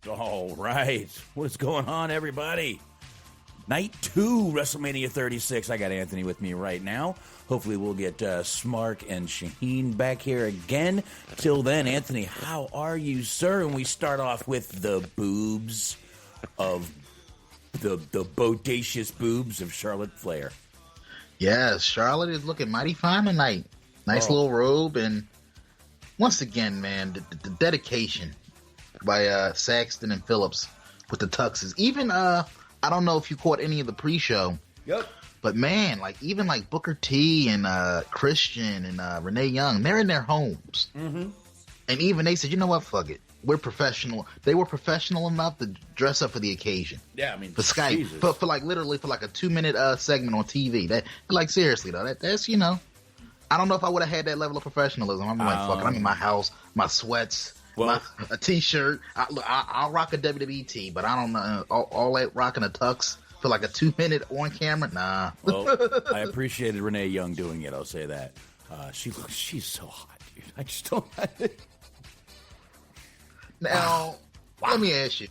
All right. What is going on, everybody? Night 2, WrestleMania 36. I got Anthony with me right now. Hopefully we'll get Smark and Shaheen back here again. Till then, Anthony, how are you, sir? And we start off with the boobs of the bodacious boobs of Charlotte Flair. Yes, Charlotte is looking mighty fine tonight. Nice little robe, and once again, man, the dedication by Saxton and Phillips with the tuxes. Even I don't know if you caught any of the pre-show. Yep. But man, even Booker T and Christian and Renee Young, they're in their homes. Mm-hmm. And even they said, you know what, fuck it. We're professional. They were professional enough to dress up for the occasion. Yeah, I mean, for Skype, for literally a 2-minute segment on TV. That, like, seriously though, that's I don't know if I would have had that level of professionalism. I'm like, fuck it, I'm in my house, my sweats. A t-shirt. I'll rock a WWE tee, but I don't know all that rocking a tux for like a 2-minute on camera. Nah. Well, I appreciated Renee Young doing it. I'll say that. She's so hot, dude. I just don't. Now, let me ask you.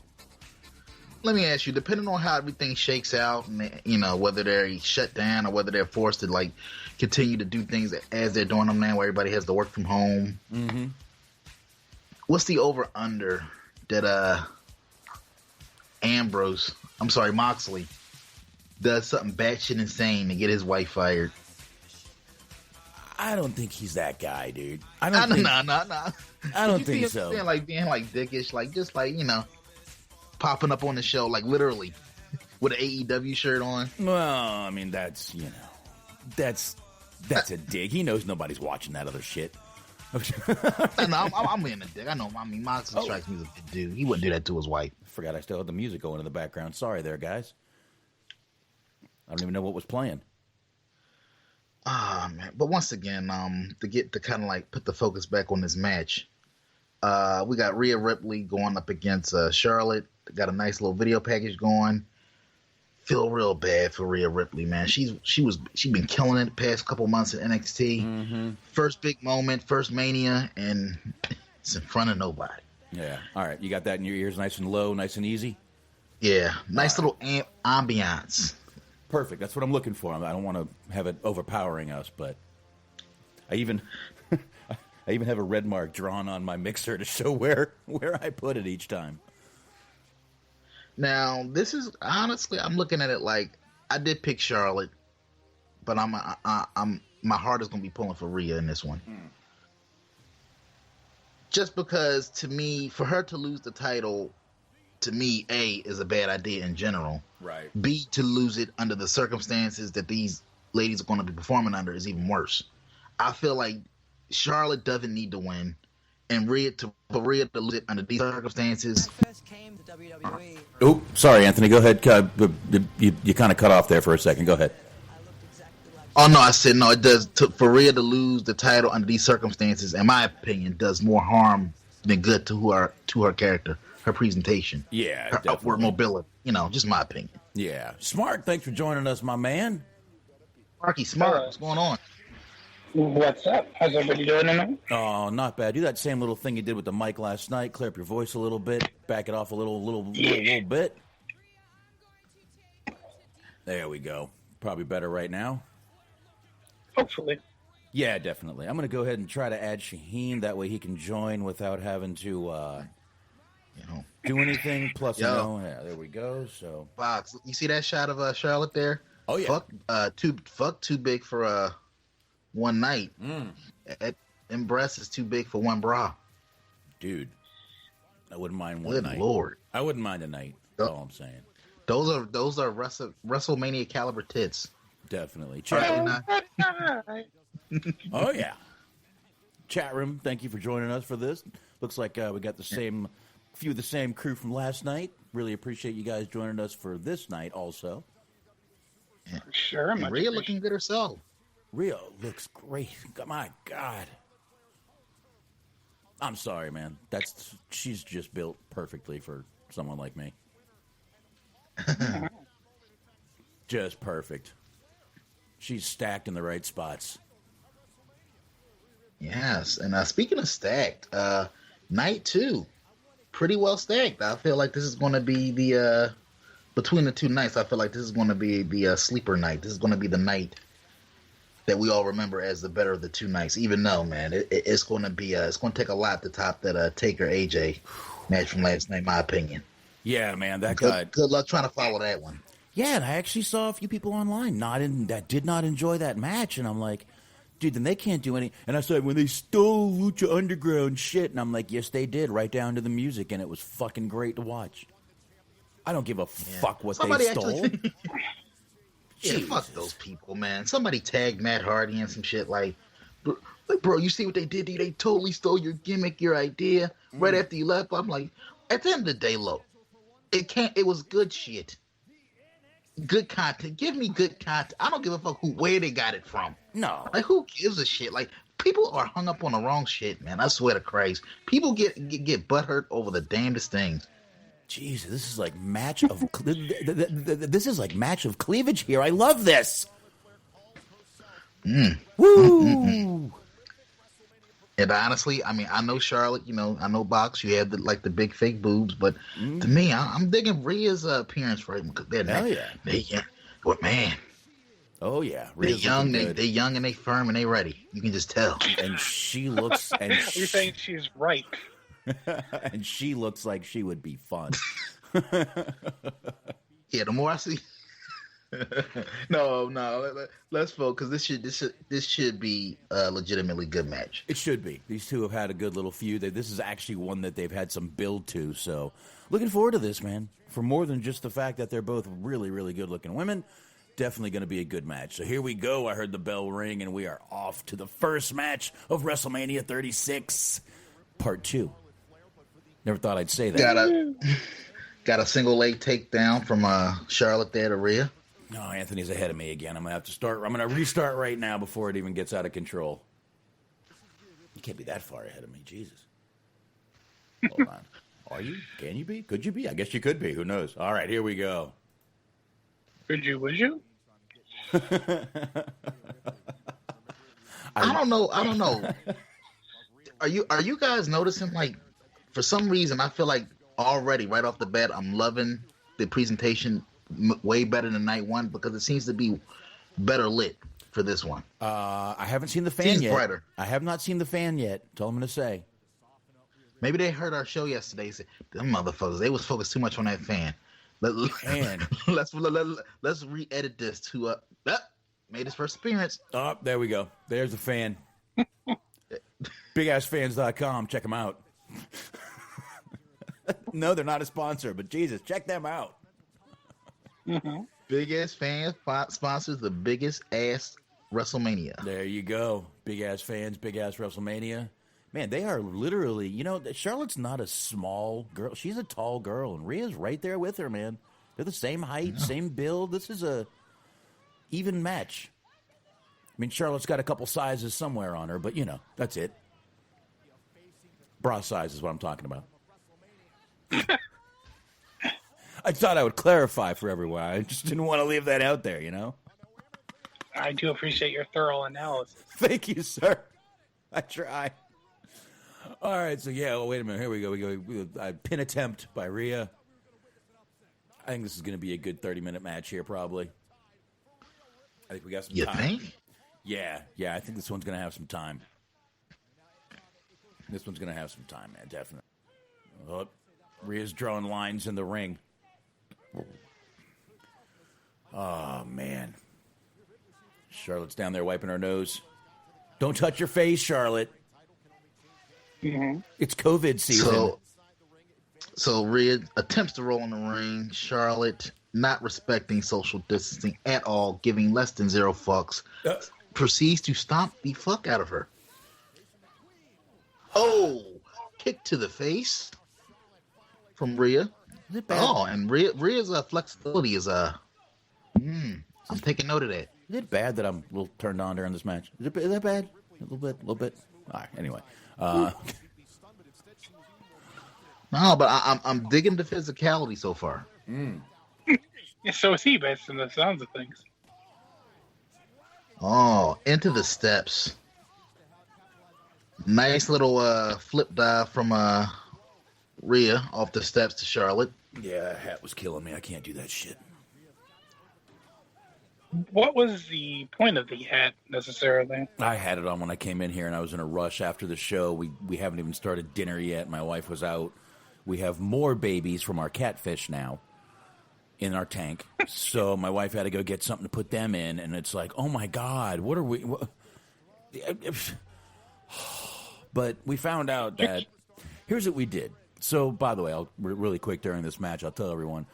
Depending on how everything shakes out, and whether they're shut down or whether they're forced to continue to do things as they're doing them now, where everybody has to work from home. Mm-hmm. What's the over-under that Moxley does something batshit insane to get his wife fired? I don't think he's that guy, dude. I don't think so. Being dickish, just popping up on the show, literally with an AEW shirt on. Well, I mean, that's a dig. He knows nobody's watching that other shit. I'm being a dick. I know. I mean, Moxley strikes me as a good dude. He wouldn't do that to his wife. I forgot I still had the music going in the background. Sorry there, guys. I don't even know what was playing. Man. But once again, to put the focus back on this match, we got Rhea Ripley going up against Charlotte. Got a nice little video package going. Feel real bad for Rhea Ripley, man. She's been killing it the past couple months at NXT. Mm-hmm. First big moment, first Mania, and it's in front of nobody. Yeah. All right. You got that in your ears, nice and low, nice and easy. Yeah. Nice little ambiance. Perfect. That's what I'm looking for. I don't want to have it overpowering us, but I even have a red mark drawn on my mixer to show where I put it each time. Now, this is honestly, I'm looking at it like I did pick Charlotte, but my heart is going to be pulling for Rhea in this one. Just because, to me, for her to lose the title, to me, A, is a bad idea in general. Right. B, to lose it under the circumstances that these ladies are going to be performing under is even worse. I feel like Charlotte doesn't need to win. And for Rhea to lose it under these circumstances. Oh, sorry, Anthony. Go ahead. You kind of cut off there for a second. Go ahead. Oh no, I said no. It does for Rhea to lose the title under these circumstances, in my opinion, does more harm than good to her character, her presentation, her definitely. Upward mobility. Just my opinion. Yeah, Smart. Thanks for joining us, my man. Marky Smart, what's going on? What's up? How's everybody doing tonight? Oh, not bad. Do that same little thing you did with the mic last night. Clear up your voice a little bit. Back it off a little bit. There we go. Probably better right now. Hopefully. Yeah, definitely. I'm going to go ahead and try to add Shaheen. That way he can join without having to do anything. Plus, yeah, there we go. So, Fox, you see that shot of Charlotte there? Oh yeah. Too big for one night. And breasts is too big for one bra. Dude, I wouldn't mind one Good night. Lord. I wouldn't mind a night. That's all I'm saying. Those are WrestleMania caliber tits. Definitely. Oh yeah. Chat room, thank you for joining us for this. Looks like we got the same few of the same crew from last night. Really appreciate you guys joining us for this night also. Yeah. Sure. Rhea looking good herself. Rhea looks great. My God. I'm sorry, man. She's just built perfectly for someone like me. Just perfect. She's stacked in the right spots. Yes, and speaking of stacked, night 2, pretty well stacked. I feel like this is going to be the between the two nights. I feel like this is going to be the sleeper night. This is going to be the night that we all remember as the better of the two nights. Even though, man, it's going to be it's going to take a lot to top that Taker AJ match from last night, in my opinion. Yeah, man, that guy. Good luck trying to follow that one. Yeah, and I actually saw a few people online that did not enjoy that match, and I'm like, dude, then they can't do any. And I said, when they stole Lucha Underground shit, and I'm like, yes, they did, right down to the music, and it was fucking great to watch. I don't give a fuck what Somebody they stole. Yeah, fuck those people, man. Somebody tagged Matt Hardy and some shit like, bro, you see what they did to you? They totally stole your gimmick, your idea, right after you left. I'm like, at the end of the day, look, it was good shit. Good content. Give me good content. I don't give a fuck where they got it from. No. Like, who gives a shit? Like, people are hung up on the wrong shit, man. I swear to Christ. People get butthurt over the damnedest things. Jesus, this is like match of this is like match of cleavage here. I love this. Woo! And honestly, I mean, I know Charlotte, I know Box, you have the big fake boobs, but to me, I'm digging Rhea's appearance for him because but man, oh yeah, they're young, they're young and they firm and they ready. You can just tell. And she looks, and you're saying she's ripe. And she looks like she would be fun. Yeah, the more I see. No, let's focus. This should be a legitimately good match. It should be. These two have had a good little feud. This is actually one that they've had some build to. So, looking forward to this, man. For more than just the fact that they're both really, really good-looking women, definitely going to be a good match. So here we go. I heard the bell ring, and we are off to the first match of WrestleMania 36, Part 2. Never thought I'd say that. Got a single leg takedown from Charlotte there to Rhea. No, Anthony's ahead of me again. I'm going to restart right now before it even gets out of control. You can't be that far ahead of me. Jesus. Hold on. Are you? Can you be? Could you be? I guess you could be. Who knows? All right, here we go. Could you? Would you? I don't know. Are you guys noticing, like, for some reason, I feel like already right off the bat, I'm loving the presentation way better than night one because it seems to be better lit for this one. I haven't seen the fan yet. Brighter. I have not seen the fan yet. That's all I'm going to say. Maybe they heard our show yesterday. Said, them motherfuckers, they was focused too much on that fan. Let's re-edit this to made his first appearance. Oh, there we go. There's the fan. BigAssFans.com. Check them out. No, they're not a sponsor, but Jesus, check them out. Mm-hmm. Big Ass Fans sponsors the biggest ass WrestleMania. There you go. Big Ass Fans, Big Ass WrestleMania. Man, they are literally, Charlotte's not a small girl. She's a tall girl, and Rhea's right there with her, man. They're the same height, same build. This is a even match. I mean, Charlotte's got a couple sizes somewhere on her, but, that's it. Bra size is what I'm talking about. I thought I would clarify for everyone. I just didn't want to leave that out there, I do appreciate your thorough analysis. Thank you, sir. I try. All right, so wait a minute. Here we go. A pin attempt by Rhea. I think this is going to be a good 30-minute match here, probably. I think we got some time. You think? Yeah. I think this one's going to have some time. This one's going to have some time, man, definitely. Oh, Rhea's drawing lines in the ring. Oh, man. Charlotte's down there wiping her nose. Don't touch your face, Charlotte. Mm-hmm. It's COVID season. So Rhea attempts to roll in the ring. Charlotte, not respecting social distancing at all, giving less than 0 fucks, proceeds to stomp the fuck out of her. Oh, kick to the face from Rhea. Is it bad? Oh, and Rhea's flexibility is I'm taking note of that. Is it bad that I'm a little turned on during this match? Is that bad? A little bit. All right. Anyway, no, but I'm digging the physicality so far. Yeah, so is he, based on the sounds of things. Oh, into the steps. Nice little flip dive from Rhea off the steps to Charlotte. Yeah, that hat was killing me. I can't do that shit. What was the point of the hat necessarily? I had it on when I came in here, and I was in a rush after the show. We haven't even started dinner yet. My wife was out. We have more babies from our catfish now in our tank. So my wife had to go get something to put them in, and it's like, oh my God, what are we... But we found out that... Here's what we did. So, by the way, really quick during this match, I'll tell everyone,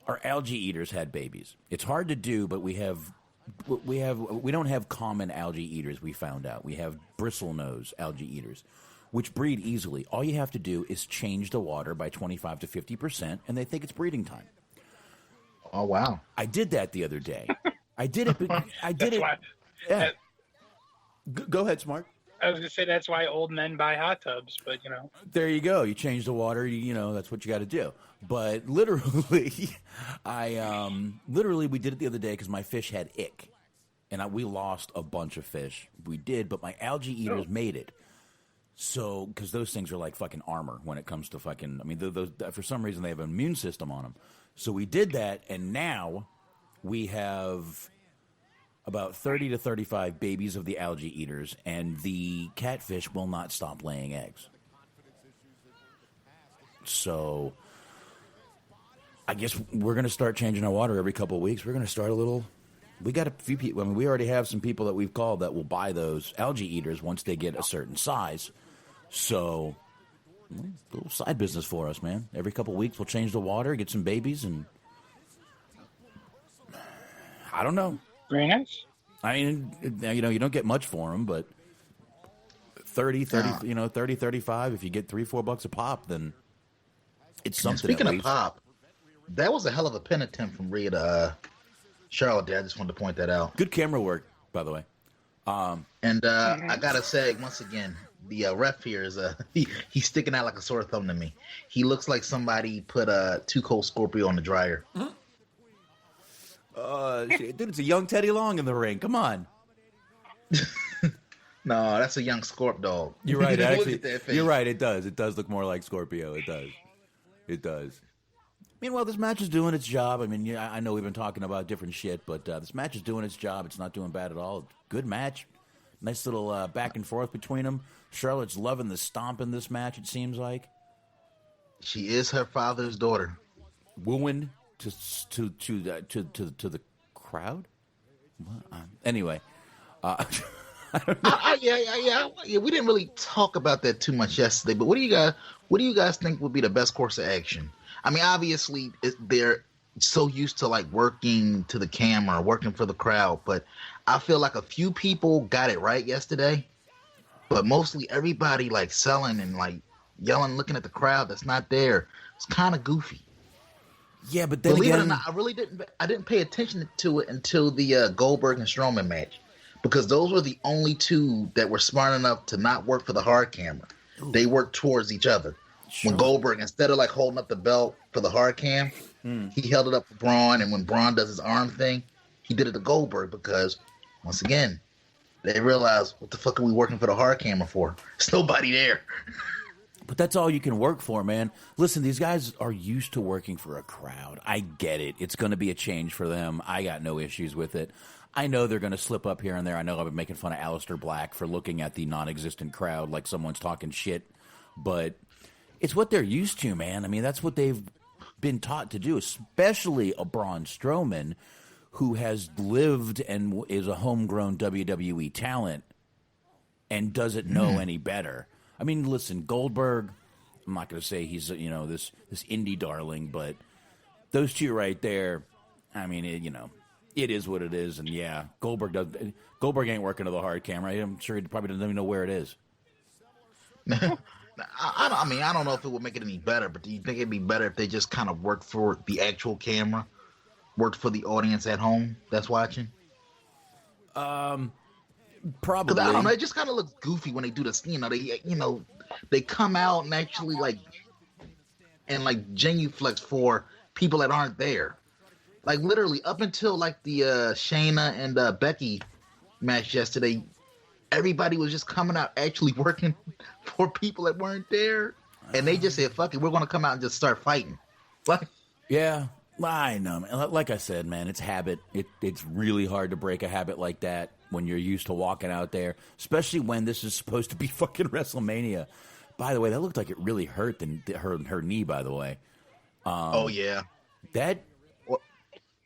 our algae eaters had babies. It's hard to do, but we don't have common algae eaters, we found out. We have bristlenose algae eaters, which breed easily. All you have to do is change the water by 25 to 50%, and they think it's breeding time. Oh, wow. I did that the other day. I did it. Why, Yeah. Go ahead, Smart. I was going to say that's why old men buy hot tubs, but, you know. There you go. You change the water. You know, that's what you got to do. But literally, we did it the other day because my fish had ick. And we lost a bunch of fish. We did, but my algae eaters made it. So, because those things are like fucking armor when it comes to fucking, I mean, those, for some reason they have an immune system on them. So we did that, and now we have about 30 to 35 babies of the algae eaters, and the catfish will not stop laying eggs. So I guess we're going to start changing our water every couple of weeks. We're going to start a little... We got a few people... I mean, we already have some people that we've called that will buy those algae eaters once they get a certain size. So, a little side business for us, man. Every couple of weeks we'll change the water, get some babies, and... I don't know. Very nice. I mean, you know, you don't get much for them, but 30, 35, if you get $3-4 a pop, then it's something. Speaking of pop, that was a hell of a pin attempt from Rhea to Charlotte there. I just wanted to point that out. Good camera work, by the way. I gotta say, once again, the ref here is he's sticking out like a sore thumb to me. He looks like somebody put a Too Cold Scorpio on the dryer. Mm-hmm. Dude, it's a young Teddy Long in the ring. Come on. No, that's a young Scorp dog. You're right. Actually, you're right. It does. It does look more like Scorpio. It does. It does. Meanwhile, this match is doing its job. I mean, I know we've been talking about different shit, but this match is doing its job. It's not doing bad at all. Good match. Nice little back and forth between them. Charlotte's loving the stomp in this match, it seems like. She is her father's daughter. Wooing to the crowd? Anyway. Yeah. We didn't really talk about that too much yesterday, but what do you guys think would be the best course of action? I mean, obviously they're so used to like working to the camera, working for the crowd, but I feel like a few people got it right yesterday, but mostly everybody like selling and like yelling, looking at the crowd that's not there. It's kind of goofy. Yeah, but then believe again, it or not, I didn't pay attention to it until the Goldberg and Strowman match, because those were the only two that were smart enough to not work for the hard camera. Ooh. They worked towards each other. Sure. When Goldberg, instead of like holding up the belt for the hard cam, he held it up for Braun, and when Braun does his arm thing, he did it to Goldberg because, once again, they realized, what the fuck are we working for the hard camera for? There's nobody there. But that's all you can work for, man. Listen, these guys are used to working for a crowd. I get it. It's going to be a change for them. I got no issues with it. I know they're going to slip up here and there. I know I've been making fun of Aleister Black for looking at the non-existent crowd like someone's talking shit. But it's what they're used to, man. I mean, that's what they've been taught to do, especially a Braun Strowman, who has lived and is a homegrown WWE talent and doesn't know any better. I mean, listen, Goldberg, I'm not going to say he's, this indie darling, but those two right there, I mean, it is what it is. And yeah, Goldberg ain't working to the hard camera. I'm sure he probably doesn't even know where it is. I don't know if it would make it any better, but do you think it'd be better if they just kind of worked for the actual camera, worked for the audience at home that's watching? Probably. I don't know. It just kind of looks goofy when they do this. They come out and actually genuflex for people that aren't there. Like literally up until like the Shayna and Becky match yesterday, everybody was just coming out actually working for people that weren't there. and they just said, "Fuck it, we're going to come out and just start fighting." Like, Yeah, I know, man. Like I said, man, it's habit. It's really hard to break a habit like that when you're used to walking out there, especially when this is supposed to be fucking WrestleMania. By the way, that looked like it really hurt her knee, by the way. oh yeah, That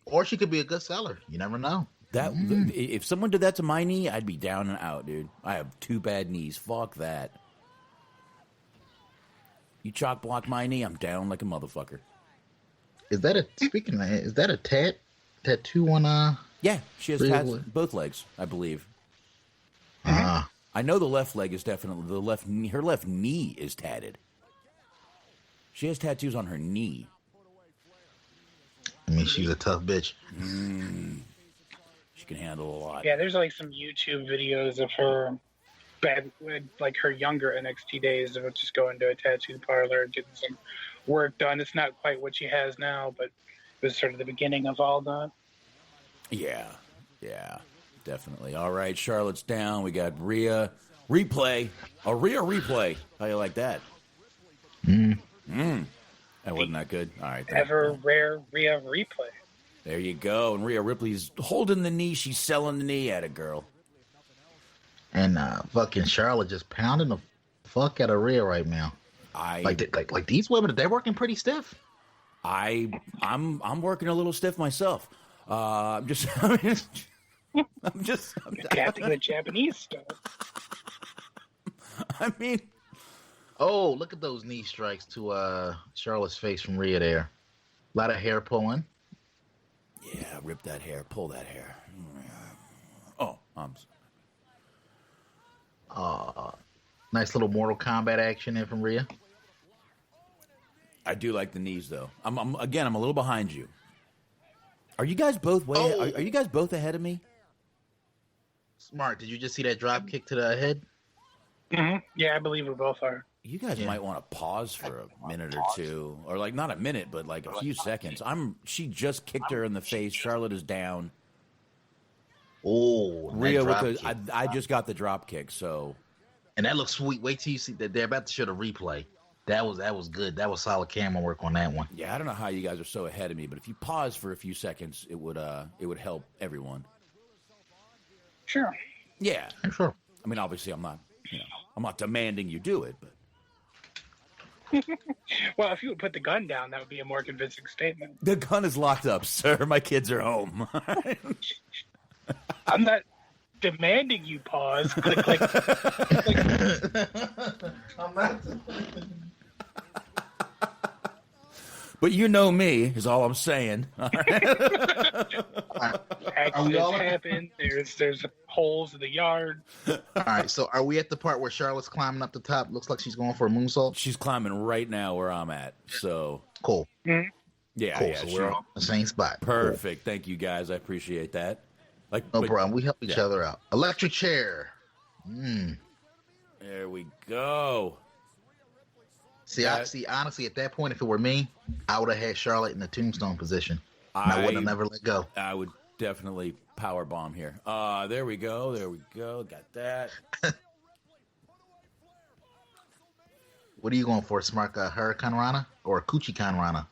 or she could be a good seller. You never know. if someone did that to my knee, I'd be down and out, dude. I have 2 bad knees. Fuck that. You chalk block my knee, I'm down like a motherfucker. Is that is that a tattoo on Yeah, she has both legs, I believe. I know the left leg is definitely the left knee. Her left knee is tatted. She has tattoos on her knee. I mean, she's a tough bitch. She can handle a lot. Yeah, there's like some YouTube videos of her like her younger NXT days of just going to a tattoo parlor and getting some work done. It's not quite what she has now, but it was sort of the beginning of all that. Yeah, definitely. All right, Charlotte's down. We got Rhea replay. A Rhea replay. How you like that? That wasn't that good. All right. Ever rare Rhea replay. There you go. And Rhea Ripley's holding the knee. She's selling the knee at a girl. And fucking Charlotte just pounding the fuck out of Rhea right now. Like these women, they're working pretty stiff. I'm working a little stiff myself. I'm just Adapting the Japanese stuff. I mean, oh, look at those knee strikes to Charlotte's face from Rhea there. A lot of hair pulling. yeah, rip that hair, pull that hair. Oh, Nice little Mortal Kombat action in from Rhea. I do like the knees though. I'm a little behind you. Are you guys both are you guys both ahead of me? Smart. Did you just see that drop kick to the head? Mm-hmm. Yeah, I believe we both are. You guys might want to pause for a minute or two, or like not a minute, but like a few seconds. She just kicked her in the face. Charlotte is down. Oh, Rhea with I just got the drop kick, so. And that looks sweet. Wait till you see that they're about to show the replay. That was good. That was solid camera work on that one. Yeah, I don't know how you guys are so ahead of me, but if you pause for a few seconds, it would help everyone. Sure. Yeah, Sure. I mean, obviously, I'm not demanding you do it, but Well, if you would put the gun down, that would be a more convincing statement. the gun is locked up, sir. My kids are home. I'm not demanding you pause. Click. I'm not. But you know me is all I'm saying. Accidents happen. There's holes in the yard. All right, so are we at the part where Charlotte's climbing up the top? Looks like she's going for a moonsault. She's climbing right now where I'm at. So Cool. Mm-hmm. yeah, Cool. yeah, So we're on the same spot. perfect. Thank you guys. I appreciate that. Cool. No problem. We help each other out. Electric chair. There we go. See, honestly, at that point, if it were me, I would have had Charlotte in the tombstone position. And I wouldn't have never let go. I would definitely power bomb here. There we go. There we go. Got that. What are you going for, Smart? Hurricane Rana or Coochie Rana?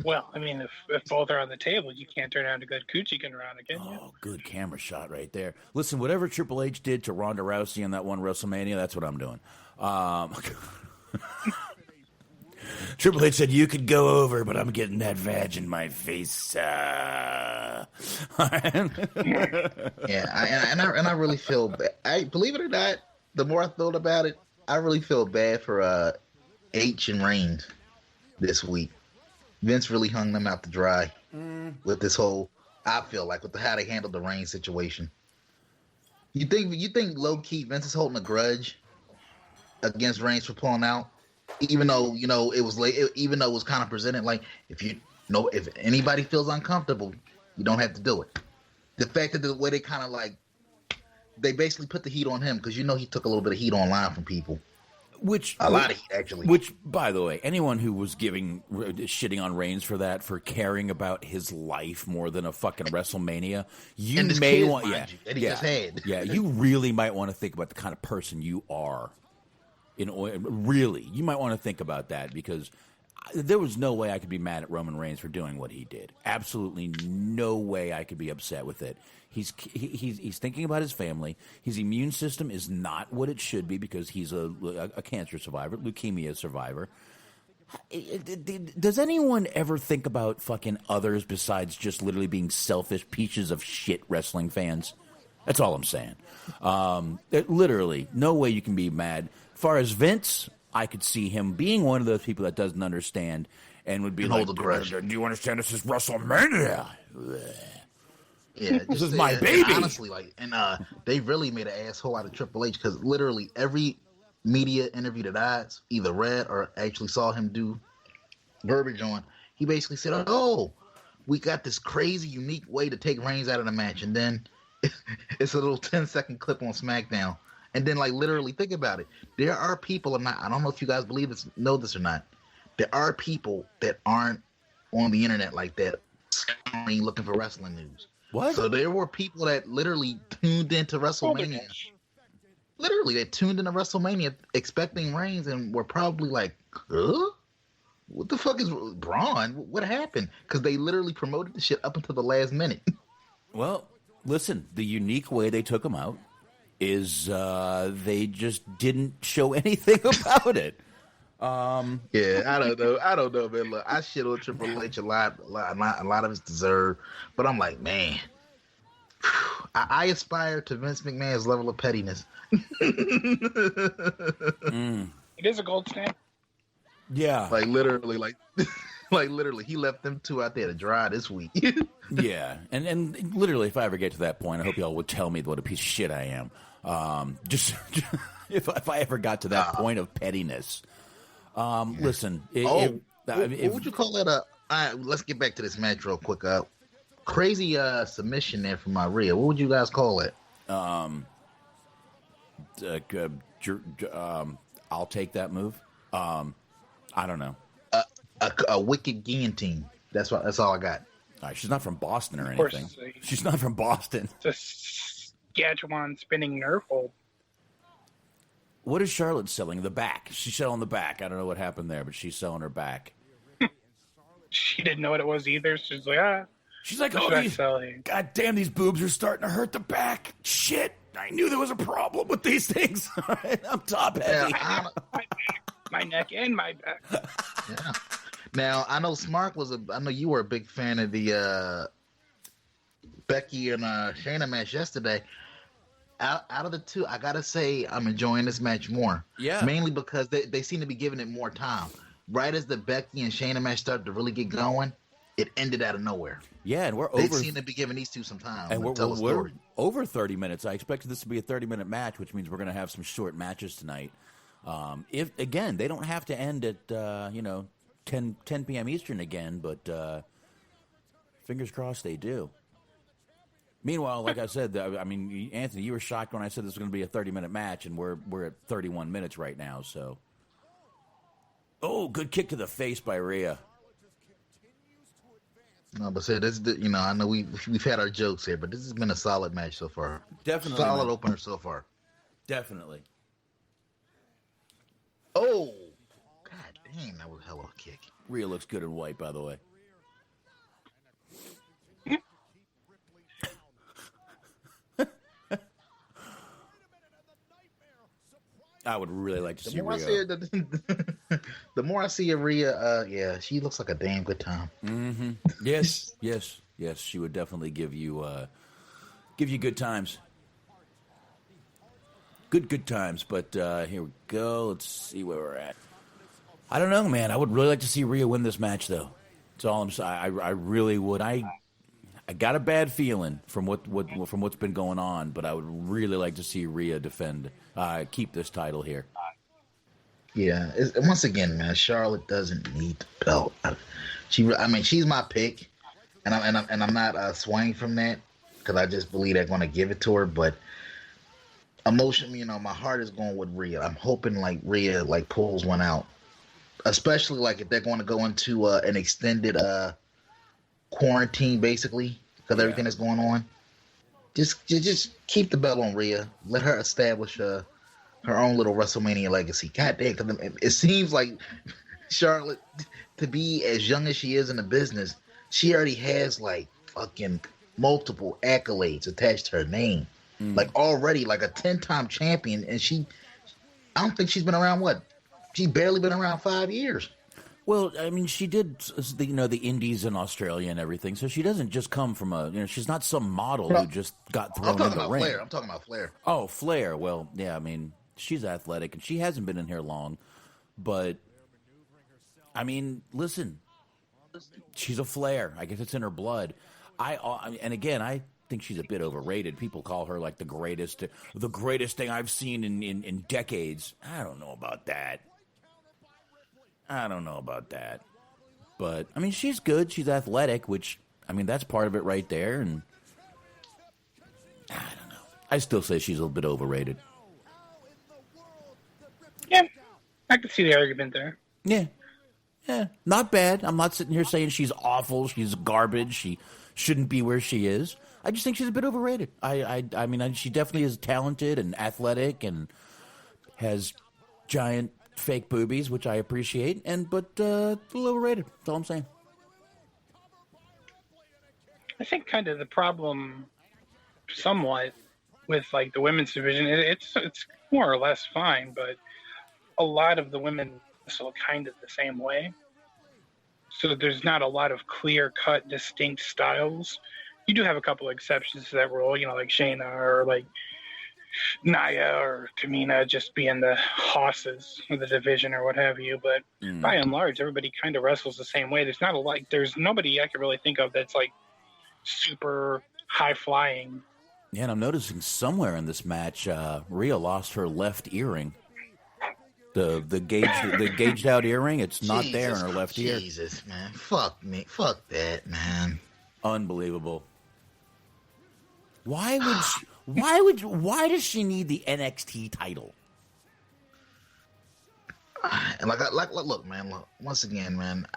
Well, I mean, if both are on the table, you can't turn down a good Coochie Rana, can you? Oh, good camera shot right there. Listen, whatever Triple H did to Ronda Rousey in that one WrestleMania, that's what I'm doing. Triple H said, you could go over, but I'm getting that vag in my face. Yeah, I really feel bad. I believe it or not, the more I thought about it, I really feel bad for H and Reigns this week. Vince really hung them out to dry with this whole. I feel like with how they handled the Reigns situation. You think low key Vince is holding a grudge against Reigns for pulling out, even though it was late, even though it was kind of presented like if anybody feels uncomfortable, you don't have to do it. The fact that the way they kind of like they basically put the heat on him because he took a little bit of heat online from people. A lot of heat, actually. Which, by the way, anyone who was shitting on Reigns for that, for caring about his life more than a fucking WrestleMania, you may want, just had. Yeah, you really might want to think about the kind of person you are. Really, you might want to think about that, because there was no way I could be mad at Roman Reigns for doing what he did. Absolutely no way I could be upset with it. He's thinking about his family. His immune system is not what it should be because he's a cancer survivor, leukemia survivor. Does anyone ever think about fucking others besides just literally being selfish pieces of shit wrestling fans? That's all I'm saying. Literally, no way you can be mad. As far as Vince, I could see him being one of those people that doesn't understand and would be like, do you understand this is WrestleMania? Yeah, this is my baby. Honestly, they really made an asshole out of Triple H, because literally every media interview that I either read or actually saw him do verbiage on, he basically said, "Oh, we got this crazy, unique way to take Reigns out of the match," and then it's a little 10-second clip on SmackDown, and then literally think about it. There are people, and I don't know if you guys believe this, know this or not. There are people that aren't on the internet like that, scouring, looking for wrestling news. What? So there were people that literally tuned into WrestleMania. Literally, they tuned into WrestleMania expecting Reigns and were probably like, huh? What the fuck is Braun? What happened? Because they literally promoted the shit up until the last minute. Well, listen, the unique way they took him out is they just didn't show anything about it. Yeah, I don't know, man. Look, I shit on Triple H a lot of it's deserved, but I'm like, man, I aspire to Vince McMahon's level of pettiness. It is a gold standard. Yeah, literally, he left them two out there to dry this week. Yeah, and literally, if I ever get to that point, I hope y'all would tell me what a piece of shit I am. Just if I ever got to that point of pettiness. Listen. What would you call that? Let's get back to this match real quick. Crazy submission there from Rhea. What would you guys call it? I'll take that move. I don't know. A wicked guillotine. That's all I got. All right, she's not from Boston or anything. She's not from Boston. It's a Saskatchewan spinning nerf hold. What is Charlotte selling? The back. She's selling the back. I don't know what happened there, but she's selling her back. She didn't know what it was either. She's like, She's like, God damn, these boobs are starting to hurt the back. Shit. I knew there was a problem with these things. All right, I'm top heavy. Yeah, my neck and my back. Yeah. Now, I know I know you were a big fan of the Becky and Shayna match yesterday. Out of the two, I gotta say I'm enjoying this match more. Yeah. Mainly because they seem to be giving it more time. Right as the Becky and Shayna match started to really get going, it ended out of nowhere. Yeah, and they seem to be giving these two some time. And we're over 30 minutes. I expected this to be a 30-minute match, which means we're going to have some short matches tonight. If again, they don't have to end at 10 p.m. Eastern again, but fingers crossed they do. Meanwhile, like I said, Anthony, you were shocked when I said this was going to be a 30-minute match, and we're at 31 minutes right now. So, good kick to the face by Rhea. No, but say this, I know we've had our jokes here, but this has been a solid match so far. Definitely solid opener so far. Definitely. Oh, god damn, that was a hell of a kick. Rhea looks good in white, by the way. I would really like to see Rhea. The more I see Rhea, she looks like a damn good time. Mm-hmm. Yes. She would definitely give you good times. Good times. But here we go. Let's see where we're at. I don't know, man. I would really like to see Rhea win this match, though. That's all I'm saying. I really would. I got a bad feeling from what's been going on, but I would really like to see Rhea keep this title here. Yeah, once again, man, Charlotte doesn't need the belt. She's my pick, and I'm not swaying from that because I just believe they're going to give it to her. But emotionally, my heart is going with Rhea. I'm hoping Rhea pulls one out, especially if they're going to go into an extended quarantine, basically, because everything that's going on. Just keep the belt on Rhea. Let her establish her own little WrestleMania legacy. God damn, 'cause it seems like Charlotte, to be as young as she is in the business, she already has like fucking multiple accolades attached to her name. Like already like a 10-time champion, and I don't think she's been around she's barely been around 5 years. Well, I mean, she did, the indies in Australia and everything, so she doesn't just come from she's not some model who just got thrown in the ring. Flair. I'm talking about Flair. Oh, Flair. Well, yeah, I mean, she's athletic, and she hasn't been in here long, but, I mean, listen, she's a Flair. I guess it's in her blood. And again, I think she's a bit overrated. People call her like the greatest thing I've seen in decades. I don't know about that. But, I mean, she's good. She's athletic, which, I mean, that's part of it right there. And I don't know. I still say she's a little bit overrated. Yeah, I can see the argument there. Yeah. Not bad. I'm not sitting here saying she's awful. She's garbage. She shouldn't be where she is. I just think she's a bit overrated. I mean, she definitely is talented and athletic and has giant fake boobies, which I appreciate, but a little overrated. That's all I'm saying. I think kind of the problem, somewhat, with like the women's division, it's more or less fine, but a lot of the women wrestle kind of the same way. So there's not a lot of clear-cut, distinct styles. You do have a couple of exceptions to that rule, like Shayna or like Naya or Tamina just being the hosses of the division or what have you. But by and large, everybody kind of wrestles the same way. There's nobody I can really think of that's like super high-flying. Yeah, and I'm noticing somewhere in this match, Rhea lost her left earring. The gauged out earring, it's not there in her left ear. Jesus, man. Fuck me. Fuck that, man. Unbelievable. Why does she need the NXT title? And look, man. Look, once again, man.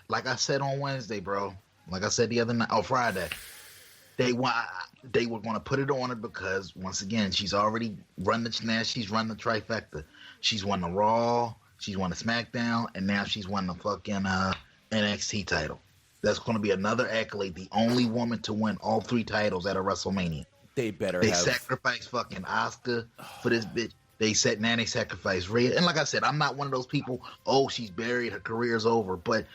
Like I said on Wednesday, bro. Like I said the other night, Friday. They were going to put it on her because once again, she's already run the trifecta. She's won the Raw, she's won the SmackDown, and now she's won the fucking NXT title. That's going to be another accolade. The only woman to win all 3 titles at a WrestleMania. They sacrificed fucking Asuka for this bitch. They sacrificed Rhea. And like I said, I'm not one of those people, she's buried, her career's over. But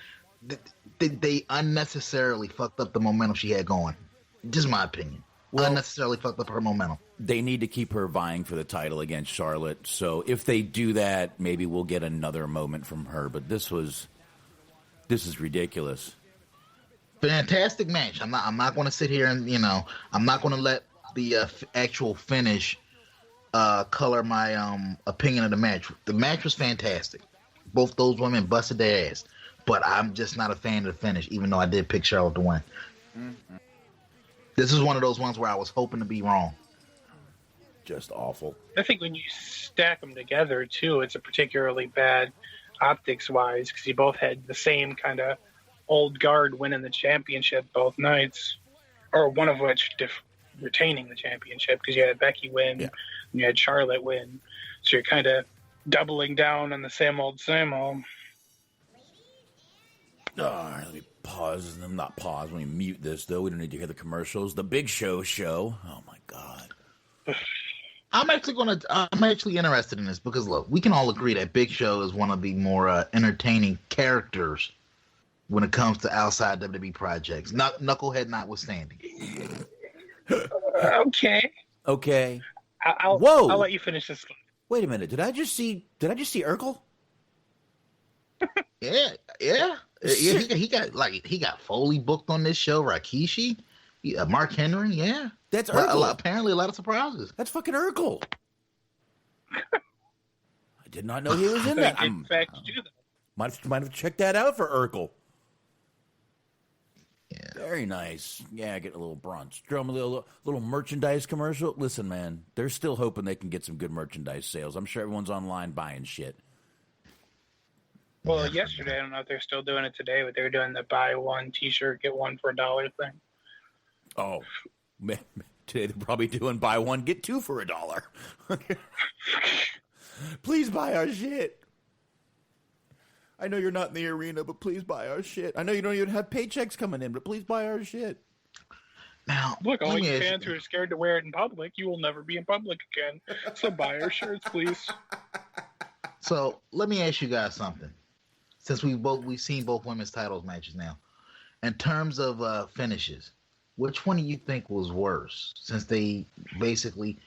they unnecessarily fucked up the momentum she had going. Just my opinion. Unnecessarily fucked up her momentum. They need to keep her vying for the title against Charlotte. So if they do that, maybe we'll get another moment from her. But this is ridiculous. Fantastic match. I'm not going to sit here and I'm not going to let the actual finish color my opinion of the match. The match was fantastic. Both those women busted their ass, but I'm just not a fan of the finish, even though I did pick Charlotte to win. Mm-hmm. This is one of those ones where I was hoping to be wrong. Just awful. I think when you stack them together too, it's a particularly bad optics-wise because you both had the same kind of old guard winning the championship both nights, or one of which retaining the championship because you had Becky win, and you had Charlotte win. So you're kind of doubling down on the same old. Let me pause. Not pause. Let me mute this, though. We don't need to hear the commercials. The Big Show. Oh, my God. I'm actually interested in this because, look, we can all agree that Big Show is one of the more entertaining characters when it comes to outside WWE projects. Knucklehead notwithstanding. Okay. I'll let you finish this one. Wait a minute. Did I just see Urkel? Yeah. He got Foley booked on this show. Rikishi, Mark Henry. Yeah, that's Urkel. Apparently, a lot of surprises. That's fucking Urkel. I did not know he was in that. In fact, might have checked that out for Urkel. Yeah. Very nice. Yeah, get a little bronze drum, a little merchandise commercial. Listen, man, they're still hoping they can get some good merchandise sales. I'm sure everyone's online buying shit. Well, yesterday, I don't know if they're still doing it today, but they were doing the buy one T-shirt, get one for $1 thing. Oh, Today they're probably doing buy one, get two for $1. Please buy our shit. I know you're not in the arena, but please buy our shit. I know you don't even have paychecks coming in, but please buy our shit. Now, look, all you fans who are scared to wear it in public, you will never be in public again. So buy our shirts, please. So let me ask you guys something. Since we've seen both women's titles matches now, in terms of finishes, which one do you think was worse? Since they basically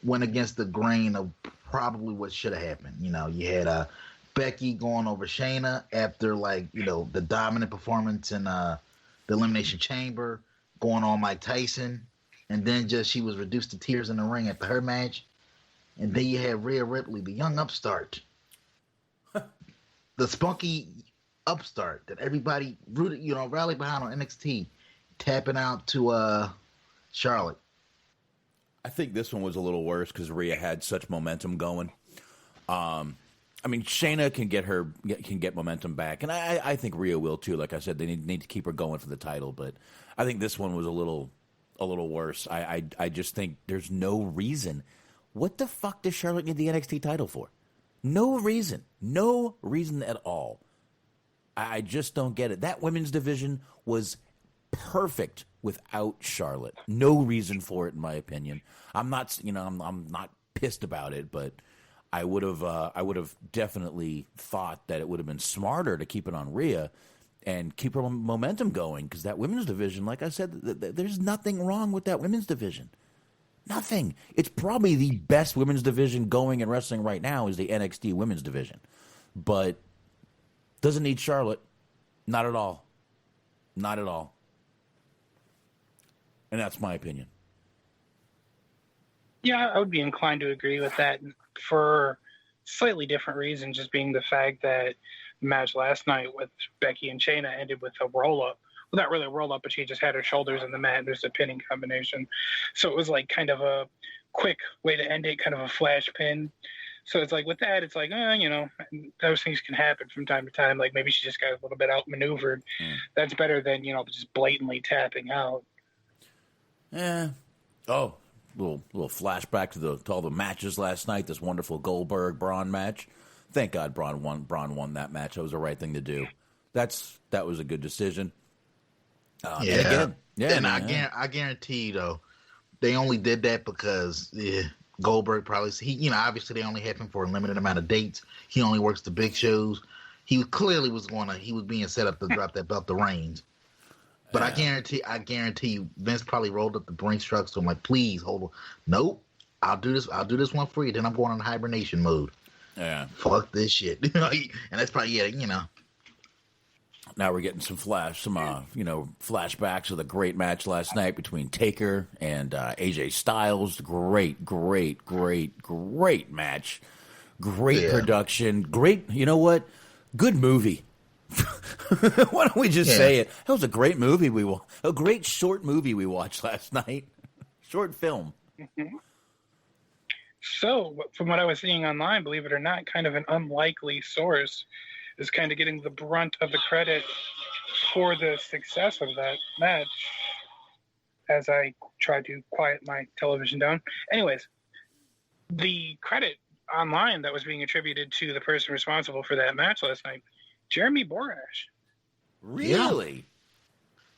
went against the grain of probably what should have happened. You know, you had Becky going over Shayna after the dominant performance in the Elimination Chamber, going on Mike Tyson, and then she was reduced to tears in the ring after her match. And then you had Rhea Ripley, the young upstart, the spunky upstart that everybody rallied behind on NXT, tapping out to Charlotte. I think this one was a little worse because Rhea had such momentum going. I mean, Shayna can get momentum back, and I think Rhea will too. Like I said, they need to keep her going for the title, but I think this one was a little worse. I just think there's no reason. What the fuck does Charlotte need the NXT title for? No reason at all. I just don't get it. That women's division was perfect without Charlotte. No reason for it, in my opinion. I'm not pissed about it, but I would have definitely thought that it would have been smarter to keep it on Rhea and keep her momentum going, because that women's division, like I said, there's nothing wrong with that women's division. Nothing. It's probably the best women's division going in wrestling right now is the NXT women's division, but doesn't need Charlotte. Not at all. Not at all. And that's my opinion. Yeah, I would be inclined to agree with that for slightly different reasons, just being the fact that the match last night with Becky and Shayna ended with a roll-up. Well, not really a roll-up, but she just had her shoulders in the mat, and there's a pinning combination. So it was like kind of a quick way to end it, kind of a flash pin. So it's like with that, it's like, those things can happen from time to time. Like maybe she just got a little bit outmaneuvered. That's better than, just blatantly tapping out. Yeah. Oh, little flashback to all the matches last night. This wonderful Goldberg-Braun match. Thank God Braun won that match. That was the right thing to do. That was a good decision. And I guarantee you, though, they only did that because Goldberg probably obviously they only have him for a limited amount of dates. He only works the big shows. He clearly was being set up to drop that belt to Reigns. But I guarantee you, Vince probably rolled up the Brinks trucks to him like, please hold on. Nope, I'll do this one for you. Then I'm going on hibernation mode. Yeah, fuck this shit. And that's probably Now we're getting some flashbacks of the great match last night between Taker and AJ Styles. Great match. Great production. Great. You know what? Good movie. Why don't we just say it? That was a great movie a great short movie we watched last night. Short film. Mm-hmm. So, from what I was seeing online, believe it or not, kind of an unlikely source is kind of getting the brunt of the credit for the success of that match, as I try to quiet my television down. Anyways, the credit online that was being attributed to the person responsible for that match last night, Jeremy Borash. Really?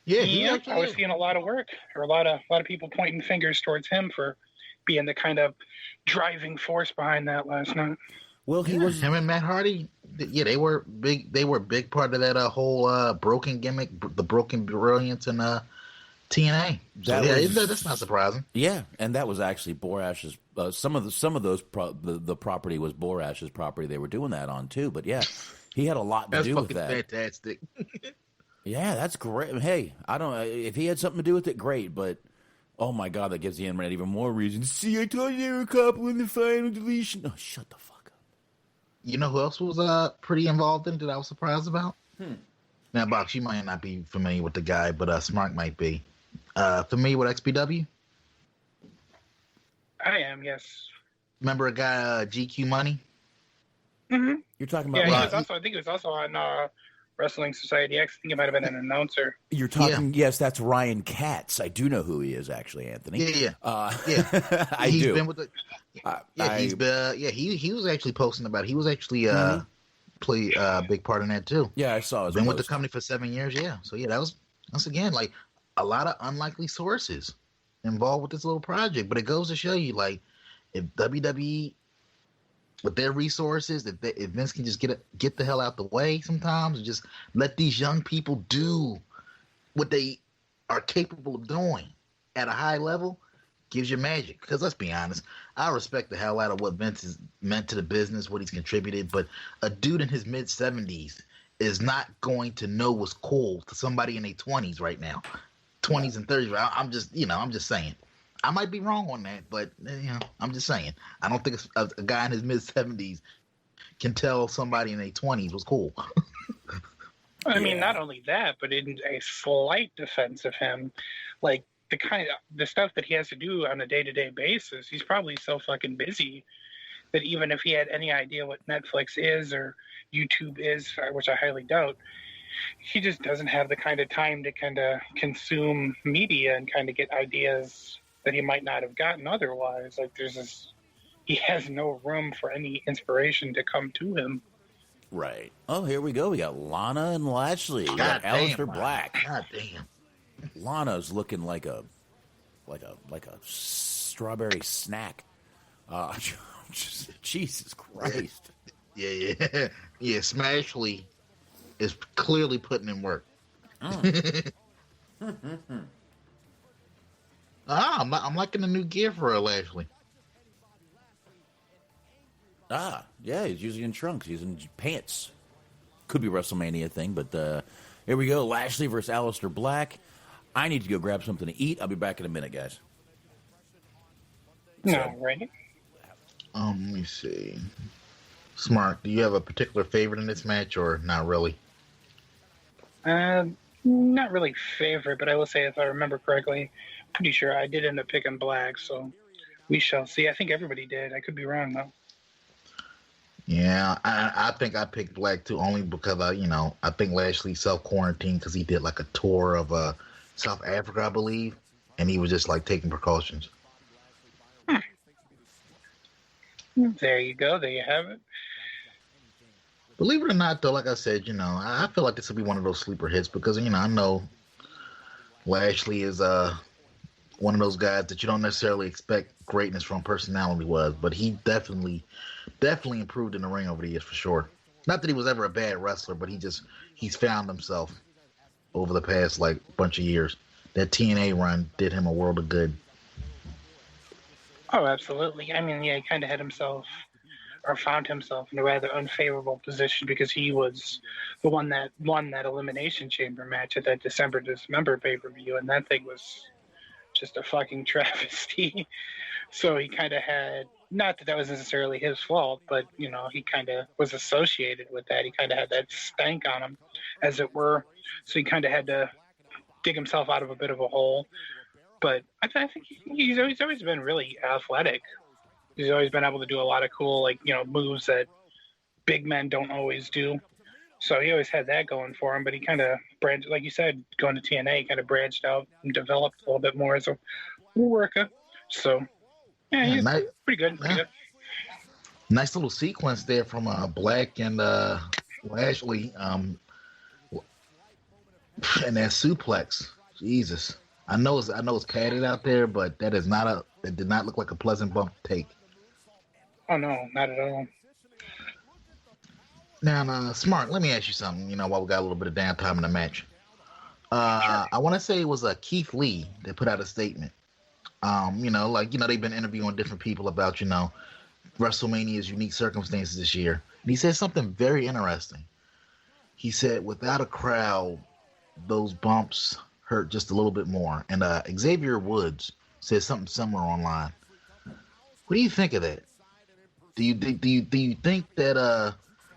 Yeah. I was seeing a lot of work, or a lot of people pointing fingers towards him for being the kind of driving force behind that last night. Well, he was him and Matt Hardy. Yeah, they were big. They were a big part of that whole broken gimmick, the broken brilliance in TNA. So, that's not surprising. Yeah, and that was actually Borash's. Some of those the property was Borash's property. They were doing that on too. But yeah, he had a lot to do with that. That's fantastic. Yeah, that's great. Hey, I don't know if he had something to do with it. Great, but. Oh my God, that gives the internet even more reason. See, I told you they were a couple in the final deletion. Oh, shut the fuck up. You know who else was pretty involved in it that I was surprised about? Now, Box, you might not be familiar with the guy, but Smart might be. Familiar with XPW? I am, yes. Remember a guy, GQ Money? Mm-hmm. You're talking about... Yeah, I think he was also on Wrestling Society X. I think it might have been an announcer. You're talking, yes, that's Ryan Katz. I do know who he is, actually, Anthony. Yeah. I He's do. been with the. He was actually posting about it. He was actually play a big part in that too. Yeah, I saw his Been post. with the company for 7 years. Yeah, so yeah, that was once again like a lot of unlikely sources involved with this little project. But it goes to show you, like, if WWE with their resources, if Vince can just get the hell out the way sometimes, and just let these young people do what they are capable of doing at a high level, gives you magic. Because let's be honest, I respect the hell out of what Vince has meant to the business, what he's contributed, but a dude in his mid-70s is not going to know what's cool to somebody in their 20s right now. 20s and 30s. I'm just saying. I might be wrong on that, but I'm just saying. I don't think a guy in his mid-70s can tell somebody in their 20s was cool. I mean, not only that, but in a slight defense of him, like the stuff that he has to do on a day-to-day basis, he's probably so fucking busy that even if he had any idea what Netflix is or YouTube is, which I highly doubt, he just doesn't have the kind of time to kind of consume media and kind of get ideas that he might not have gotten otherwise. Like, he has no room for any inspiration to come to him. Right. Oh, here we go. We got Lana and Lashley. We got Aleister Black. God damn. Lana's looking like a strawberry snack. Jesus Christ. Yeah. Smashley is clearly putting in work. I'm liking the new gear for Lashley. Yeah, he's usually in trunks. He's in pants. Could be a WrestleMania thing, but here we go. Lashley versus Aleister Black. I need to go grab something to eat. I'll be back in a minute, guys. No, right? Let me see. Smart, do you have a particular favorite in this match, or not really? Not really favorite, but I will say, if I remember correctly, pretty sure I did end up picking Black, so we shall see. I think everybody did. I could be wrong, though. Yeah, I think I picked Black too, only because I think Lashley self-quarantined because he did like a tour of South Africa, I believe, and he was just like taking precautions. There you go. There you have it. Believe it or not, though, like I said, I feel like this will be one of those sleeper hits because, I know Lashley is one of those guys that you don't necessarily expect greatness from personality-wise, but he definitely improved in the ring over the years for sure. Not that he was ever a bad wrestler, but he's found himself over the past bunch of years. That TNA run did him a world of good. Oh, absolutely. I mean, yeah, he kind of had himself, or found himself in a rather unfavorable position because he was the one that won that Elimination Chamber match at that December Dismember pay-per-view, and that thing was just a fucking travesty. So he kind of had, not that was necessarily his fault, but, he kind of was associated with that. He kind of had that stank on him, as it were. So he kind of had to dig himself out of a bit of a hole. But I think he's always been really athletic. He's always been able to do a lot of cool, moves that big men don't always do. So he always had that going for him. But he kind of branched, like you said, going to TNA, kind of branched out and developed a little bit more as a worker. So, yeah, he's pretty good. Nice little sequence there from Black and Lashley, and that suplex. Jesus. I know it's padded out there, but it did not look like a pleasant bump to take. Oh no, not at all. Now, Smart, let me ask you something, while we got a little bit of downtime in the match. I want to say it was Keith Lee that put out a statement. They've been interviewing different people about, WrestleMania's unique circumstances this year. And he said something very interesting. He said, without a crowd, those bumps hurt just a little bit more. And Xavier Woods said something similar online. What do you think of that? Do you think that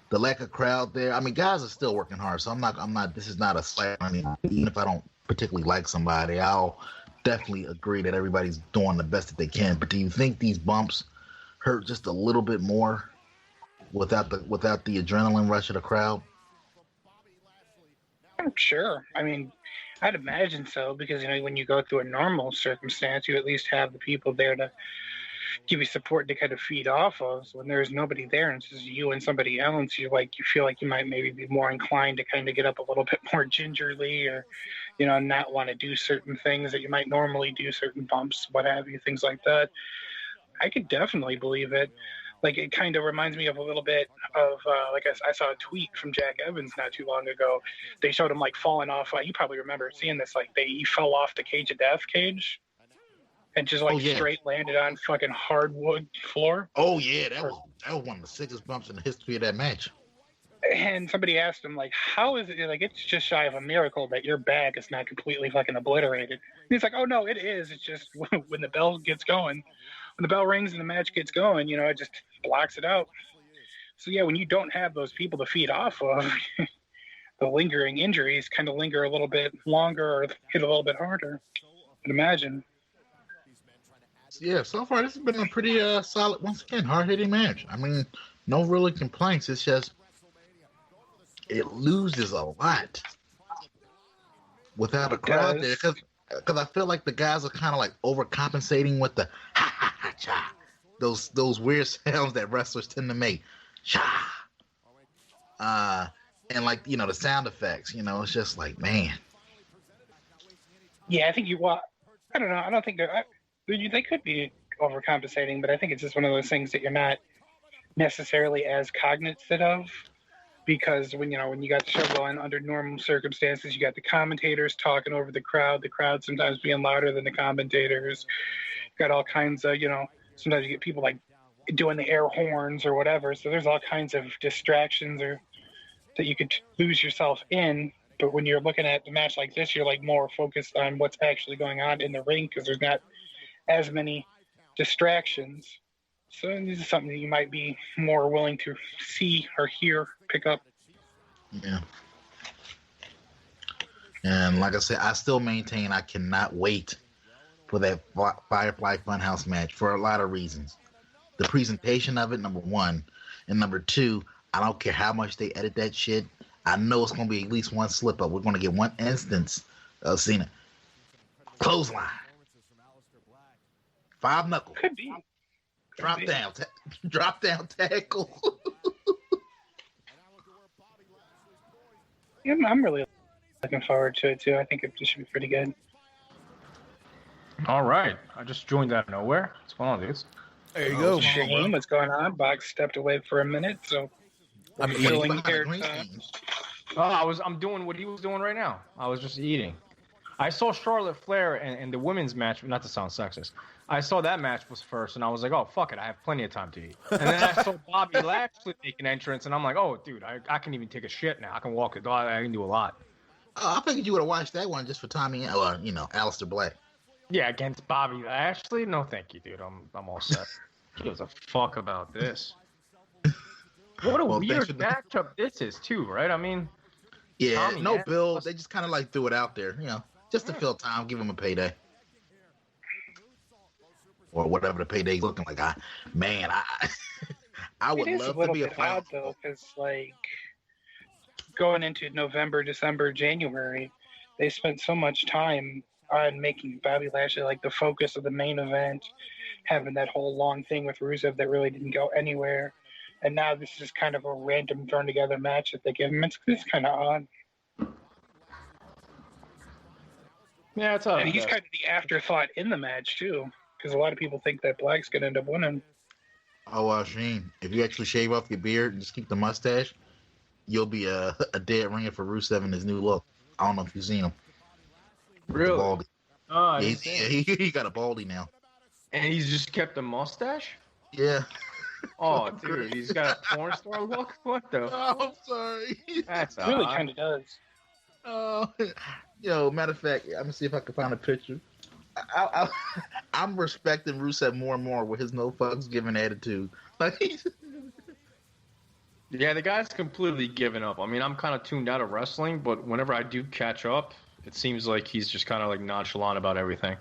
the lack of crowd there? I mean, guys are still working hard, so I'm not. This is not a slight. I mean, even if I don't particularly like somebody, I'll definitely agree that everybody's doing the best that they can. But do you think these bumps hurt just a little bit more without the adrenaline rush of the crowd? I'm sure. I mean, I'd imagine so because when you go through a normal circumstance, you at least have the people there to give you support to kind of feed off of. So when there's nobody there and it's just you and somebody else, you feel like you might maybe be more inclined to kind of get up a little bit more gingerly, or not want to do certain things that you might normally do, certain bumps, what have you, things like that. I could definitely believe it. Like, it kind of reminds me of a little bit of, like, I saw a tweet from Jack Evans not too long ago. They showed him, like, falling off. You probably remember seeing this. Like, he fell off the cage of death cage and just, like, straight landed on fucking hardwood floor. Oh, yeah. That was one of the sickest bumps in the history of that match. And somebody asked him, like, how is it? Like, it's just shy of a miracle that your back is not completely fucking obliterated. And he's like, oh, no, it is. It's just when the bell gets going. When the bell rings and the match gets going, it just blocks it out. So, yeah, when you don't have those people to feed off of, the lingering injuries kind of linger a little bit longer or hit a little bit harder, I'd imagine. Yeah, so far this has been a pretty solid, once again, hard-hitting match. I mean, no really complaints. It's just it loses a lot without a crowd there. Because I feel like the guys are kind of like overcompensating with the ha ha ha cha, those weird sounds that wrestlers tend to make, cha, and like the sound effects. It's just like, man. Yeah, I think I don't know. I don't think they could be overcompensating, but I think it's just one of those things that you're not necessarily as cognizant of. Because when you got the show going under normal circumstances, you got the commentators talking over the crowd sometimes being louder than the commentators. You got all kinds of, sometimes you get people like doing the air horns or whatever. So there's all kinds of distractions that you could lose yourself in. But when you're looking at the match like this, you're like more focused on what's actually going on in the ring because there's not as many distractions. So this is something that you might be more willing to see or hear, pick up. Yeah. And like I said, I still maintain I cannot wait for that Firefly Funhouse match for a lot of reasons. The presentation of it, number one. And number two, I don't care how much they edit that shit. I know it's going to be at least one slip up. We're going to get one instance of Cena. Clothesline. 5 knuckle. Could be. Drop down tackle. Yeah, I'm really looking forward to it too. I think it should be pretty good. All right, I just joined out of nowhere. What's going on, dudes? There you go. Shane, what's going on? Box stepped away for a minute, so I'm filling here. I'm doing what he was doing right now. I was just eating. I saw Charlotte Flair and the women's match. Not to sound sexist, I saw that match was first, and I was like, "Oh, fuck it, I have plenty of time to eat." And then I saw Bobby Lashley make an entrance, and I'm like, "Oh, dude, I can even take a shit now. I can walk the dog. I can do a lot." I figured you would have watched that one just for Tommy, Aleister Black. Yeah, against Bobby Lashley? No, thank you, dude. I'm all set. He gives a fuck about this. What a weird matchup this is, too, right? I mean, yeah, Tommy no bill. They just kind of like threw it out there, just to fill time, give him a payday. Or whatever the payday's looking like. I would love to be a final. Odd, though, because like going into November, December, January, they spent so much time on making Bobby Lashley like the focus of the main event, having that whole long thing with Rusev that really didn't go anywhere, and now this is kind of a random thrown together match that they give him. It's kind of odd. Yeah, it's odd. And he's kind of the afterthought in the match too. Because a lot of people think that Black's going to end up winning. Oh, Shane, if you actually shave off your beard and just keep the mustache, you'll be a dead ringer for Rusev in his new look. I don't know if you've seen him. Really? Baldy. Oh, yeah, he got a baldy now. And he's just kept a mustache? Yeah. Oh, dude, he's got a porn star look? What the? Oh, I'm sorry. That's it really kind of does. Oh, matter of fact, I'm going to see if I can find a picture. I'm respecting Rusev more and more with his no fucks given attitude. Yeah, the guy's completely given up. I mean, I'm kind of tuned out of wrestling, but whenever I do catch up, it seems like he's just kind of like nonchalant about everything.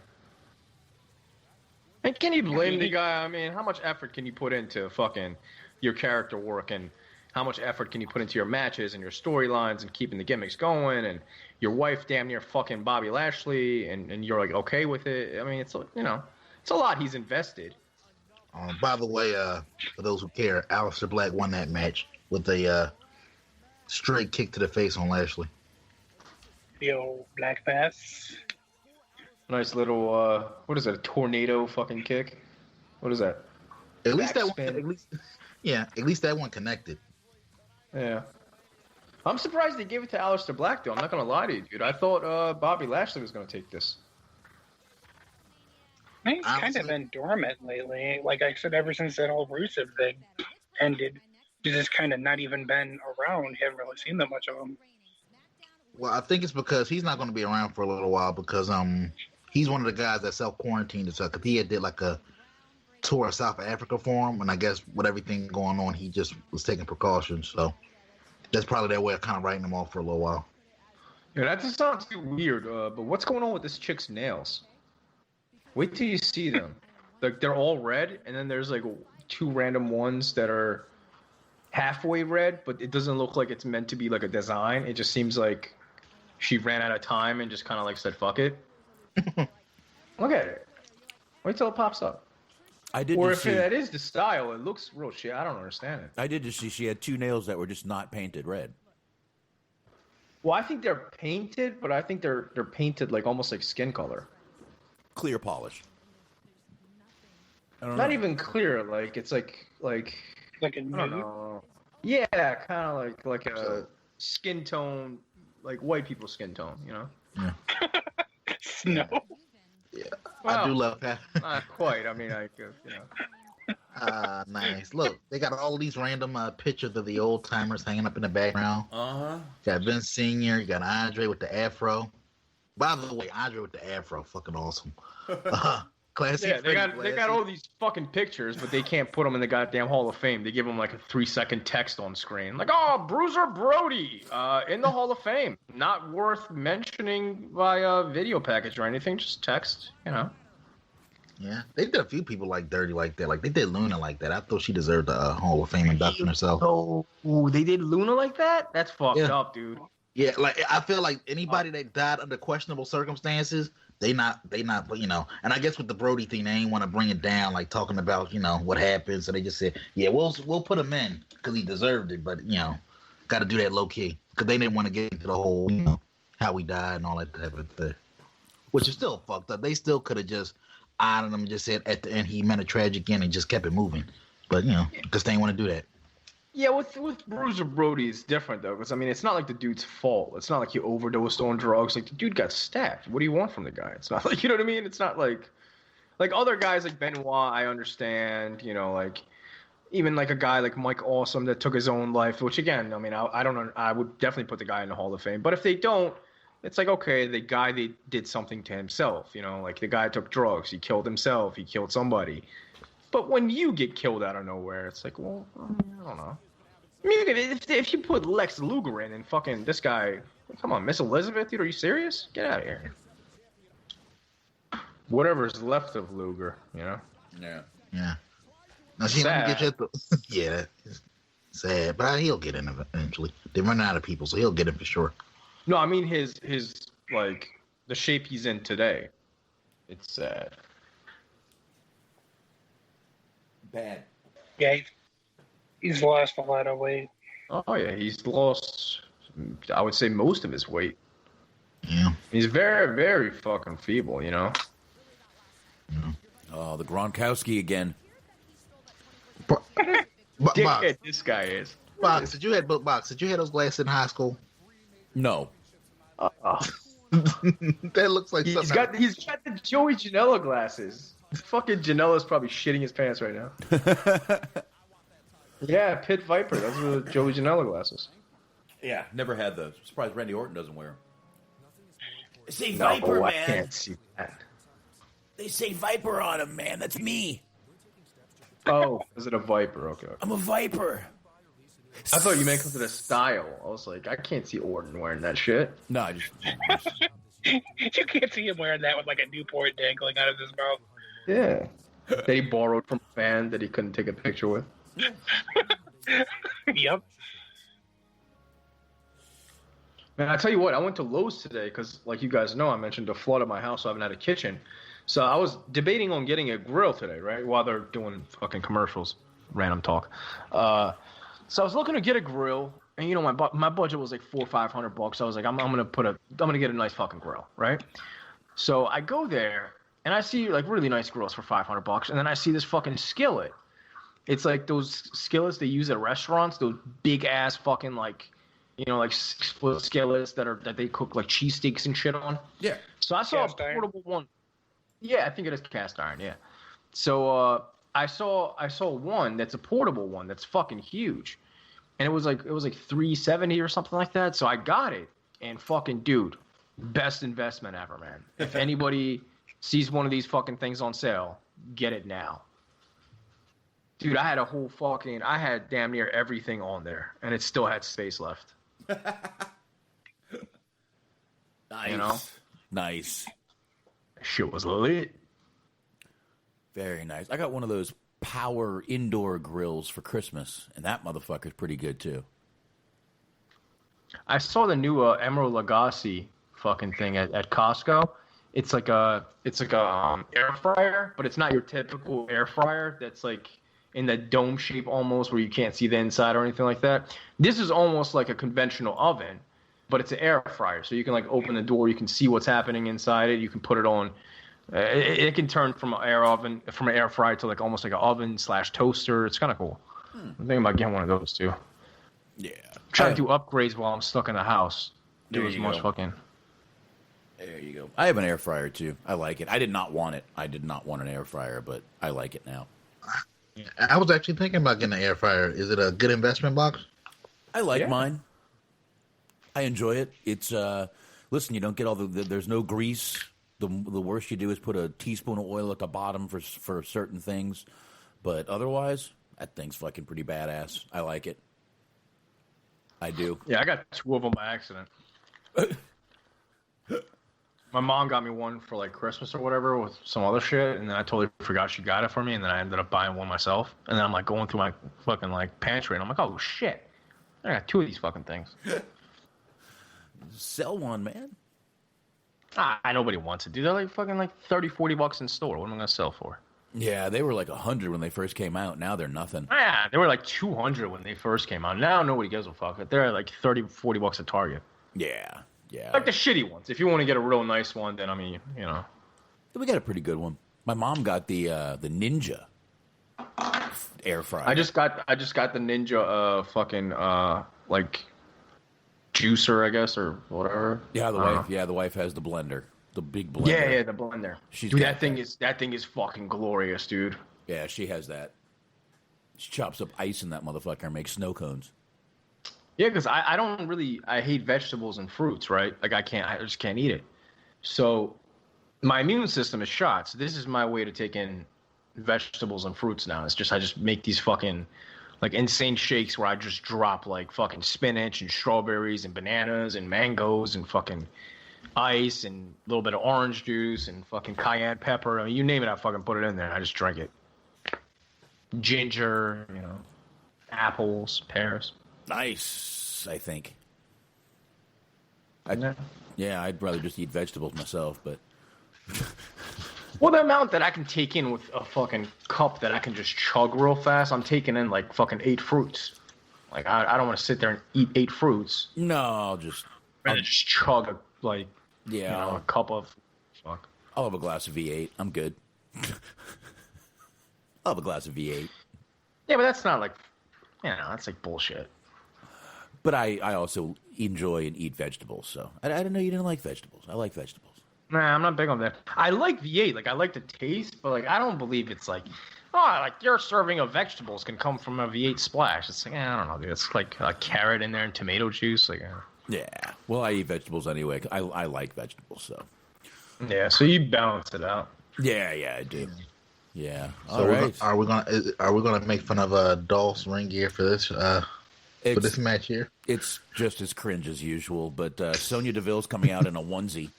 And can you blame the guy? I mean, how much effort can you put into fucking your character work and how much effort can you put into your matches and your storylines and keeping the gimmicks going, and your wife damn near fucking Bobby Lashley, and you're like okay with it. I mean, it's it's a lot he's invested. By the way, for those who care, Aleister Black won that match with a straight kick to the face on Lashley. The old Black Bass. Nice little what is that? A tornado fucking kick? What is that? At least that one. Backspin. At least that one connected. Yeah. I'm surprised they gave it to Aleister Black, though. I'm not going to lie to you, dude. I thought Bobby Lashley was going to take this. He's kind of been dormant lately. Like I said, ever since that whole Rusev thing ended, he's just kind of not even been around. Haven't really seen that much of him. Well, I think it's because he's not going to be around for a little while because he's one of the guys that self-quarantined himself because he did like a tour of South Africa for him, and I guess with everything going on, he just was taking precautions. So that's probably their way of kind of writing him off for a little while. Yeah, that just sounds too weird. But what's going on with this chick's nails? Wait till you see them. Like they're all red, and then there's like 2 random ones that are halfway red, but it doesn't look like it's meant to be like a design. It just seems like she ran out of time and just kind of like said, "Fuck it." Look at it. Wait till it pops up. I did. Or if see, that is the style, it looks real shit. I don't understand it. I did just see she had 2 nails that were just not painted red. Well, I think they're painted, but I think they're painted like almost like skin color. Clear polish. I don't Not know. even clear. Like it's like Like a I don't nude. know. Yeah, kind of like a skin tone, like white people's skin tone. You know. Snow. Yeah, Well, I do love that. Not quite. I mean, you know. Nice. Look, they got all these random pictures of the old timers hanging up in the background. Got Vince Senior. You got Andre with the afro. By the way, Andre with the afro, fucking awesome. Classic. Yeah, they got all these fucking pictures, but they can't put them in the goddamn Hall of Fame. They give them like a 3-second text on screen, like, "Oh, Bruiser Brody, in the Hall of Fame, not worth mentioning via video package or anything, just text, you know." Yeah, they did a few people like dirty like that. Like they did Luna like that. I thought she deserved a Hall of Fame induction herself. Oh, they did Luna like that? That's fucked up, dude. Yeah, like I feel like anybody that died under questionable circumstances, they not, you know. And I guess with the Brody thing, they ain't want to bring it down, like talking about, you know, what happened. So they just said, yeah, we'll put him in because he deserved it, but you know, got to do that low key because they didn't want to get into the whole, you know, how he died and all that type of thing, which is still fucked up. They still could have just honored him and just said at the end he meant a tragic end and just kept it moving, but you know, because they didn't want to do that. Yeah, with Bruiser Brody, it's different, though, because, I mean, it's not like the dude's fault. It's not like he overdosed on drugs. Like, the dude got stabbed. What do you want from the guy? It's not like, you know what I mean? It's not like other guys like Benoit, I understand, you know, like, even like a guy like Mike Awesome that took his own life, which, again, I mean, I don't know. I would definitely put the guy in the Hall of Fame. But if they don't, it's like, okay, the guy, they did something to himself, you know, like the guy took drugs. He killed himself. He killed somebody. But when you get killed out of nowhere, it's like, well, I don't know. I mean, if you put Lex Luger in and fucking this guy, come on, Miss Elizabeth, dude, are you serious? Get out of here. Whatever's left of Luger, you know? Yeah. Yeah. Now, see, let me get you yeah, that's sad, but he'll get in eventually. They run out of people, so he'll get in for sure. No, I mean his like the shape he's in today. It's sad. Bad. Yeah, he's lost a lot of weight. Oh yeah, he's lost, I would say, most of his weight. Yeah. He's very, very fucking feeble, you know? Yeah. Oh, the Gronkowski again. Dickhead this guy is. Box, did you have those glasses in high school? No. That looks like He's something. got the Joey Janela glasses. Fucking Janela's probably shitting his pants right now. Yeah, Pit Viper. Those are the Joey Janela glasses. Yeah, never had those. Surprised Randy Orton doesn't wear them. They say No, Viper, I man. can't see that. They say Viper on them, man. That's me. Oh, is it a Viper? Okay. I'm a Viper. I thought you meant because of the style. I was like, I can't see Orton wearing that shit. No, I just You can't see him wearing that with like a Newport dangling out of his mouth. Yeah. That he borrowed from a fan that he couldn't take a picture with. Yep. Man, I tell you what, I went to Lowe's today because, like you guys know, I mentioned the flood at my house, so I haven't had a kitchen. So I was debating on getting a grill today, right? While they're doing fucking commercials, random talk. So I was looking to get a grill, and you know, my budget was like $400-500. So I was like, I'm gonna get a nice fucking grill, right? So I go there and I see like really nice grills for $500, and then I see this fucking skillet. It's like those skillets they use at restaurants, those big ass fucking like, you know, like 6-foot skillets that they cook like cheesesteaks and shit on. Yeah. So I saw Cast a iron. portable one. Yeah, I think it is cast iron. Yeah. So I saw one that's a portable one that's fucking huge, and it was like $370 or something like that. So I got it, and fucking dude, best investment ever, man. If anybody sees one of these fucking things on sale, get it now. Dude, I had damn near everything on there, and it still had space left. Nice. You know? Nice. Shit was lit. Very nice. I got one of those power indoor grills for Christmas, and that motherfucker's pretty good too. I saw the new Emerald Lagasse fucking thing at Costco. It's like a air fryer, but it's not your typical air fryer that's like in the dome shape almost where you can't see the inside or anything like that. This is almost like a conventional oven, but it's an air fryer. So you can like open the door, you can see what's happening inside it. You can put it on. It can turn from an air fryer to like almost like an oven / toaster. It's kind of cool. I'm thinking about getting one of those too. Yeah. Trying to do upgrades while I'm stuck in the house. There Do as you much go. fucking. There you go. I have an air fryer too. I like it. I did not want it. I did not want an air fryer, but I like it now. I was actually thinking about getting an air fryer. Is it a good investment, box? I like Yeah. mine. I enjoy it. It's listen, you don't get all there's no grease. The worst you do is put a teaspoon of oil at the bottom for certain things, but otherwise, that thing's fucking pretty badass. I like it. I do. Yeah, I got 2 of them by accident. My mom got me one for like Christmas or whatever with some other shit, and then I totally forgot she got it for me, and then I ended up buying one myself. And then I'm like going through my fucking like pantry, and I'm like, oh shit, I got 2 of these fucking things. Sell one, man. Nobody wants it, dude. They're like fucking like $30-40 in store. What am I gonna sell for? Yeah, they were like 100 when they first came out. Now they're nothing. Yeah, they were like 200 when they first came out. Now nobody gives a fuck. They're like $30-40 at Target. Yeah, yeah. Like the shitty ones. If you want to get a real nice one, then I mean, you know. We got a pretty good one. My mom got the Ninja air fryer. I just got the Ninja fucking like juicer, I guess, or whatever. Yeah, the wife has the blender, the big blender. Yeah, the blender. She's Dude, got that thing is fucking glorious, dude. Yeah, she has that. She chops up ice in that motherfucker and makes snow cones. Yeah, because I hate vegetables and fruits, right? Like I just can't eat it. So my immune system is shot. So this is my way to take in vegetables and fruits now. It's just I just make these fucking like insane shakes where I just drop like fucking spinach and strawberries and bananas and mangoes and fucking ice and a little bit of orange juice and fucking cayenne pepper. I mean, you name it, I fucking put it in there and I just drink it. Ginger, you know, apples, pears. Nice, I think. Yeah. I'd rather just eat vegetables myself, but Well, the amount that I can take in with a fucking cup that I can just chug real fast, I'm taking in like fucking 8 fruits. Like I don't want to sit there and eat 8 fruits. no, I'll just Chug a yeah, a cup of fuck. I'll have a glass of V8. I'm good. I'll have a glass of V8. Yeah, but that's not like, you know, that's like bullshit. But I also enjoy and eat vegetables, so I didn't know you didn't like vegetables. I like vegetables. Nah, I'm not big on that. I like V8, like I like the taste, but like I don't believe it's like, oh, like your serving of vegetables can come from a V8 splash. It's like, I don't know, dude. It's like a carrot in there and tomato juice, like. Yeah. Well, I eat vegetables anyway. I like vegetables, so. Yeah, so you balance it out. Yeah, I do. Yeah. So All right. are we gonna make fun of Dolph's ring gear for this match here? It's just as cringe as usual, but Sonya Deville's coming out in a onesie.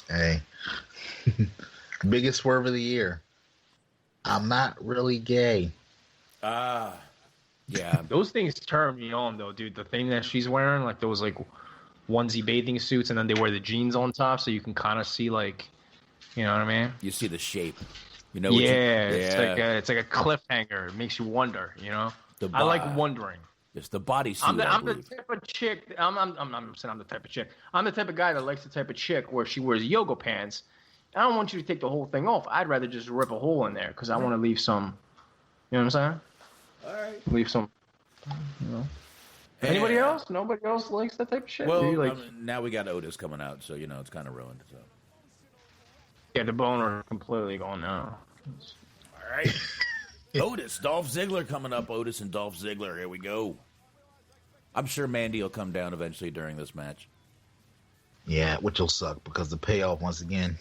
Hey, biggest swerve of the year. I'm not really gay. Yeah. Those things turn me on, though, dude. The thing that she's wearing, like those like onesie bathing suits, and then they wear the jeans on top, so you can kind of see like, you know what I mean? You see the shape. You know. It's like a cliffhanger. It makes you wonder. You know. I like wondering. It's the bodysuit. I'm the type of chick. I'm saying I'm the type of chick. I'm the type of guy that likes the type of chick where she wears yoga pants. I don't want you to take the whole thing off. I'd rather just rip a hole in there because I want to leave some. You know what I'm saying? All right. Leave some. You know. Anybody else? Nobody else likes that type of shit. Well, now we got Otis coming out, so it's kind of ruined. So. Yeah, the boner completely gone now. All right. Otis, Dolph Ziggler coming up. Otis and Dolph Ziggler. Here we go. I'm sure Mandy will come down eventually during this match. Yeah, which will suck because the payoff once again,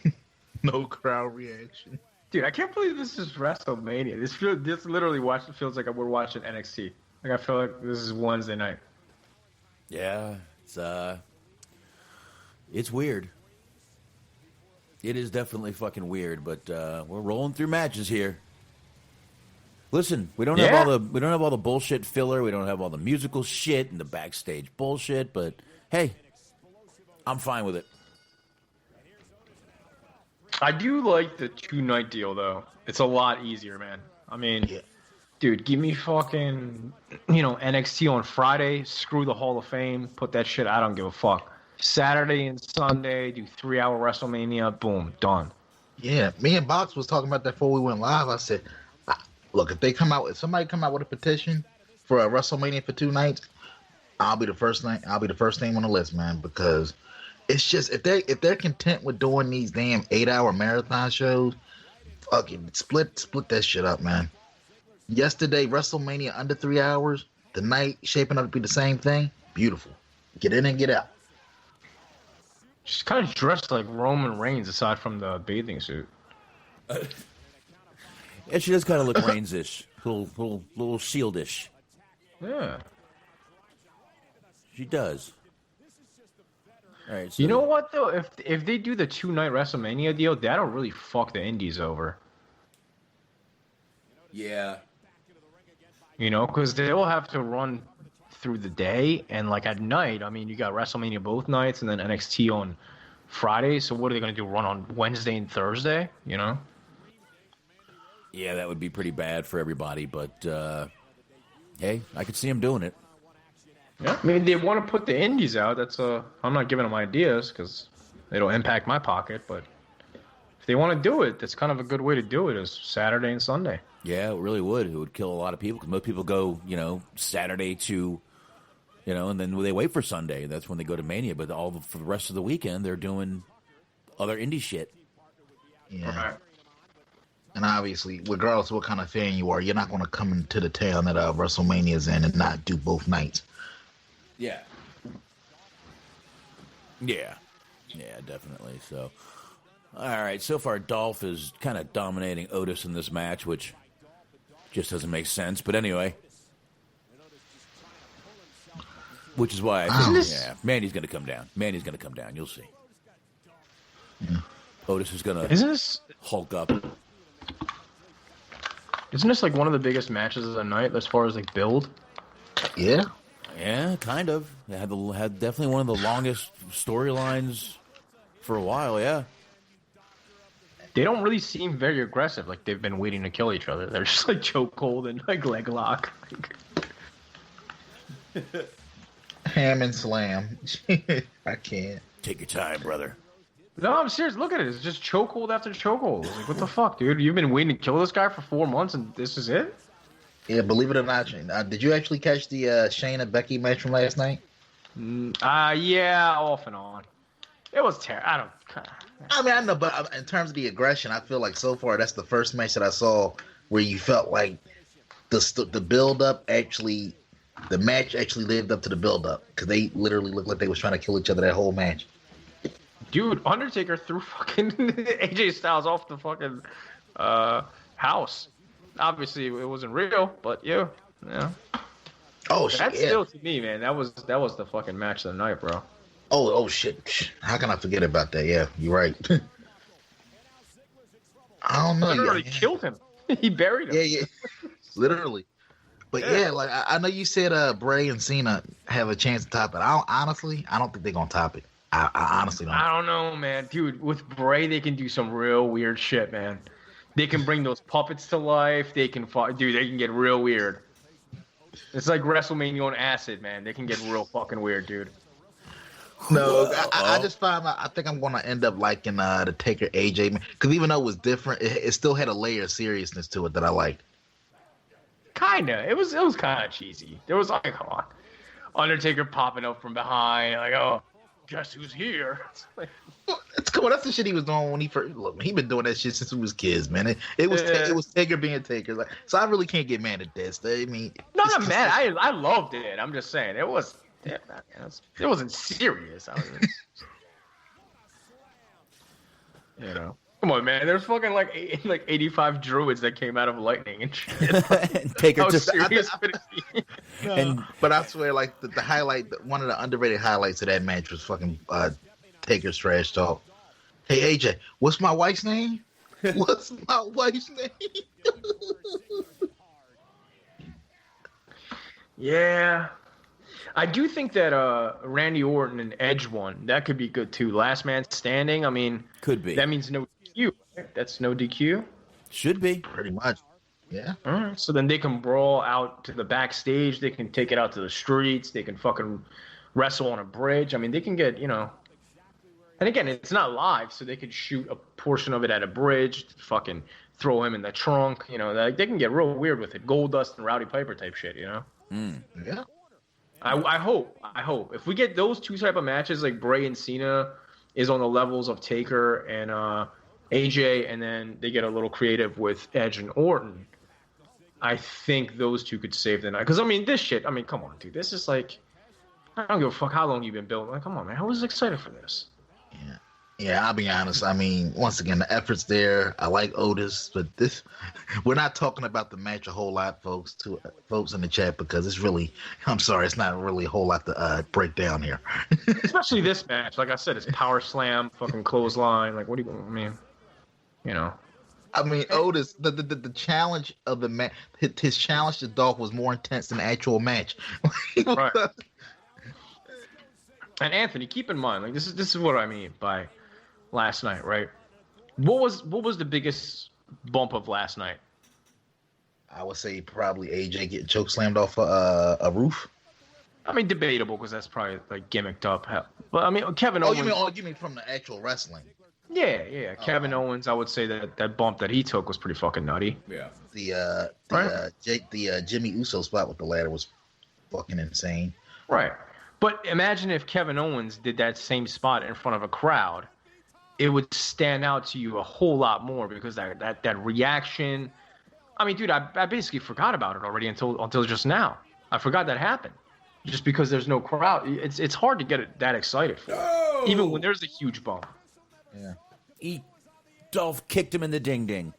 no crowd reaction. Dude, I can't believe this is WrestleMania. This literally feels like we're watching NXT. Like I feel like this is Wednesday night. Yeah, it's weird. It is definitely fucking weird, but we're rolling through matches here. Listen, we don't have all the bullshit filler. We don't have all the musical shit and the backstage bullshit. But hey, I'm fine with it. I do like the 2-night deal though. It's a lot easier, man. I mean, dude, give me fucking NXT on Friday. Screw the Hall of Fame. Put that shit. I don't give a fuck. Saturday and Sunday, do 3-hour WrestleMania. Boom, done. Yeah, me and Box was talking about that before we went live. I said, look, if somebody come out with a petition for a WrestleMania for 2 nights, I'll be the first name on the list, man. Because it's just if they're content with doing these damn 8-hour marathon shows, fucking split that shit up, man. Yesterday, WrestleMania under 3 hours. The night shaping up to be the same thing. Beautiful. Get in and get out. She's kind of dressed like Roman Reigns, aside from the bathing suit. Yeah, she does kind of look Reigns-ish, little Shield-ish. Yeah, she does. All right, so you know what though? If they do the 2-night WrestleMania deal, that'll really fuck the indies over. Yeah. Because they'll have to run through the day and like at night. I mean, you got WrestleMania both nights and then NXT on Friday. So what are they going to do? Run on Wednesday and Thursday? Yeah, that would be pretty bad for everybody. But hey, I could see them doing it. Yeah, I mean, they want to put the indies out. I'm not giving them ideas because it'll impact my pocket. But if they want to do it, that's kind of a good way to do it. Is Saturday and Sunday. Yeah, it really would. It would kill a lot of people because most people go, Saturday to, and then they wait for Sunday. That's when they go to Mania. But for the rest of the weekend, they're doing other indie shit. Yeah. Right. And obviously, regardless of what kind of fan you are, you're not going to come into the town that WrestleMania's in and not do both nights. Yeah. Yeah. Yeah, definitely. So, all right. So far, Dolph is kind of dominating Otis in this match, which just doesn't make sense. But anyway. Which is why I think, Mandy's going to come down. You'll see. Yeah. Otis is going to Hulk up. Isn't this like one of the biggest matches of the night as far as like build? Yeah. Yeah, kind of. It had definitely one of the longest storylines for a while, yeah. They don't really seem very aggressive, like they've been waiting to kill each other. They're just like chokehold and like leg lock. Ham and slam. I can't. Take your time, brother. No, I'm serious. Look at it. It's just chokehold after chokehold. Like, what the fuck, dude? You've been waiting to kill this guy for 4 months and this is it? Yeah, believe it or not, Shane. Did you actually catch the Shayna Becky match from last night? Yeah, off and on. It was terrible. I mean, I know, but in terms of the aggression, I feel like so far that's the first match that I saw where you felt like the build up actually, the match actually lived up to the build up because they literally looked like they was trying to kill each other that whole match. Dude, Undertaker threw fucking AJ Styles off the fucking house. Obviously, it wasn't real, but yeah. Oh shit! That's still to me, man. That was the fucking match of the night, bro. Oh shit! How can I forget about that? Yeah, you're right. I don't know. Literally killed him. He buried him. Yeah. Literally. But yeah, like I know you said Bray and Cena have a chance to top it. Honestly, I don't think they're gonna top it. I honestly don't. I don't know, man. Dude, with Bray, they can do some real weird shit, man. They can bring those puppets to life. They can get real weird. It's like WrestleMania on acid, man. They can get real fucking weird, dude. No, I just find out. I think I'm gonna end up liking the Taker AJ, because even though it was different, it still had a layer of seriousness to it that I liked. Kinda. It was kind of cheesy. There was like, come on, Undertaker popping up from behind, like, oh, guess who's here? It's cool. That's the shit he was doing when he first. Look, he been doing that shit since we was kids, man. It was Taker being Taker. Like, so I really can't get mad at this. I mean, not mad. I loved it. I'm just saying it wasn't serious. I mean, you know. Come on, man. There's fucking like 85 druids that came out of lightning and shit. Taker How just serious could it be? But I swear, like the highlight, one of the underrated highlights of that match was fucking Taker's trash talk. Hey AJ, what's my wife's name? What's my wife's name? Yeah. I do think that Randy Orton and Edge won. That could be good too. Last man standing. I mean, could be. That means no DQ. Right? That's no DQ. Should be. Pretty much. Yeah. All right. So then they can brawl out to the backstage. They can take it out to the streets. They can fucking wrestle on a bridge. I mean, they can get, And again, it's not live, so they could shoot a portion of it at a bridge, fucking throw him in the trunk. They can get real weird with it. Goldust and Rowdy Piper type shit, Yeah. I hope if we get those two type of matches, like Bray and Cena is on the levels of Taker and AJ, and then they get a little creative with Edge and Orton, I think those two could save the night. Because this shit, come on, dude, this is like, I don't give a fuck how long you've been building. Like, come on, man, I was excited for this. Yeah, I'll be honest. Once again, the effort's there. I like Otis, but we're not talking about the match a whole lot, folks in the chat, because it's really, I'm sorry, it's not really a whole lot to break down here. Especially this match. Like I said, it's power slam, fucking clothesline. Like, what do you, Otis, the challenge of the match, his challenge to Dolph was more intense than the actual match. Right. And Anthony, keep in mind, like this is what I mean by last night, right? What was the biggest bump of last night? I would say probably AJ getting choke slammed off a roof. Debatable, because that's probably like gimmicked up. But Kevin Owens. You mean from the actual wrestling? Yeah. Kevin Owens, I would say that bump that he took was pretty fucking nutty. Yeah. The Jimmy Uso spot with the ladder was fucking insane. Right. But imagine if Kevin Owens did that same spot in front of a crowd. It would stand out to you a whole lot more, because that reaction. Dude, I basically forgot about it already until just now. I forgot that happened, just because there's no crowd. It's hard to get it that excited for, even when there's a huge bump. Yeah. Dolph kicked him in the ding ding.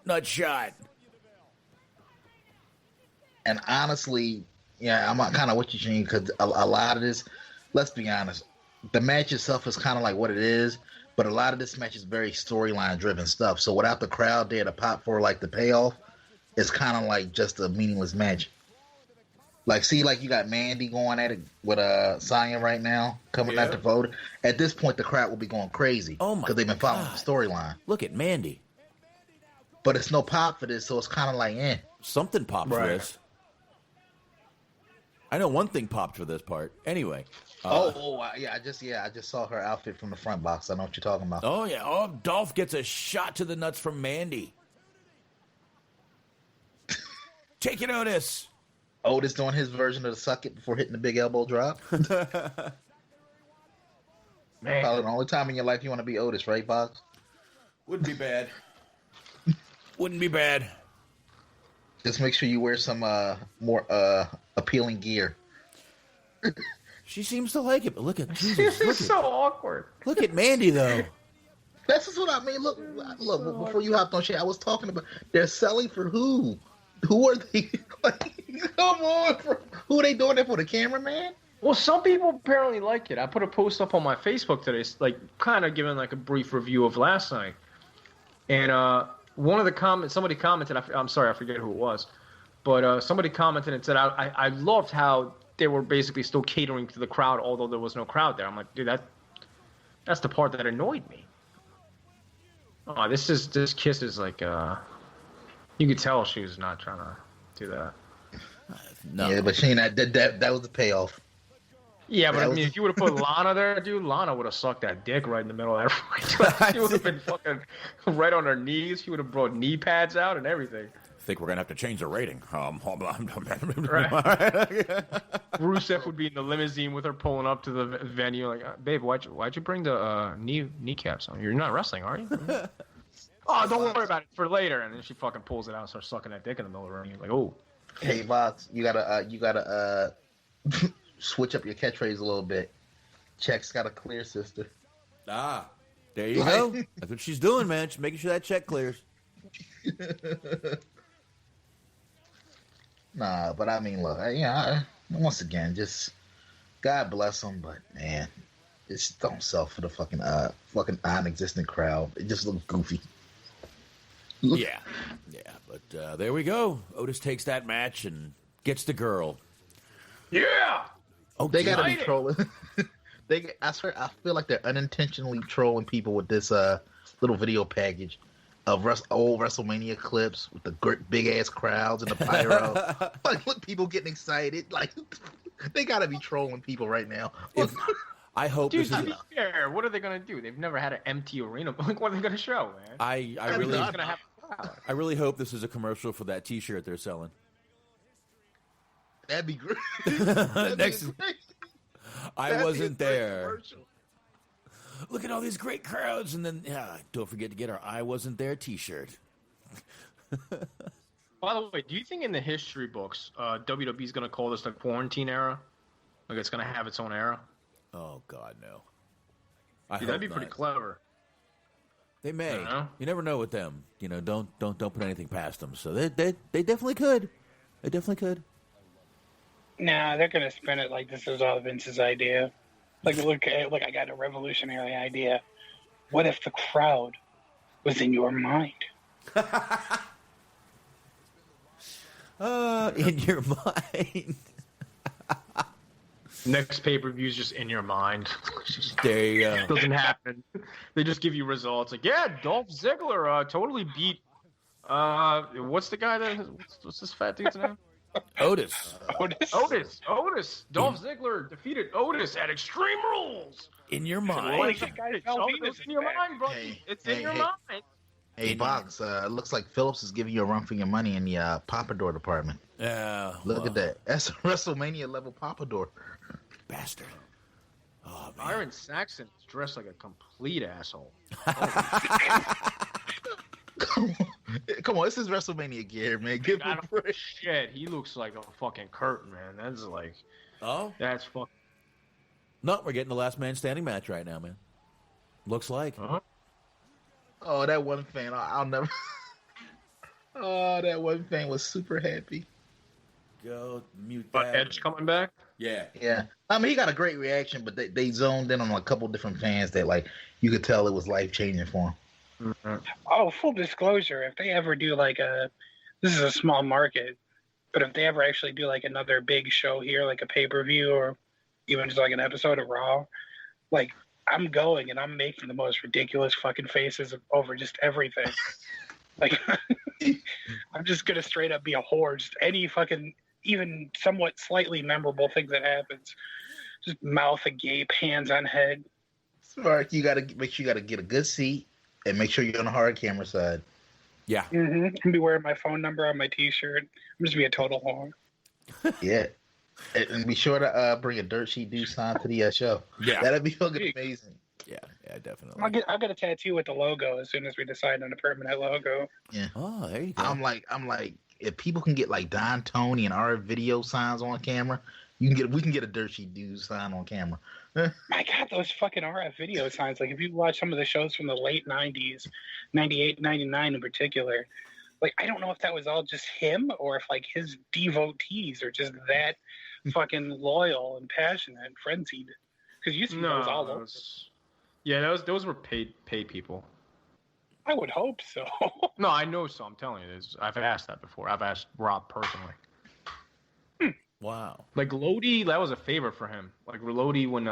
Nut shot. And honestly, yeah, I'm kind of what you're saying, because a lot of this, let's be honest, the match itself is kind of like what it is, but a lot of this match is very storyline driven stuff. So without the crowd there to pop for like the payoff, it's kind of like just a meaningless match. Like, see, like you got Mandy going at it with Sonya right now, coming out to vote. At this point, the crowd will be going crazy because they've been following the storyline. Look at Mandy. But it's no pop for this, so it's kind of like, Something popped for this. I know one thing popped for this part. Anyway. I just saw her outfit from the front box. I know what you're talking about. Oh, yeah. Oh, Dolph gets a shot to the nuts from Mandy. Take it, Otis. Otis doing his version of the suck it before hitting the big elbow drop. Man. Probably the only time in your life you want to be Otis, right, Box? Wouldn't be bad. Wouldn't be bad. Just make sure you wear some more appealing gear. She seems to like it, but look at Jesus. This is so awkward. Look at Mandy, though. That's just what I mean. Look. Before you hopped on shit, I was talking about they're selling for who? Who are they? Come on, who are they doing that for? The cameraman? Well, some people apparently like it. I put a post up on my Facebook today, like kind of giving like a brief review of last night. And one of the comments, somebody commented. I'm sorry, I forget who it was, but somebody commented and said, I loved how they were basically still catering to the crowd, although there was no crowd there. I'm like, dude, that's the part that annoyed me. Oh, this kiss is like, you could tell she was not trying to do that. No. Yeah, but Shane, that was the payoff. Yeah, but I mean, if you would have put Lana there, dude, Lana would have sucked that dick right in the middle of that. She would have been fucking right on her knees. She would have brought knee pads out and everything. I think we're gonna have to change the rating. Right. Rusev would be in the limousine with her pulling up to the venue, like, babe, why'd you bring the kneecaps on? You're not wrestling, are you? Oh, don't worry about it for later. And then she fucking pulls it out and starts sucking that dick in the middle of the ring. You're like, oh. Hey, Vox, you gotta switch up your catchphrase a little bit. Check's got to clear, sister. Ah, there you go. That's what she's doing, man. She's making sure that check clears. Nah, but I mean, look, once again, just God bless them, but man, just don't sell for the fucking non-existent crowd. It just looks goofy. Yeah, but there we go. Otis takes that match and gets the girl. Yeah. Oh, they gotta be trolling. I swear, I feel like they're unintentionally trolling people with this little video package of old WrestleMania clips with the big ass crowds and the pyro. Like, look, people getting excited. Like, they gotta be trolling people right now. I hope. Dude, this is to be fair, what are they gonna do? They've never had an empty arena. Like, what are they gonna show, man? I really hope this is a commercial for that T-shirt they're selling. That'd be great. I wasn't there. Look at all these great crowds, and then don't forget to get our "I wasn't there" T-shirt. By the way, do you think in the history books, WWE's gonna call this the quarantine era? Like, it's gonna have its own era? Oh God, no. Dude, that'd be pretty clever. They may. You never know with them. You know, don't put anything past them. So they definitely could. They definitely could. Nah, they're gonna spin it like this is all Vince's idea. Like, look, I got a revolutionary idea. What if the crowd was in your mind? In your mind. Next pay-per-view is just in your mind. There you go. It doesn't happen. They just give you results. Like, yeah, Dolph Ziggler totally beat. What's the guy what's this fat dude's name? Otis. Otis. Dolph Ziggler defeated Otis at Extreme Rules. In your mind. It's in your mind, bro. It's in your mind. Hey, Box, looks like Phillips is giving you a run for your money in the Pompadour department. Look at that. That's a WrestleMania level Pompadour. Bastard. Oh, man. Byron Saxon is dressed like a complete asshole. Come on, this is WrestleMania gear, man. Give him a break. Shit, he looks like a fucking curtain, man. That's like... Oh? That's fucking... No, we're getting the last man standing match right now, man. Looks like. Uh-huh. Oh, that one fan, I'll never... Oh, that one fan was super happy. Go mute that. But Edge coming back? Yeah. Yeah. I mean, he got a great reaction, but they zoned in on a couple different fans that, like, you could tell it was life-changing for him. Mm-hmm. Oh, full disclosure, if they ever do this is a small market, but if they ever actually do like another big show here, like a pay-per-view or even just like an episode of Raw, like, I'm going and I'm making the most ridiculous fucking faces over just everything. Like, I'm just gonna straight up be a whore. Just any fucking, even somewhat slightly memorable thing that happens, just mouth agape, hands on head. Smart. You gotta make sure you gotta get a good seat and make sure you're on the hard camera side. Yeah. Mm-hmm. I'm gonna be wearing my phone number on my T-shirt. I'm just be a total whore. Yeah. And be sure to bring a Dirt Sheet Do sign to the show. Yeah. That'd be fucking amazing. Yeah, definitely. I'll get a tattoo with the logo as soon as we decide on a permanent logo. Yeah. Oh, there you go. I'm like, if people can get like Don Tony and our video signs on camera, we can get a Dirt Sheet Do sign on camera. My God, those fucking RF video signs. Like, if you watch some of the shows from the late 90s, 98, 99 in particular, like, I don't know if that was all just him or if, like, his devotees are just that fucking loyal and passionate and frenzied. Because you see those all over. Yeah, those were paid people. I would hope so. No, I know so. I'm telling you this. I've asked that before. I've asked Rob personally. Wow. Like Lodi, that was a favor for him. Like Lodi, when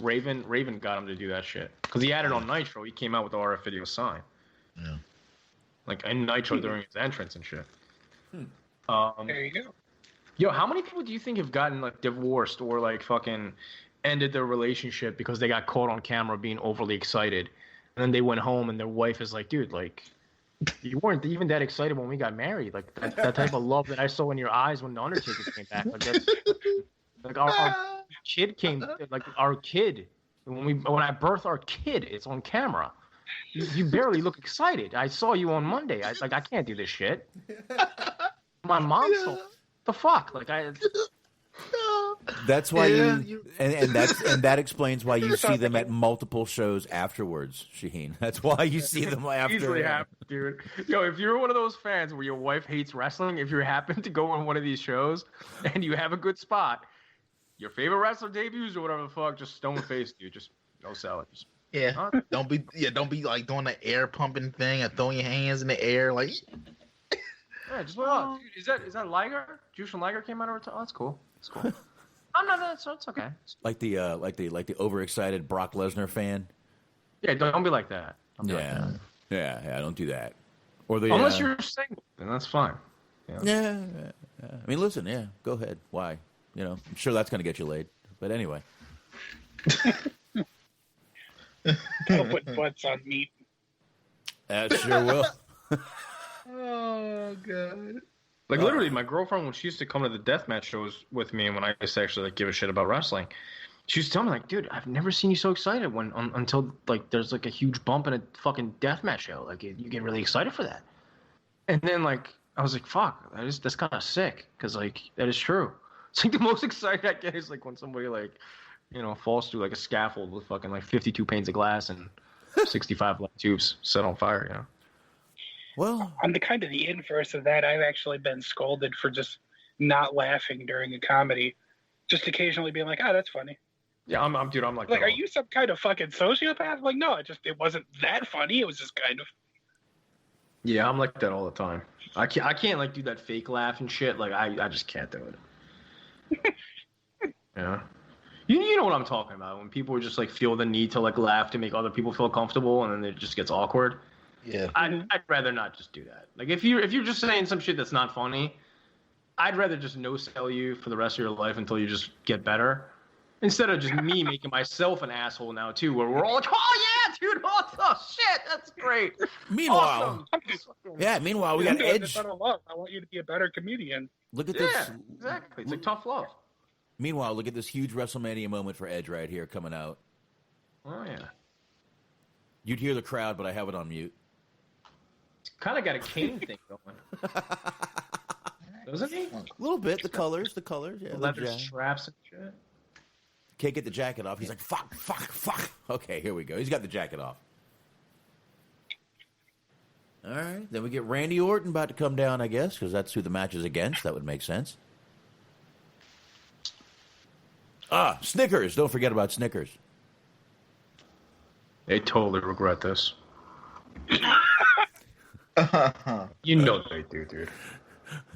Raven got him to do that shit because he had it on Nitro. He came out with the RF video sign. Yeah. Like in Nitro during his entrance and shit. There you go. Yo, how many people do you think have gotten like divorced or like fucking ended their relationship because they got caught on camera being overly excited, and then they went home and their wife is like, dude, like you weren't even that excited when we got married. Like that type of love that I saw in your eyes when the Undertaker came back. Like that's like our kid came. Like our kid when I birthed our kid, it's on camera. You barely look excited. I saw you on Monday. I can't do this shit. My mom saw the fuck. Like That's why and that explains why you see them at multiple shows afterwards, Shaheen. That's why you see them after. Easily happen, dude. Yo, if you're one of those fans where your wife hates wrestling, if you happen to go on one of these shows and you have a good spot, your favorite wrestler debuts or whatever the fuck, just stone face, dude. Just no sell it. Just, Yeah. Don't be like doing the air pumping thing and throwing your hands in the air like. yeah, just look. Dude, is that Liger? Jushin Liger came out of it. Oh, that's cool. That's cool. I'm not. So it's okay. Like the overexcited Brock Lesnar fan. Yeah, don't be like that. Yeah, don't do that. Or the unless you're single, then that's fine. Yeah. I mean, listen, go ahead. Why? I'm sure that's going to get you laid. But anyway. I'll put butts on meat. That sure will. Oh god. Like literally, my girlfriend, when she used to come to the deathmatch shows with me, and when I used to actually like give a shit about wrestling, she used to tell me like, "Dude, I've never seen you so excited until like there's like a huge bump in a fucking deathmatch show. Like you get really excited for that." And then like I was like, "Fuck, that's kind of sick," because like that is true. It's like the most excited I get is like when somebody like falls through like a scaffold with fucking like 52 panes of glass and 65 light tubes set on fire. Well, I'm the inverse of that. I've actually been scolded for just not laughing during a comedy, just occasionally being like, "Oh, that's funny." Yeah, I'm like, are you some kind of fucking sociopath? Like, no, it wasn't that funny. It was just kind of. Yeah, I'm like that all the time. I can't like do that fake laugh and shit. Like I just can't do it. Yeah. You know what I'm talking about when people just like feel the need to like laugh to make other people feel comfortable, and then it just gets awkward. Yeah. I'd rather not just do that. Like if you're just saying some shit that's not funny, I'd rather just no sell you for the rest of your life until you just get better, instead of just me making myself an asshole now too, where we're all like, "Oh yeah, dude, oh shit, that's great." Meanwhile, awesome. Meanwhile, we got Edge. I want you to be a better comedian. Look at Yeah, this. exactly. It's like tough love. Meanwhile, look at this huge WrestleMania moment for Edge right here coming out. Oh yeah. You'd hear the crowd, but I have it on mute. It's kind of got a cane thing going. Doesn't he? A little bit. The colors. Yeah, Leather straps and shit. Can't get the jacket off. He's like, fuck. Okay, here we go. He's got the jacket off. All right. Then we get Randy Orton about to come down, I guess, because that's who the match is against. That would make sense. Snickers. Don't forget about Snickers. They totally regret this. You know they do, dude.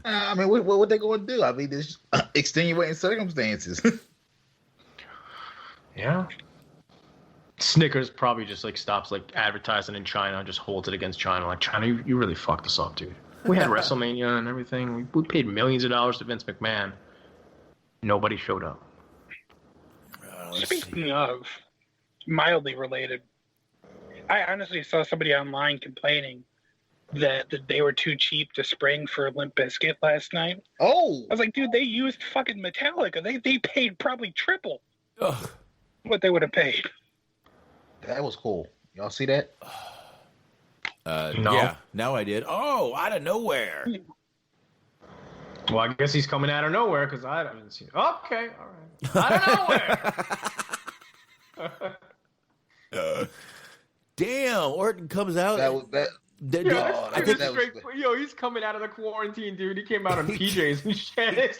I mean, what they going to do? I mean, there's extenuating circumstances. Yeah. Snickers probably just like stops like advertising in China and just holds it against China. Like, China, you really fucked us up, dude. We had WrestleMania and everything. We paid millions of dollars to Vince McMahon. Nobody showed up. Speaking of mildly related, I honestly saw somebody online complaining that they were too cheap to spring for Limp Bizkit last night. Oh, I was like, dude, they used fucking Metallica. They paid probably triple what they would have paid. that was cool. Y'all see that? No. Yeah, now I did. Oh, out of nowhere. Well, I guess he's coming out of nowhere because I haven't seen it. Okay, all right. Out of nowhere. Damn, Orton comes out. He's coming out of the quarantine, dude. He came out in PJs and shit.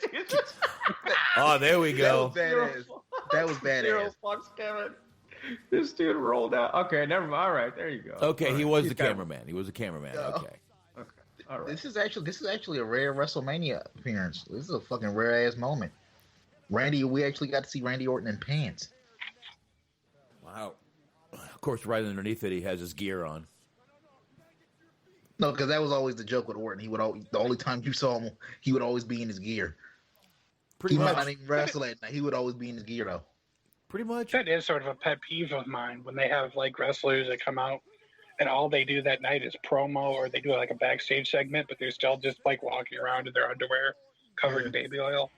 Oh, there we go. That was badass. Zero fucks, Kevin. This dude rolled out. Okay, never mind. All right, there you go. Okay, All he right. was the cameraman. He was the cameraman. Yeah. Okay. Okay. All right. This is actually a rare WrestleMania appearance. This is a fucking rare ass moment. We actually got to see Randy Orton in pants. Wow. Of course, right underneath it, he has his gear on. No, because that was always the joke with Orton. The only time you saw him, he would always be in his gear. Pretty He much. might not even wrestle that night. He would always be in his gear though. Pretty much. That is sort of a pet peeve of mine when they have like wrestlers that come out and all they do that night is promo or they do like a backstage segment, but they're still just like walking around in their underwear covered in baby oil.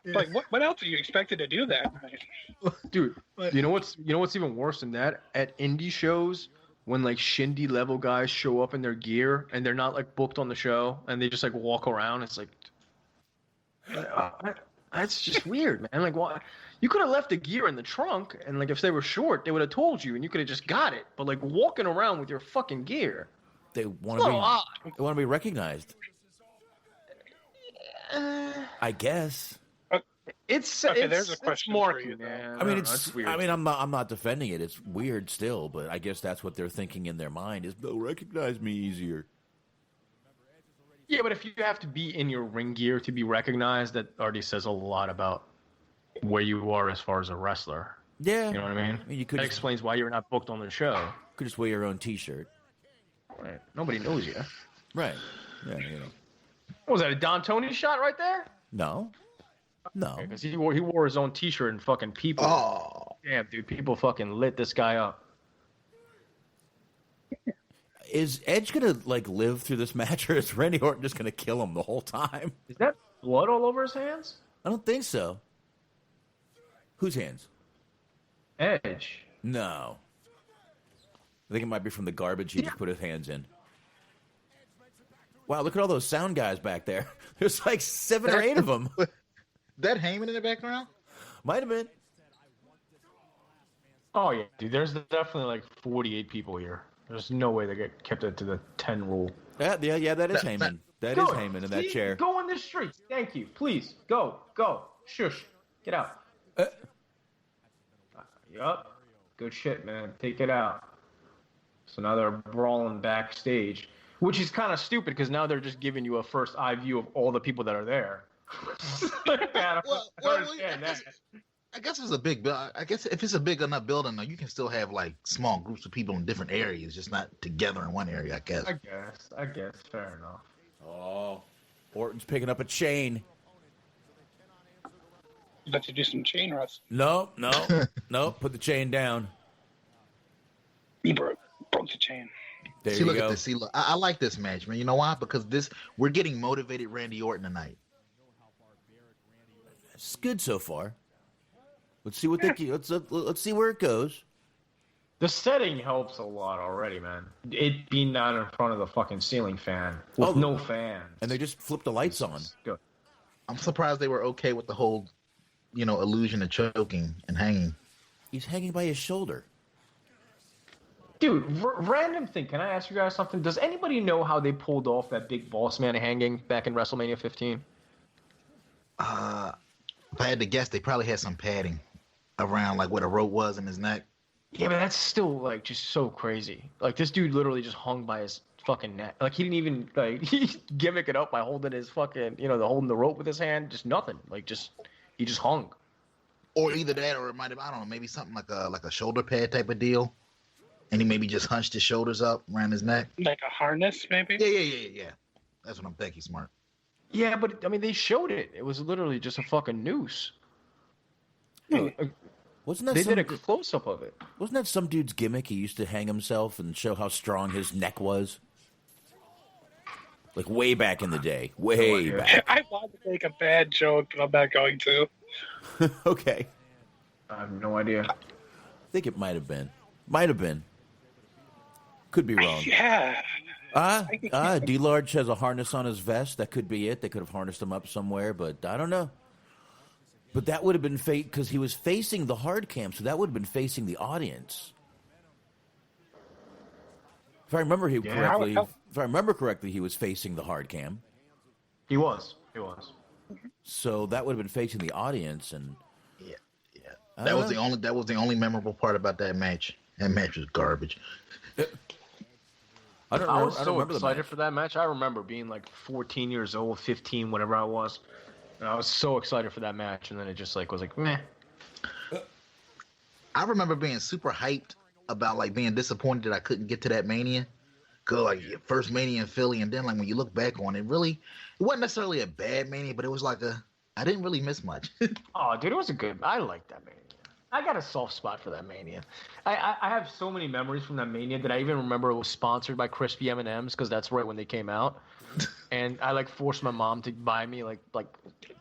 Yeah. Like what else are you expected to do that night? Dude, you know what's even worse than that? At indie shows, when like shindy level guys show up in their gear and they're not like booked on the show and they just like walk around, it's like that's just weird, man. Like, why? You could have left the gear in the trunk, and like if they were short, they would have told you, and you could have just got it. But like walking around with your fucking gear, They want to be recognized. I guess. It's there's a question for marketing, you, though. man. I mean, it's weird. I mean, I'm not defending it. It's weird still, but I guess that's what they're thinking in their mind is they'll recognize me easier. Yeah, but if you have to be in your ring gear to be recognized, that already says a lot about where you are as far as a wrestler. Yeah, You know what I mean? You could That just, explains why you're not booked on the show. could just wear your own T-shirt. Right. Nobody knows you. Right. Yeah. You know. What was that, a Don Tony shot right there? No. Because he wore his own T-shirt and fucking people. Oh, Damn, dude, people fucking lit this guy up. Is Edge gonna like live through this match, or is Randy Orton just gonna kill him the whole time? Is that blood all over his hands? I don't think so. Whose hands? Edge. No. I think it might be from the garbage he just put his hands in. Wow, look at all those sound guys back there. There's like 7 or 8 of them. that Heyman in the background? Might have been. Oh yeah, dude. There's definitely like 48 people here. There's no way they get kept it to the 10 rule. Yeah, that is Heyman. That is Heyman in that See? chair. Go in the streets. Thank you. Please go. Shush. Get out. Yup. Good shit, man. Take it out. So now they're brawling backstage, which is kind of stupid because now they're just giving you a first eye view of all the people that are there. I don't understand that. I guess it's a big building. I guess if it's a big enough building, though, you can still have like small groups of people in different areas, just not together in one area. I guess. I guess. Fair enough. Oh, Orton's picking up a chain. But to do some chain wrestling. No. Put the chain down. He broke the chain. There See, you look go. at this. See, look, I like this match, man. You know why? Because we're getting motivated Randy Orton tonight. It's good so far. Let's see what let's see where it goes. The setting helps a lot already, man. It being not in front of the fucking ceiling fan with no fans. And they just flipped the lights on. Good. I'm surprised they were okay with the whole, illusion of choking and hanging. He's hanging by his shoulder. Dude, random thing. Can I ask you guys something? Does anybody know how they pulled off that big boss man hanging back in WrestleMania 15? If I had to guess, they probably had some padding around, like where the rope was in his neck. Yeah, but that's still like just so crazy. Like this dude literally just hung by his fucking neck. Like he didn't even he gimmick it up by holding his fucking holding the rope with his hand. Just nothing. Like he just hung. Or either that, or it might have, I don't know, maybe something like a shoulder pad type of deal. And he maybe just hunched his shoulders up around his neck. Like a harness, maybe? Yeah. That's what I'm thinking, smart. Yeah, but I mean they showed it. It was literally just a fucking noose. Wasn't that They some, did a close up of it. Wasn't that some dude's gimmick? He used to hang himself and show how strong his neck was. Like way back in the day. Way back. I want to make a bad joke, but I'm not going to. Okay. I have no idea. I think it might have been. Could be wrong. Yeah. D-Large has a harness on his vest. That could be it. They could have harnessed him up somewhere, but I don't know. But that would have been because he was facing the hard cam, so that would have been facing the audience. If I remember correctly, he was facing the hard cam. He was. So that would have been facing the audience, and Yeah. That was the only memorable part about that match. That match was garbage. I was so excited for that match. I remember being like 14 years old, 15, whatever I was. And I was so excited for that match, and then it just like was like meh. I remember being super hyped about like being disappointed that I couldn't get to that Mania. Cause like first Mania in Philly, and then like when you look back on it, really, it wasn't necessarily a bad Mania, but it was like I didn't really miss much. Oh, dude, it was I liked that Mania. I got a soft spot for that Mania. I have so many memories from that Mania that I even remember it was sponsored by Crispy M&Ms because that's right when they came out. And I like forced my mom to buy me like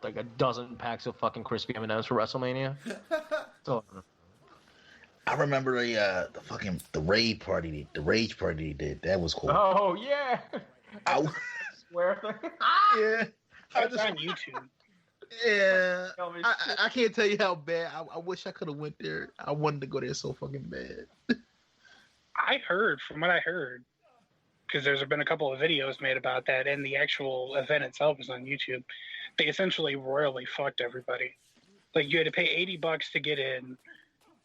a dozen packs of fucking Crispy M&Ms for WrestleMania. So I remember the rage party they did. That was cool. oh yeah, I swear thing. yeah, It's on YouTube. Yeah, I can't tell you how bad. I wish I could have went there. I wanted to go there so fucking bad. From what I heard, because there's been a couple of videos made about that, and the actual event itself is on YouTube. They essentially royally fucked everybody. Like you had to pay $80 to get in.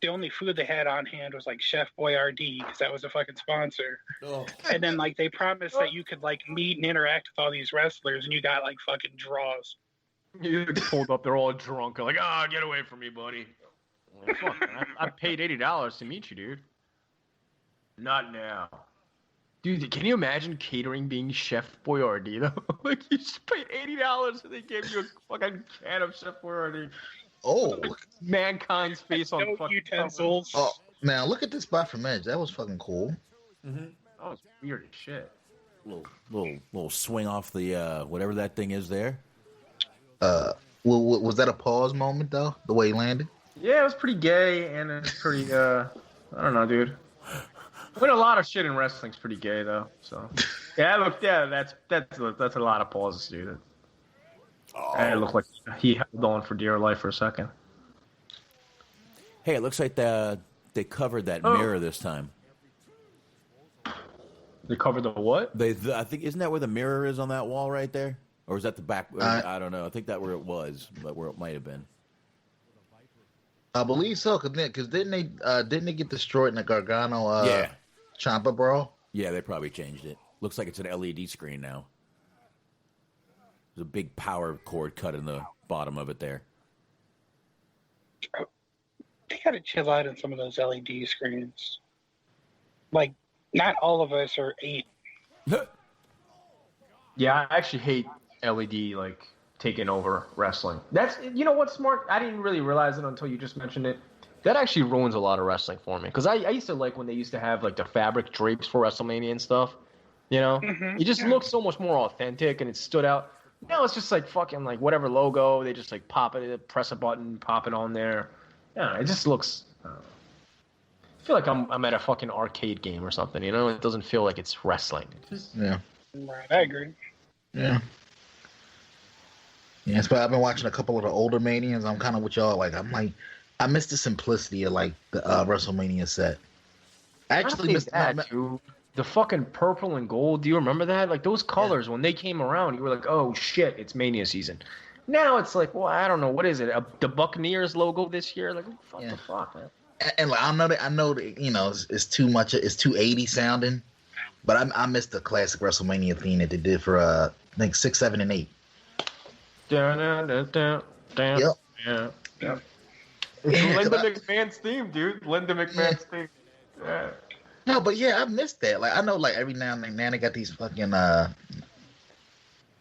The only food they had on hand was like Chef Boyardee because that was a fucking sponsor. Oh. And then like they promised that you could like meet and interact with all these wrestlers, and you got like fucking draws. You pulled up, they're all drunk. Like, get away from me, buddy. Like, fuck, man. I paid $80 to meet you, dude. Not now. Dude, can you imagine catering being Chef Boyardee, though? Like, you just paid $80 and they gave you a fucking can of Chef Boyardee. Oh. Mankind's face on fucking utensils. Oh, now look at this spot from Edge. That was fucking cool. Mm-hmm. That was weird as shit. Little swing off the whatever that thing is there. Was that a pause moment though? The way he landed? Yeah, it was pretty gay and it's pretty. I don't know, dude. But a lot of shit in wrestling's pretty gay though. So that's a lot of pauses, dude. And it looked like he held on for dear life for a second. Hey, it looks like they covered that mirror this time. They covered the what? I think isn't that where the mirror is on that wall right there? Or is that the back? I don't know. I think that where it was, but where it might have been. I believe so, because didn't they get destroyed in the Gargano Ciampa brawl? Yeah, they probably changed it. Looks like it's an LED screen now. There's a big power cord cut in the bottom of it there. They gotta chill out on some of those LED screens. Like, not all of us are 8. Yeah, I actually hate LED like taking over wrestling. That's what's smart. I didn't really realize it until you just mentioned it. That actually ruins a lot of wrestling for me because I used to like when they used to have like the fabric drapes for WrestleMania and stuff. You know, it just looked so much more authentic and it stood out. Now it's just like fucking like whatever logo they just like pop it, press a button, pop it on there. Yeah, it just looks. I feel like I'm at a fucking arcade game or something. You know, it doesn't feel like it's wrestling. Yeah, right. I agree. Yeah. Yeah, but I've been watching a couple of the older Manias. I'm kind of with y'all. Like, I miss the simplicity of like the WrestleMania set. I actually missed that, dude. The fucking purple and gold. Do you remember that? Like those colors when they came around, you were like, "Oh shit, it's Mania season." Now it's like, well, I don't know, what is it? The Buccaneers logo this year? Like, what the fuck, man? And like, I know that it's too much. It's too 80 sounding, but I missed the classic WrestleMania theme that they did for I think 6, 7, and 8. Yep. Linda McMahon's theme, dude. Linda McMahon's theme. Yeah. No, but yeah, I missed that. Like, I know, like every now and then they got these fucking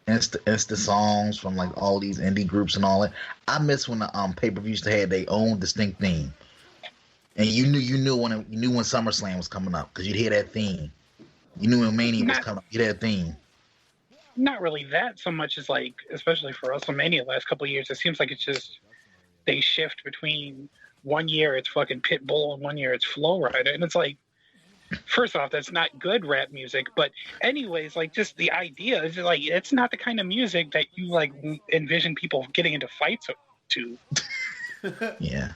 Insta songs from like all these indie groups and all that. I miss when the pay-per-views had their own distinct theme, and you knew when SummerSlam was coming up because you'd hear that theme. You knew when Mania was coming up, you'd hear that theme. Not really that so much as like, especially for WrestleMania the last couple of years, it seems like it's just they shift between 1 year it's fucking Pitbull and 1 year it's Flow Rider, and it's like, first off, that's not good rap music, but anyways, like just the idea is like it's not the kind of music that you like envision people getting into fights to. Yeah.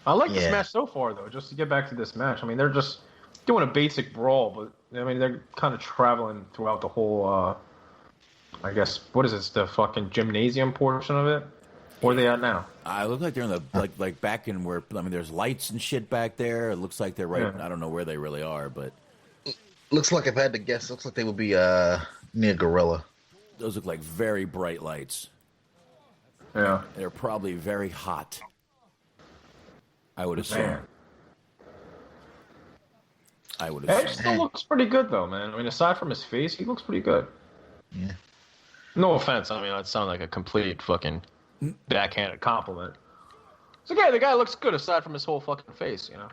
I like this match so far though. Just to get back to this match, I mean they're just doing a basic brawl, but I mean they're kind of traveling throughout the whole. I guess what is this? The fucking gymnasium portion of it. Where are they at now? I look like they're in the like back in where there's lights and shit back there. It looks like they're right. Yeah. I don't know where they really are, but Looks like if I had to guess, looks like they would be near Gorilla. those look like very bright lights. Yeah. They're probably very hot. I would assume. Man. I would Edge assume. still looks pretty good though, man. I mean, aside from his face, he looks pretty good. Yeah. No offense. I mean, that sounds like a complete fucking backhanded compliment. So yeah, the guy looks good aside from his whole fucking face, you know.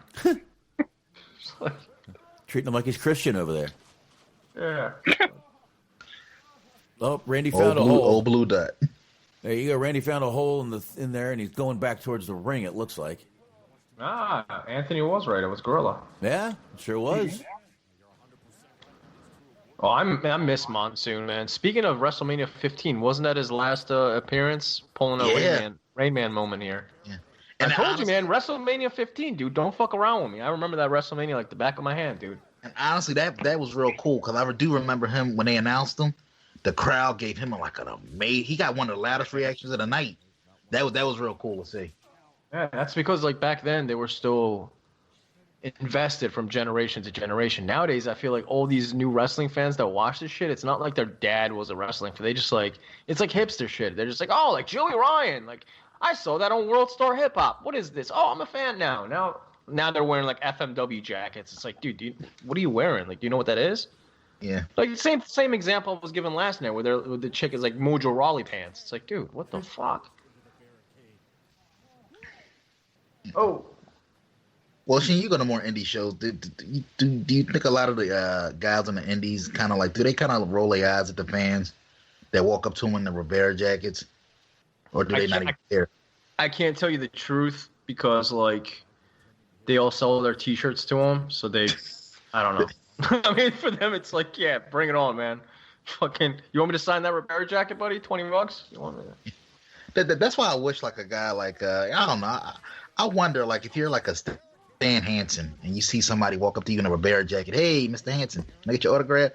Just like, Treating him like he's Christian over there. yeah. Oh, Randy found a hole. Old blue dot. There you go. Randy found a hole in there, and he's going back towards the ring. It looks like. Ah, Anthony was right. It was Gorilla. Yeah, sure was. Oh, I miss Monsoon, man. Speaking of WrestleMania 15, wasn't that his last appearance? Pulling a Rain Man moment here. Yeah. And I told you, man, WrestleMania 15, dude, don't fuck around with me. I remember that WrestleMania like the back of my hand, dude. And honestly, that was real cool because I do remember him when they announced him. The crowd gave him like an amazing. He got one of the loudest reactions of the night. That was real cool to see. Yeah, that's because like back then they were still invested from generation to generation. Nowadays, I feel like all these new wrestling fans that watch this shit, it's not like their dad was a wrestling fan. They just like it's like hipster shit. They're just like, oh, like Joey Ryan, like I saw that on World Star Hip Hop. What is this? Oh, I'm a fan now. Now they're wearing like FMW jackets. It's like, dude, what are you wearing? Like, do you know what that is? Yeah. Like the same example I was given last night where the chick is like Mojo Rawley pants. It's like, dude, what the fuck? Oh. Well, Shane, you go to more indie shows. Do you think a lot of the guys on the indies kind of like, do they kind of roll their eyes at the fans that walk up to them in the Rivera jackets? Or do they not even care? I can't tell you the truth because, like, they all sell their T-shirts to them. So I don't know. I mean, for them, it's like, yeah, bring it on, man. Fucking, you want me to sign that Rivera jacket, buddy? $20? You want me to? That's why I wish, like, a guy like, I don't know. I wonder, like, if you're like a Stan Hansen and you see somebody walk up to you in a Rivera jacket, hey, Mr. Hansen, can I get your autograph?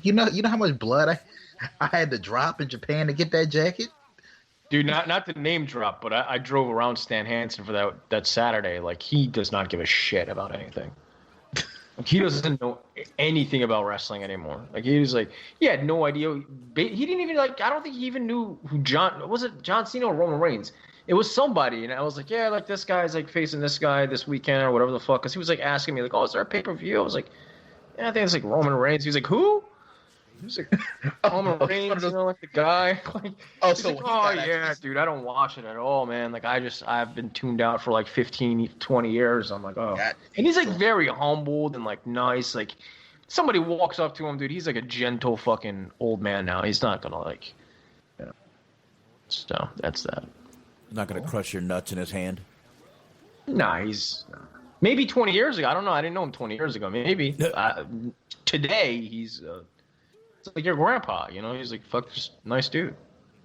You know how much blood I had to drop in Japan to get that jacket? Dude, not to name drop, but I drove around Stan Hansen for that Saturday. Like, he does not give a shit about anything. Like, he doesn't know anything about wrestling anymore. Like, he was like, he had no idea. He didn't even, like, I don't think he even knew who was it John Cena or Roman Reigns? It was somebody, and I was like, yeah, like, this guy's, like, facing this guy this weekend or whatever the fuck. Because he was, like, asking me, like, oh, is there a pay-per-view? I was like, yeah, I think it's, like, Roman Reigns. He was like, who? He was like, Roman Reigns, you know, like, the guy. Like, oh, so like, oh, yeah, dude, I don't watch it at all, man. Like, I've been tuned out for, like, 15, 20 years. I'm like, oh. And he's, like, very humbled and, like, nice. Like, somebody walks up to him, dude, he's, like, a gentle fucking old man now. He's not gonna, like, you know. So, that's that. Not going to crush your nuts in his hand. Nah, maybe 20 years ago. I don't know. I didn't know him 20 years ago. Maybe today he's it's like your grandpa. You know, he's like fuck, just nice dude.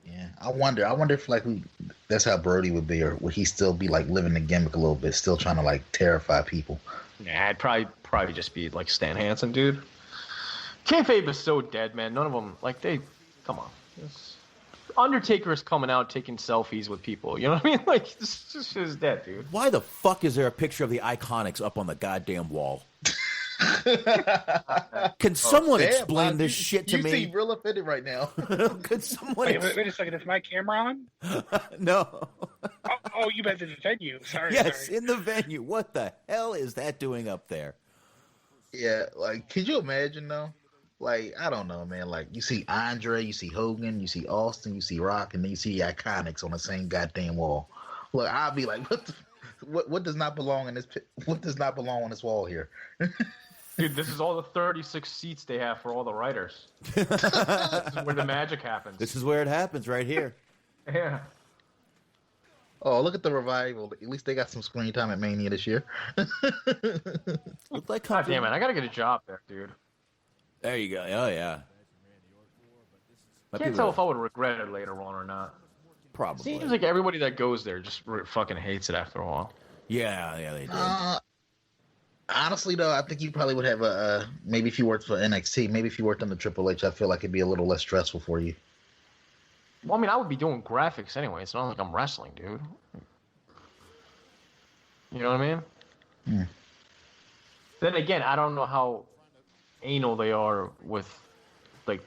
Yeah, I wonder if like that's how Brody would be, or would he still be like living the gimmick a little bit, still trying to like terrify people? Yeah, I'd probably just be like Stan Hansen, dude. Kayfabe is so dead, man. None of them come on. Undertaker is coming out taking selfies with people. You know what I mean? Like, this is dead, dude. Why the fuck is there a picture of the Iconics up on the goddamn wall? Can someone explain this shit to me? You seem real offended right now. Could someone? Wait a second. Is my camera on? No. Oh, you meant the venue. Sorry. Yes, sorry. in the venue. What the hell is that doing up there? Yeah, like, could you imagine though? Like, I don't know, man. Like, you see Andre, you see Hogan, you see Austin, you see Rock, and then you see the Iconics on the same goddamn wall. Look, I'll be like, what does not belong in this? What does not belong on this wall here? Dude, this is all the 36 seats they have for all the writers. This is where the magic happens. This is where it happens, right here. Yeah. Oh, look at the Revival. At least they got some screen time at Mania this year. Look like God damn it, I gotta get a job there, dude. There you go. Oh yeah. Can't tell if I would regret it later on or not. Probably. Seems like everybody that goes there just fucking hates it after a while. Yeah, they do. Honestly, though, I think you probably would have maybe if you worked for NXT, maybe if you worked on the Triple H, I feel like it'd be a little less stressful for you. Well, I mean, I would be doing graphics anyway. It's not like I'm wrestling, dude. You know what I mean? Hmm. Then again, I don't know how anal they are with like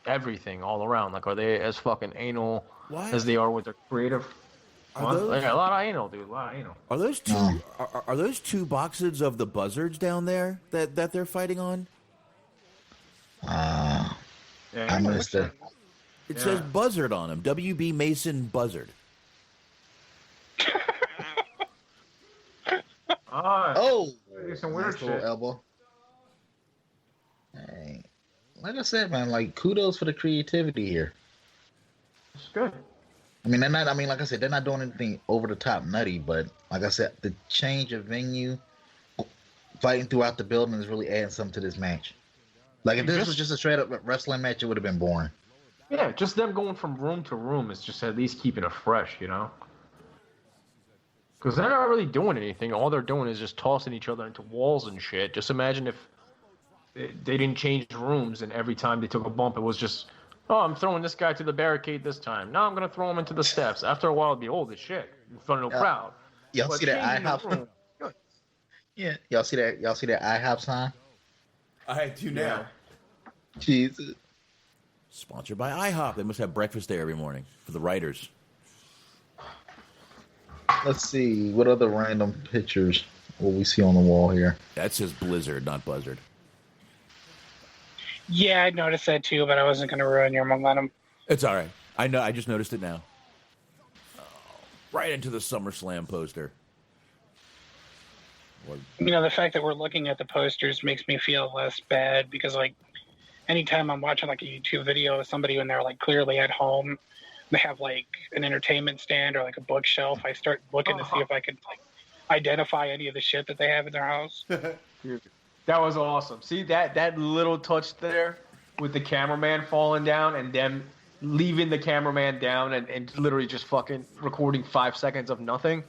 everything all around. Like, are they as fucking anal Why? as they are with their creative? Are those- Yeah, a lot of anal, dude. A lot of anal. Are those two? No. Are those two boxes of the buzzards down there that they're fighting on? Uh, Yeah, I missed it. It Yeah. says buzzard on them. WB Mason buzzard. Oh, some weird nice little shit. elbow. Hey, like I said, man, like kudos for the creativity here. It's good. I mean, they're not. I mean, like I said, they're not doing anything over the top nutty, but like I said, the change of venue, fighting throughout the building is really adding something to this match. Like if this was just a straight up wrestling match, it would have been boring. Yeah, just them going from room to room is just at least keeping it fresh, you know? Because they're not really doing anything. All they're doing is just tossing each other into walls and shit. Just imagine if they didn't change rooms and every time they took a bump, it was just, oh, I'm throwing this guy to the barricade this time. Now I'm going to throw him into the steps. After a while, it'd be old as shit in front of the crowd. Y'all But see that changing the IHOP? room- Good. Yeah, y'all see that? Y'all see that IHOP sign? I do now. Jesus. Sponsored by IHOP. They must have breakfast there every morning for the writers. Let's see what other random pictures will we see on the wall here. That says Blizzard, not Buzzard. Yeah, I noticed that too, but I wasn't going to ruin your momentum. It's all right. I know. I just noticed it now. Oh, right into the SummerSlam poster. You know, the fact that we're looking at the posters makes me feel less bad because, like, anytime I'm watching like a YouTube video of somebody when they're like clearly at home, they have like an entertainment stand or like a bookshelf. I start looking to see if I can like identify any of the shit that they have in their house. Dude, that was awesome. See that little touch there with the cameraman falling down and them leaving the cameraman down and literally just fucking recording 5 seconds of nothing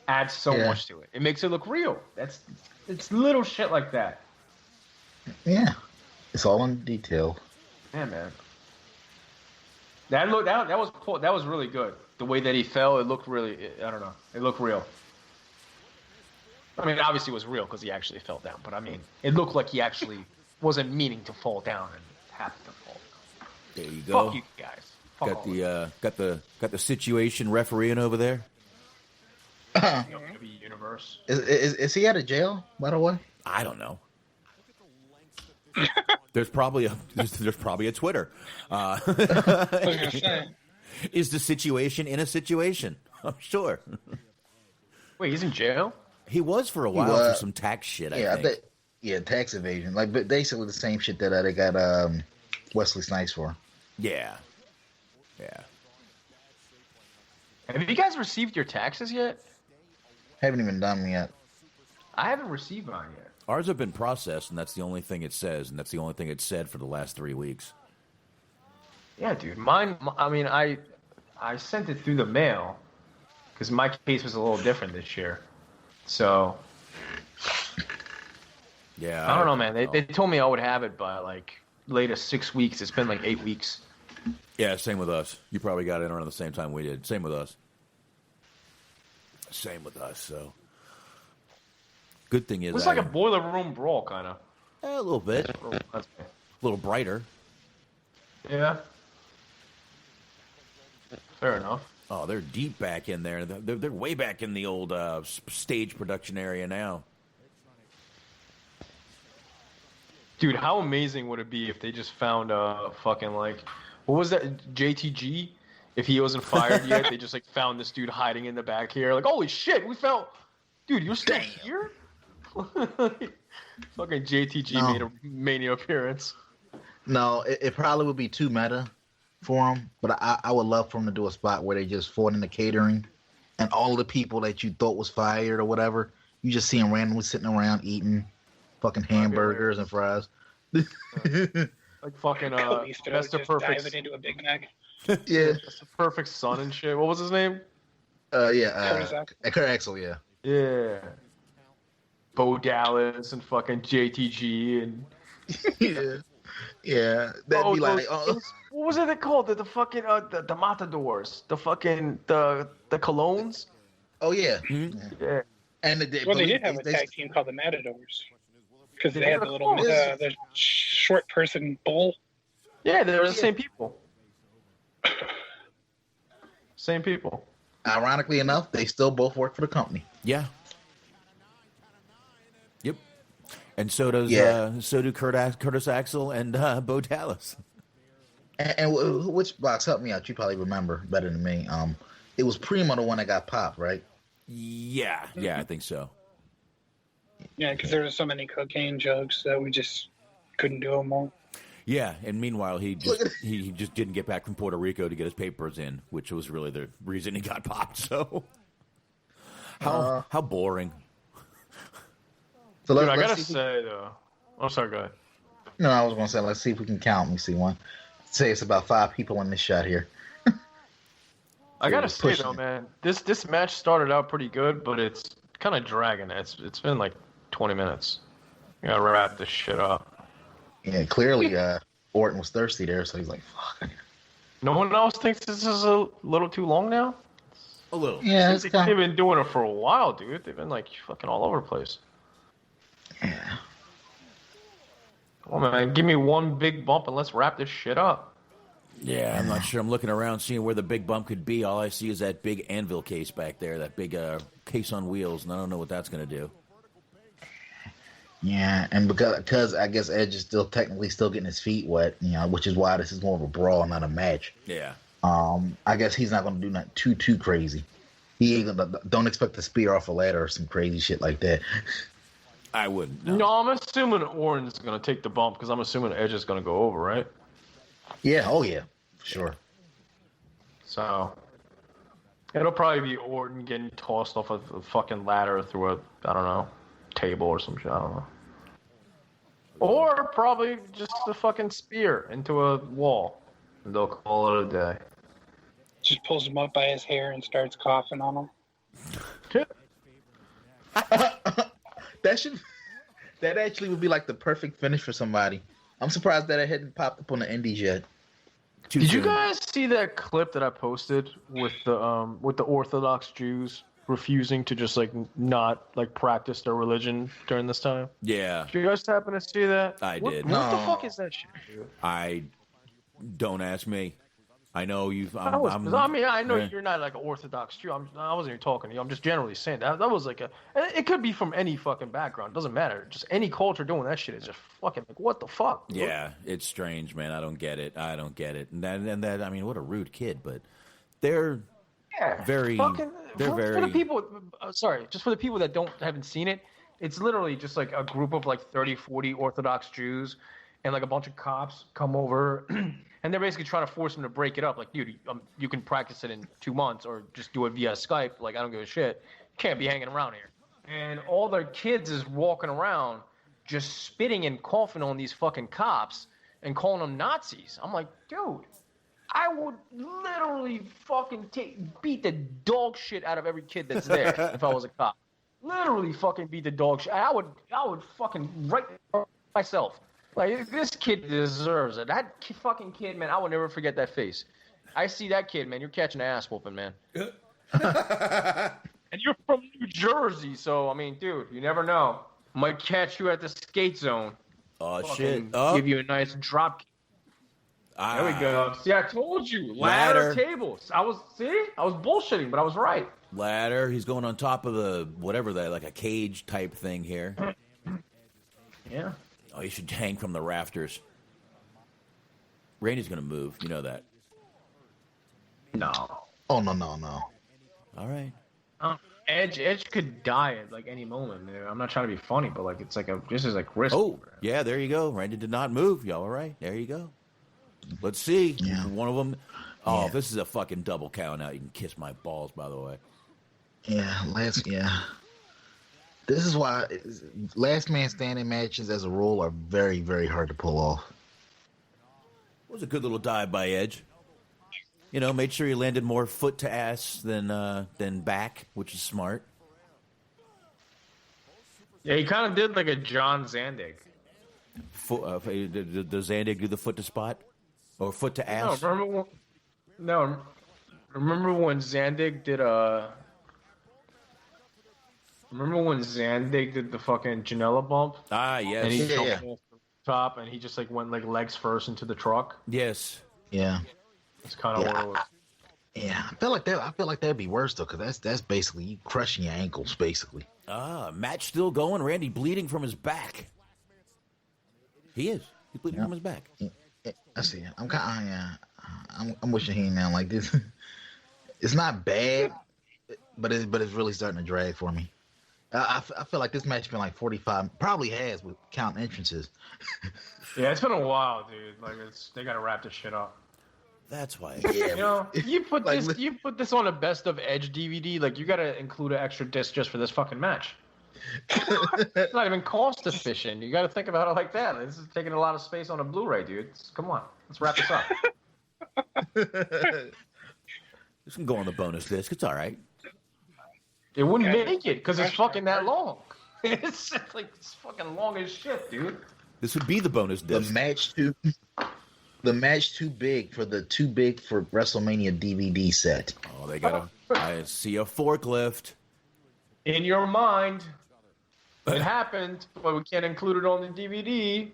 adds so Yeah. much to it. It makes it look real. It's little shit like that. Yeah, it's all in detail. Yeah, man. That was really good. The way that he fell, it looked really. I don't know. It looked real. I mean, obviously it was real because he actually fell down. But I mean, it looked like he actually wasn't meaning to fall down and happened to fall down. There you go. Fuck you guys. Fuck Got all the the situation refereeing over there. of you. WWE Universe. Is he out of jail, by the way? I don't know. There's probably a Twitter. I was gonna say. Is the situation in a situation? I'm sure. Wait, he's in jail? He was for a while was. for some tax shit. Yeah, I think. yeah, tax evasion. Like, but basically the same shit that they got Wesley Snipes for. Yeah. Yeah. Have you guys received your taxes yet? Haven't even done them yet. I haven't received mine yet. Ours have been processed, and that's the only thing it says, and that's the only thing it said for the last 3 weeks. Yeah, dude. Mine. I mean, I sent it through the mail because my case was a little different this year. So Yeah. I don't know, man. They told me I would have it by like latest 6 weeks. It's been like 8 weeks. Yeah, same with us. You probably got it around the same time we did. Same with us. Same with us. So, good thing is, It was like a boiler room brawl, kind of. a little bit, a little brighter. Yeah. Fair enough. Oh, they're deep back in there. They're way back in the old stage production area now. Dude, how amazing would it be if they just found fucking like, what was that, JTG? If he wasn't fired yet, they just like found this dude hiding in the back here. Like, holy shit, we found, dude, you're still here? Fucking JTG made a Mania appearance. No, it probably would be too meta for him, but I would love for him to do a spot where they just fought in the catering and all of the people that you thought was fired or whatever, you just see them randomly sitting around eating fucking hamburgers and fries. Like fucking Kalisto Mr. just Perfect, diving into a Big Mac. Yeah. Mr. Perfect Son and shit. What was his name? Kurt Axel, yeah. Yeah. Bo Dallas and fucking JTG and Yeah. Yeah, that'd be like, what was it called? The fucking the matadors, the colognes. oh yeah, Yeah, and Well, they did have a tag team called the Matadors because they had the little the short person bull. yeah, they're the same people. Same people. Ironically enough, they still both work for the company. Yeah. Yep. And so does so do Curtis Axel and Bo Dallas. And which box, help me out? You probably remember better than me. It was Primo, the one that got popped, right? Yeah, I think so. Yeah, because there were so many cocaine jokes that we just couldn't do them all. Yeah, and meanwhile, he just didn't get back from Puerto Rico to get his papers in, which was really the reason he got popped. So, how boring. So Dude, I gotta say though. Oh, sorry, go ahead. No, I was gonna say, let's see if we can count. Let me see one. Say it's about 5 people in this shot here. I gotta say though, man, this match started out pretty good, but it's kind of dragging. It's been like 20 minutes. You gotta wrap this shit up. Yeah, clearly Orton was thirsty there, so he's like, fuck. No one else thinks this is a little too long now? A little. Yeah, They've been doing it for a while, dude. They've been like fucking all over the place. Yeah. Come on, man, give me one big bump and let's wrap this shit up. Yeah, I'm not sure. I'm looking around, seeing where the big bump could be. All I see is that big anvil case back there, that big case on wheels, and I don't know what that's going to do. Yeah, and because I guess Edge is still technically getting his feet wet, which is why this is more of a brawl, not a match. Yeah. I guess he's not going to do nothing too crazy. He ain't gonna, don't expect to spear off a ladder or some crazy shit like that. I wouldn't. No, I'm assuming Orton's going to take the bump because I'm assuming Edge is going to go over, right? Yeah, oh yeah, for sure. So it'll probably be Orton getting tossed off a fucking ladder through a, I don't know, table or some shit. I don't know. Or probably just a fucking spear into a wall. And they'll call it a day. Just pulls him up by his hair and starts coughing on him. That actually would be like the perfect finish for somebody. I'm surprised that it hadn't popped up on the indies yet. Did you guys see that clip that I posted with the Orthodox Jews refusing to just like not like practice their religion during this time? Yeah. Did you guys happen to see that? I did. What the fuck is that shit, dude? Don't ask me. I know you've. I know you're not like an Orthodox Jew. I wasn't even talking to you. I'm just generally saying that was like it could be from any fucking background. It doesn't matter. Just any culture doing that shit is just fucking like, what the fuck? Yeah, it's strange, man. I don't get it. And that. I mean, what a rude kid. But they're very. They're very. For the people, just for the people that haven't seen it, it's literally just like a group of like 30, 40 Orthodox Jews, and like a bunch of cops come over. And they're basically trying to force him to break it up. Like, dude, you can practice it in 2 months or just do it via Skype. Like, I don't give a shit. You can't be hanging around here. And all their kids is walking around just spitting and coughing on these fucking cops and calling them Nazis. I'm like, dude, I would literally fucking beat the dog shit out of every kid that's there if I was a cop. Literally fucking beat the dog shit. I would fucking write myself. Like, this kid deserves it. That fucking kid, man, I will never forget that face. I see that kid, man, you're catching an ass whooping, man. And you're from New Jersey, so, I mean, dude, you never know. Might catch you at the skate zone. Oh, shit. Oh. Give you a nice drop kick. There we go. See, I told you. Ladder tables. I was bullshitting, but I was right. Ladder. He's going on top of the, whatever that, like a cage type thing here. Yeah. Oh, you should hang from the rafters. Randy's going to move. You know that. No. Oh, no. All right. Edge could die at like any moment. Man. I'm not trying to be funny, but like it's like this is like risk. Oh, yeah, there you go. Randy did not move. Y'all all right? There you go. Let's see. Yeah. One of them. Oh, This is a fucking double count out. You can kiss my balls, by the way. Yeah, This is why last man standing matches as a rule are very, very hard to pull off. It was a good little dive by Edge. You know, made sure he landed more foot to ass than back, which is smart. Yeah, he kind of did like a John Zandig. Does Zandig do the foot to spot or foot to ass? Remember when Zandig did a. Remember when Zandig did the fucking Janela bump? Ah, yes. And he Yeah, jumped yeah. off the top, and he just like went like legs first into the truck. Yes. Yeah. It's kind of Yeah. what it was. Yeah, I feel like that'd be worse though, because that's basically you crushing your ankles, basically. Match still going. Randy bleeding from his back. He is. He's bleeding from his back. Yeah, I see it. I'm wishing he ain't now like this. It's not bad, but it's really starting to drag for me. I feel like this match been like 45, probably has with counting entrances. Yeah, it's been a while, dude. Like they gotta wrap this shit up. That's why. Yeah, You know, you put Like, this on a best of Edge DVD. Like you gotta include an extra disc just for this fucking match. It's not even cost efficient. You gotta think about it like that. This is taking a lot of space on a Blu-ray, dude. Come on, let's wrap this up. This can go on the bonus disc. It's all right. It wouldn't make it because it's fucking that long. It's like it's fucking long as shit, dude. This would be the bonus disc. the match too big for WrestleMania DVD set. Oh, they got I see a forklift. In your mind, it happened, but we can't include it on the DVD.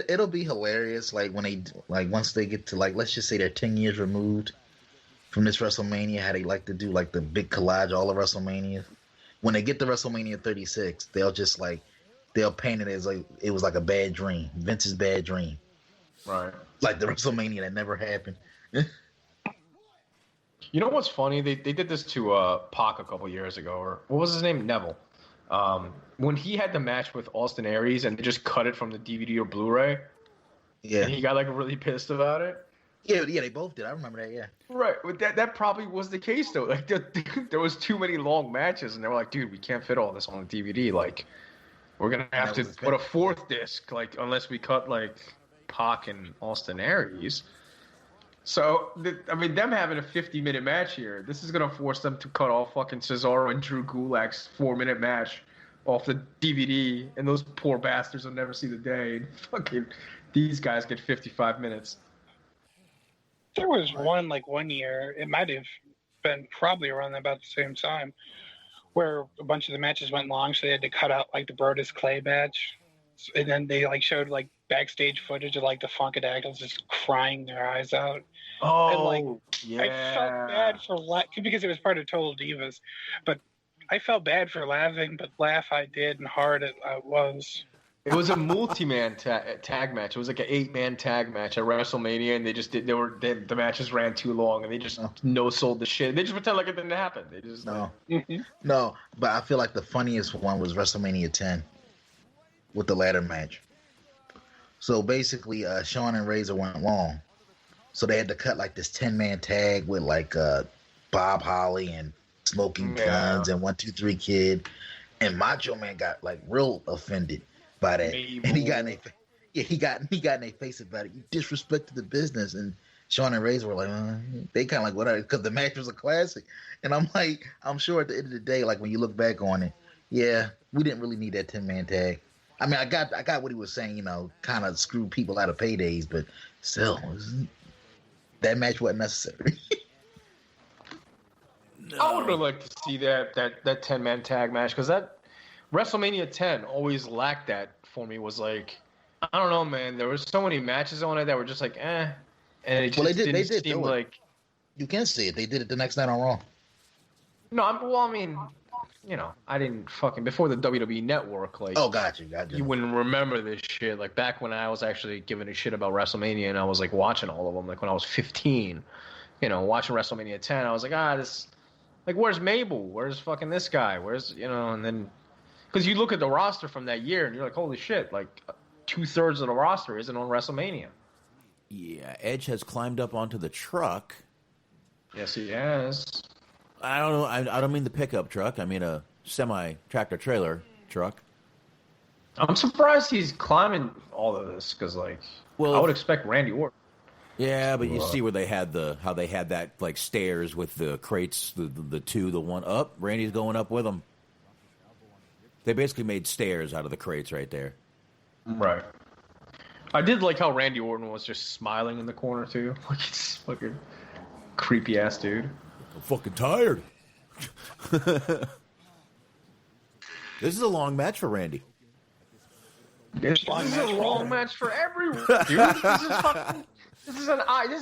It'll be hilarious. Like when they once they get to let's just say they're 10 years removed from this WrestleMania, how they like to do like the big collage all of WrestleMania. When they get to WrestleMania 36, they'll paint it as like it was like a bad dream, Vince's bad dream, Right. like the WrestleMania that never happened. You know what's funny? They did this to Pac a couple years ago, or what was his name? Neville. When he had the match with Austin Aries and they just cut it from the DVD or Blu-ray, Yeah, and he got like really pissed about it. yeah, they both did. I remember that. Yeah, Right, but that probably was the case though. Like there was too many long matches, and they were like, "Dude, we can't fit all this on the DVD. Like, we're gonna have to put a fourth disc, like unless we cut like Pac and Austin Aries." So them having a 50-minute match here, this is gonna force them to cut off fucking Cesaro and Drew Gulak's 4-minute match off the DVD, and those poor bastards will never see the day. And fucking these guys get 55 minutes. There was one year, it might have been probably around about the same time, where a bunch of the matches went long, so they had to cut out like the Brodus Clay match, and then they showed like backstage footage of like the Funkadactyls just crying their eyes out. Oh, I felt bad for because it was part of Total Divas, but I felt bad for laughing, but laugh I did, and hard it was. It was a multi-man tag match. It was like an 8-man tag match at WrestleMania, and the matches ran too long, and they just no-sold the shit. They just pretend like it didn't happen. They just no, but I feel like the funniest one was WrestleMania 10 with the ladder match. So basically, Shawn and Razor went long, so they had to cut like this 10-man tag with like Bob Holly and Smoking Guns and 1-2-3 Kid, and Macho Man got like real offended by that, and he got in their face about it. You disrespected the business, and Shawn and Razor were like, they kind of like whatever, because the match was a classic. And I'm like, I'm sure at the end of the day, like when you look back on it, yeah, we didn't really need that 10-man tag. I mean, I got what he was saying, kind of screw people out of paydays, but still, that match wasn't necessary. I would have liked to see that 10-man tag match, because that WrestleMania 10 always lacked that for me. Was like, I don't know, man. There were so many matches on it that were just like, and it just didn't seem like. You can see it. They did it the next night on Raw. No, I didn't fucking before the WWE Network. Like, oh, got you. You wouldn't remember this shit. Like back when I was actually giving a shit about WrestleMania and I was like watching all of them. Like when I was 15, watching WrestleMania 10, I was like, this, like, where's Mabel? Where's fucking this guy? Where's and then. Because you look at the roster from that year, and you're like, holy shit, like 2/3 of the roster isn't on WrestleMania. Yeah, Edge has climbed up onto the truck. Yes, he has. I don't know. I don't mean the pickup truck. I mean a semi-tractor-trailer truck. I'm surprised he's climbing all of this, because, I would expect Randy Orton. Yeah, but you see where they had how they had that, like, stairs with the crates, the one up. Randy's going up with them. They basically made stairs out of the crates right there. Right. I did like how Randy Orton was just smiling in the corner too. Like he's fucking creepy ass dude. I'm fucking tired. This is a long match for Randy. This is a long match for everyone, dude.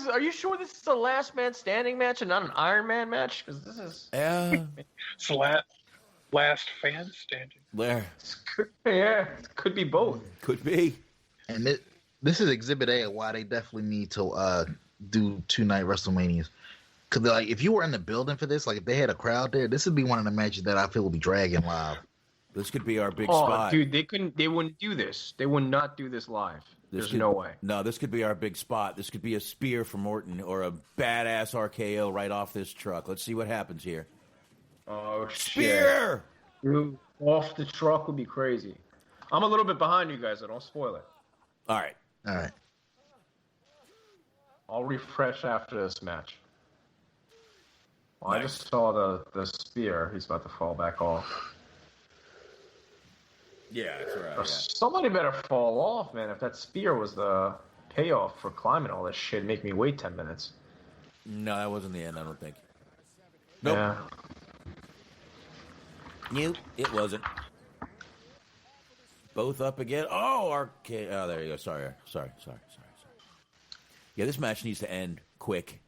Are you sure this is a last man standing match and not an Iron Man match? Because this is. Yeah. It's last fan standing. There. Yeah, could be both. Could be. And this is Exhibit A of why they definitely need to do 2-night WrestleManias. Because like, if you were in the building for this, like if they had a crowd there, this would be one of the matches that I feel will be dragging live. This could be our big spot. Dude, they wouldn't do this. They would not do this live. There's no way. No, this could be our big spot. This could be a spear from Orton or a badass RKO right off this truck. Let's see what happens here. Oh, spear! Shit. Dude, off the truck would be crazy. I'm a little bit behind you guys, so don't spoil it. All right. I'll refresh after this match. Well, nice. I just saw the spear. He's about to fall back off. Yeah, that's right. Yeah. Somebody better fall off, man. If that spear was the payoff for climbing all this shit, make me wait 10 minutes. No, that wasn't the end, I don't think. Nope. Yeah. Nope, it wasn't. Both up again. Oh, arcade. Oh, there you go. Sorry. Yeah, this match needs to end quick.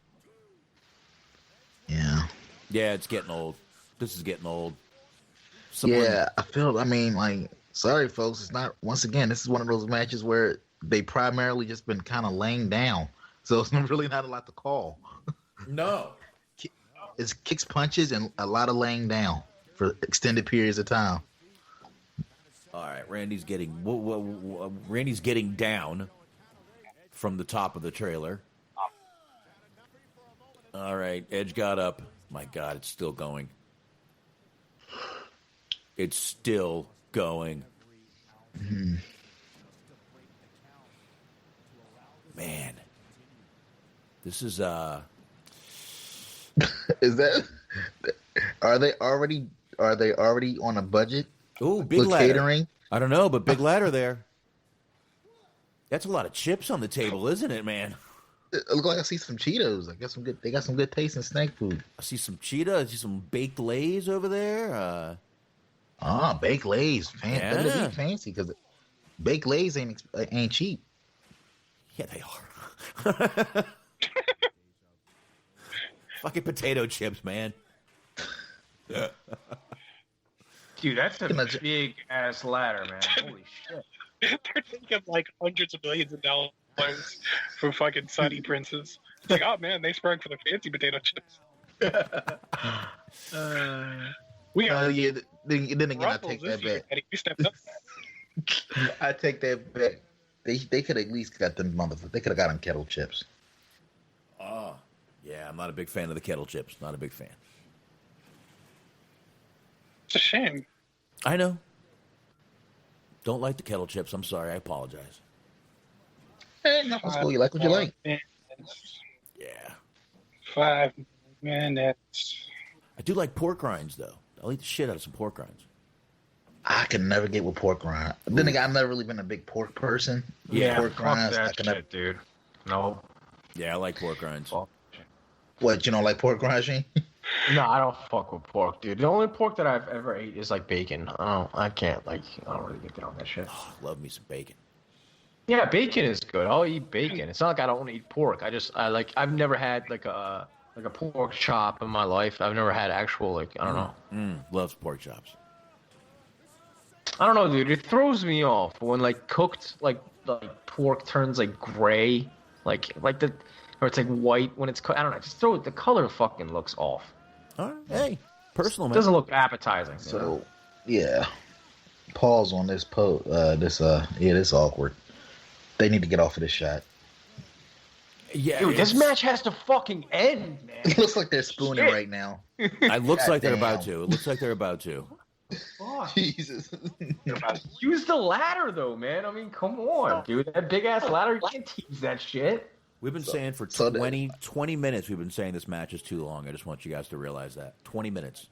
Yeah. Yeah, it's getting old. This is getting old. Sorry, folks. It's not, once again, this is one of those matches where they primarily just been kind of laying down. So it's really not a lot to call. No. It's kicks, punches, and a lot of laying down for extended periods of time. All right, Randy's getting down from the top of the trailer. All right, Edge got up. My God, it's still going. It's still going. Mm-hmm. Man, this is Is that? Are they already on a budget? Ooh, big ladder. Catering? I don't know, but big ladder there. That's a lot of chips on the table, isn't it, man? It looks like I see some Cheetos. They got some good taste in snack food. I see some Cheetos. I see some baked Lays over there. Baked Lays. Yeah. They're fancy because baked Lays ain't cheap. Yeah, they are. Fucking potato chips, man. Dude, that's a big ass ladder, man. Holy shit. They're taking like hundreds of millions of dollars for fucking Sunny Princes. It's like, oh man, they sprung for the fancy potato chips. Then again, I take that back. I take that back. They could at least got them motherfuckers. They could have got them kettle chips. Oh, yeah. I'm not a big fan of the kettle chips. Not a big fan. It's a shame. I know. Don't like the kettle chips. I'm sorry. I apologize. Hey, nothing's cool. You like what you like. Yeah. 5 minutes. I do like pork rinds, though. I'll eat the shit out of some pork rinds. I can never get with pork rind. Then again, I've never really been a big pork person. Yeah, pork rinds. That shit, dude. No. Yeah, I like pork rinds. What, you don't like pork rinds, Shane? No, I don't fuck with pork, dude. The only pork that I've ever ate is like bacon. I don't really get down with that shit. Oh, love me some bacon. Yeah, bacon is good. I'll eat bacon. It's not like I don't want to eat pork. I've never had like a pork chop in my life. I've never had actual I don't know. Loves pork chops. I don't know, dude. It throws me off when cooked pork turns gray, or it's white when it's cooked. I don't know. The color fucking looks off. All right. Hey, personal, man. It doesn't look appetizing. So, yeah. Pause on this this is awkward. They need to get off of this shot. Yeah, dude, this match has to fucking end, man. It looks like they're spooning right now. It looks like they're about to. It looks like they're about to. Fuck. Jesus. Use the ladder, though, man. I mean, come on, dude. That big-ass ladder, you can't tease that shit. We've been saying for 20 minutes, we've been saying this match is too long. I just want you guys to realize that. 20 minutes.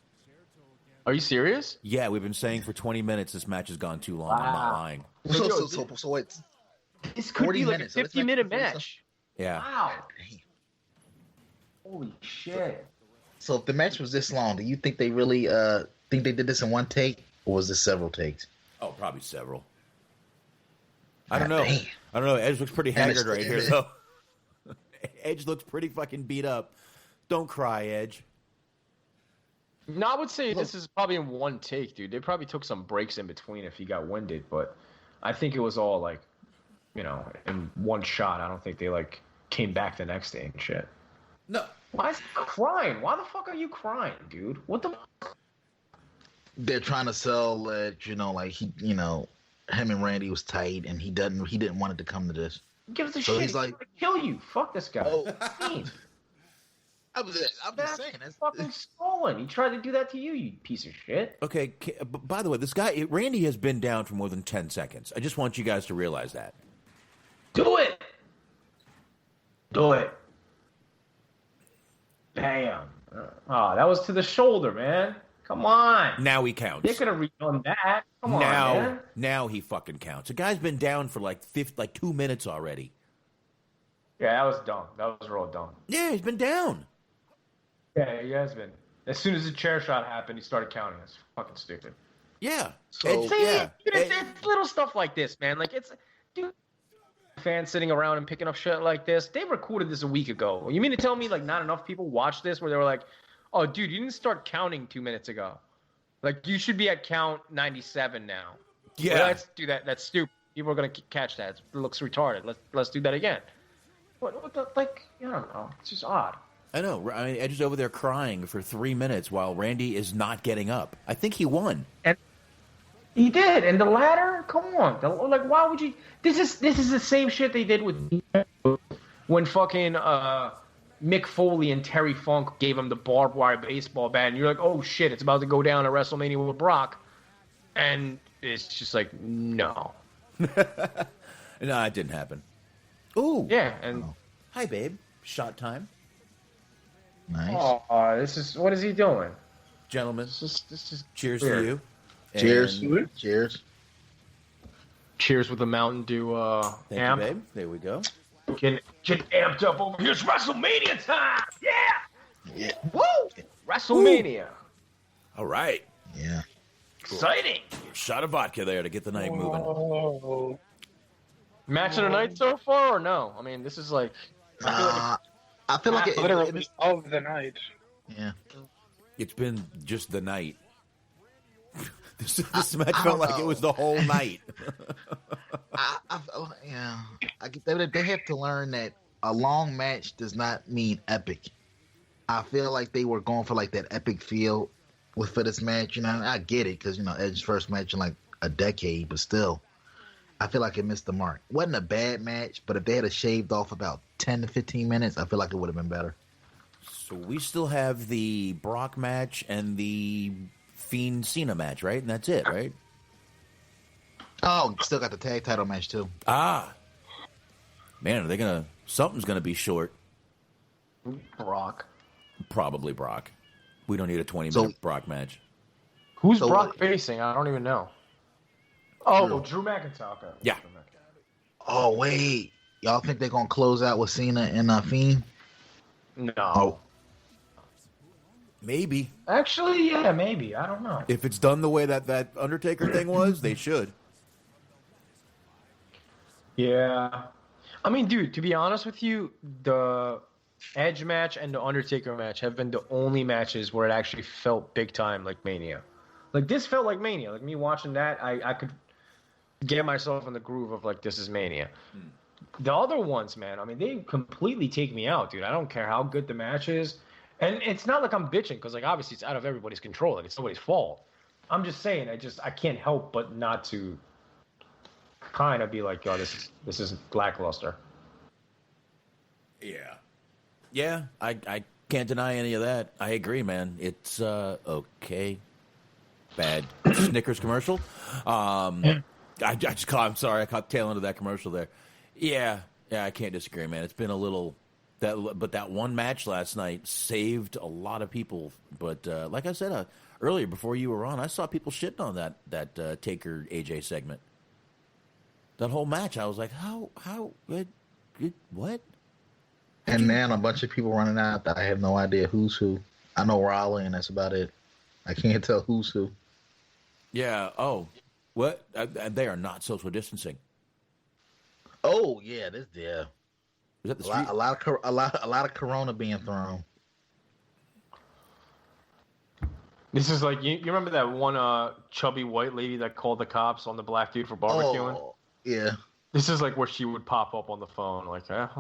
Are you serious? Yeah, we've been saying for 20 minutes this match has gone too long. I'm not lying. So it's This could 40 be like minutes, a so this match 50-minute could be match. Yeah. Wow. damn. Holy shit. So if the match was this long, do you think they really think they did this in one take, or was this several takes? Oh, probably several. I don't know. Damn. I don't know. Edge looks pretty haggard right here, Understand. though. Edge looks pretty fucking beat up. Don't cry, Edge. No, I would say this is probably in one take, dude. They probably took some breaks in between if he got winded, but I think it was all like, you know, in one shot. I don't think they like came back the next day and shit. No. Why is he crying? Why the fuck are you crying, dude? What the? They're trying to sell that, you know, like him and Randy was tight, and he didn't want it to come to this. Give a So shit. he's like, gonna kill you. Fuck this guy. Oh. Mean. I'm just saying. That's Fucking stolen. He tried to do that to you, you piece of shit. Okay, by the way, this guy, Randy, has been down for more than 10 seconds. I just want you guys to realize that. Do it. Do it. Damn. Oh, that was to the shoulder, man. Come on. Now he counts. They could have redone that. Come on, man. Now he fucking counts. The guy's been down for like 2 minutes already. Yeah, that was dumb. That was real dumb. Yeah, he's been down. Yeah, he has been. As soon as the chair shot happened, he started counting. It's fucking stupid. Yeah. So- Edge- See, yeah. it's little stuff like this, man. Like, it's... Dude, fans sitting around and picking up shit like this. They recorded this a week ago. You mean to tell me, like, not enough people watched this where they were like, oh, dude, you didn't start counting 2 minutes ago. Like, you should be at count 97 now. Yeah. Well, let's do that. That's stupid. People are going to catch that. It looks retarded. Let's do that again. What the, like, I don't know. It's just odd. I know. I mean, Edge is over there crying for 3 minutes while Randy is not getting up. I think he won. And he did. And the ladder, come on. Like, why would you? This is the same shit they did with when fucking Mick Foley and Terry Funk gave him the barbed wire baseball bat. And you're like, oh shit, it's about to go down at WrestleMania with Brock, and it's just like, no. No, it didn't happen. Ooh. Yeah, and Hi, babe. Shot time. nice. this is what is he doing? Gentlemen, This is cheers weird. to you. Cheers. And Cheers. Cheers with the Mountain Dew Thank amp. you, babe. There we go. Get amped up over here. It's WrestleMania time. Yeah. Yeah. Woo! WrestleMania. All right. Yeah. Exciting. Shot of vodka there to get the night moving. Oh, Match of the night so far, or no? I mean, this is like. I feel like it, literally of the night. yeah. It's been just the night. This match I felt don't like it know. was the whole night. Yeah. They have to learn that a long match does not mean epic. I feel like they were going for like that epic feel for this match. You know, I get it because Edge's first match in like a decade, but still, I feel like it missed the mark. Wasn't a bad match, but if they had a shaved off about 10 to 15 minutes, I feel like it would have been better. So we still have the Brock match and the Fiend Cena match, right? And that's it, right? Oh, still got the tag title match too. Ah. Man, are they going to... Something's going to be short. Brock. Probably Brock. We don't need a 20-minute So- Brock match. Who's So Brock what- facing? I don't even know. Oh, Drew. Drew McIntyre. Okay. Yeah. Drew McIntyre. Oh wait, y'all think they're gonna close out with Cena and Fiend? No. Oh, Maybe. Actually, yeah, maybe. I don't know. If it's done the way that Undertaker thing was, they should. Yeah. I mean, dude, to be honest with you, the Edge match and the Undertaker match have been the only matches where it actually felt big time like Mania. Like, this felt like Mania. Like, me watching that, I could get myself in the groove of, like, this is Mania. The other ones, man, I mean, they completely take me out, dude. I don't care how good the match is. And it's not like I'm bitching, because, like, obviously it's out of everybody's control. Like, it's nobody's fault. I'm just saying, I can't help but not to kind of be like, oh, this is lackluster. Yeah. Yeah, I can't deny any of that. I agree, man. It's, okay. Bad Snickers commercial. I just caught, I'm sorry, I caught the tail end of that commercial there. Yeah, I can't disagree, man. It's been a little that one match last night saved a lot of people. But like I said earlier, before you were on, I saw people shitting on that Taker AJ segment. That whole match, I was like, how what? And then a bunch of people running out that I have no idea who's who. I know Raleigh, and that's about it. I can't tell who's who. Yeah. Oh, what? They are not social distancing. Oh yeah, yeah. Is that the a lot of Corona being thrown. This is like you remember that one chubby white lady that called the cops on the black dude for barbecuing? Oh, yeah. This is like where she would pop up on the phone, like, And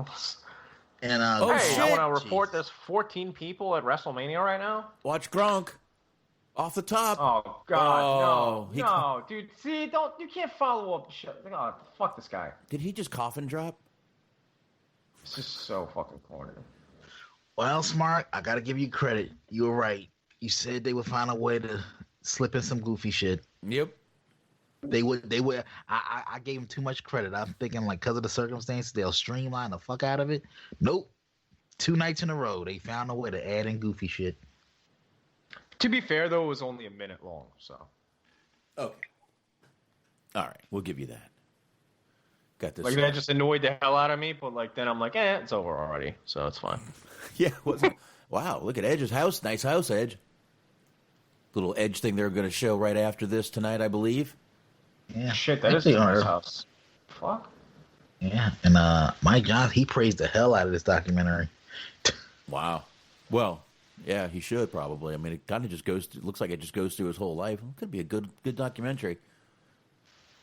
hey, shit. I want to report there's 14 people at WrestleMania right now. Watch Gronk off the top. Oh God, Oh, no, dude. See, you can't follow up the show. Oh, fuck this guy. Did he just coffin drop? It's just so fucking corny. Well, Smart, I gotta give you credit. You were right. You said they would find a way to slip in some goofy shit. Yep. They would. I gave them too much credit. I'm thinking like because of the circumstances, they'll streamline the fuck out of it. Nope. 2 nights in a row, they found a way to add in goofy shit. To be fair, though, it was only a minute long, so. Okay. All right, we'll give you that. Got this. Like that just annoyed the hell out of me, but like then I'm like, it's over already, so it's fine. Yeah. Wow, look at Edge's house. Nice house, Edge. Little Edge thing they're going to show right after this tonight, I believe. Yeah. Shit, that is a nice house. Fuck. Yeah, and Mike Johnson, he praised the hell out of this documentary. Wow. Well, yeah, he should probably. I mean, it kind of just looks like it just goes through his whole life. It could be a good documentary.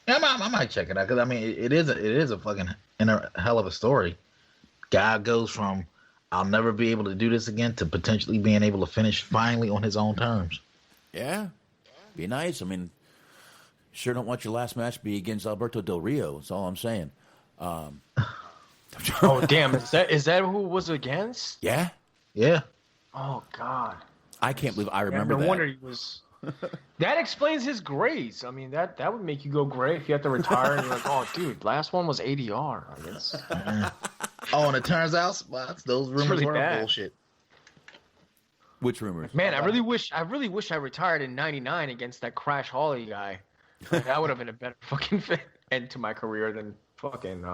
Yeah, I might check it out because I mean, it is a fucking hell of a story. Guy goes from I'll never be able to do this again to potentially being able to finish finally on his own terms. Yeah, be nice. I mean, sure don't want your last match be against Alberto Del Rio. That's all I'm saying. Oh damn! Is that who it was against? Yeah. Yeah. Oh God. I can't believe I remember no that. wonder he was. That explains his grays. I mean, that would make you go gray if you had to retire and you're like, oh, dude, last one was ADR. I guess. Oh, and it turns out, Spots, those rumors really were bad. bullshit. Which rumors? Man, I really wish I retired in '99 against that Crash Holly guy. Like, that would have been a better fucking end to my career than fucking.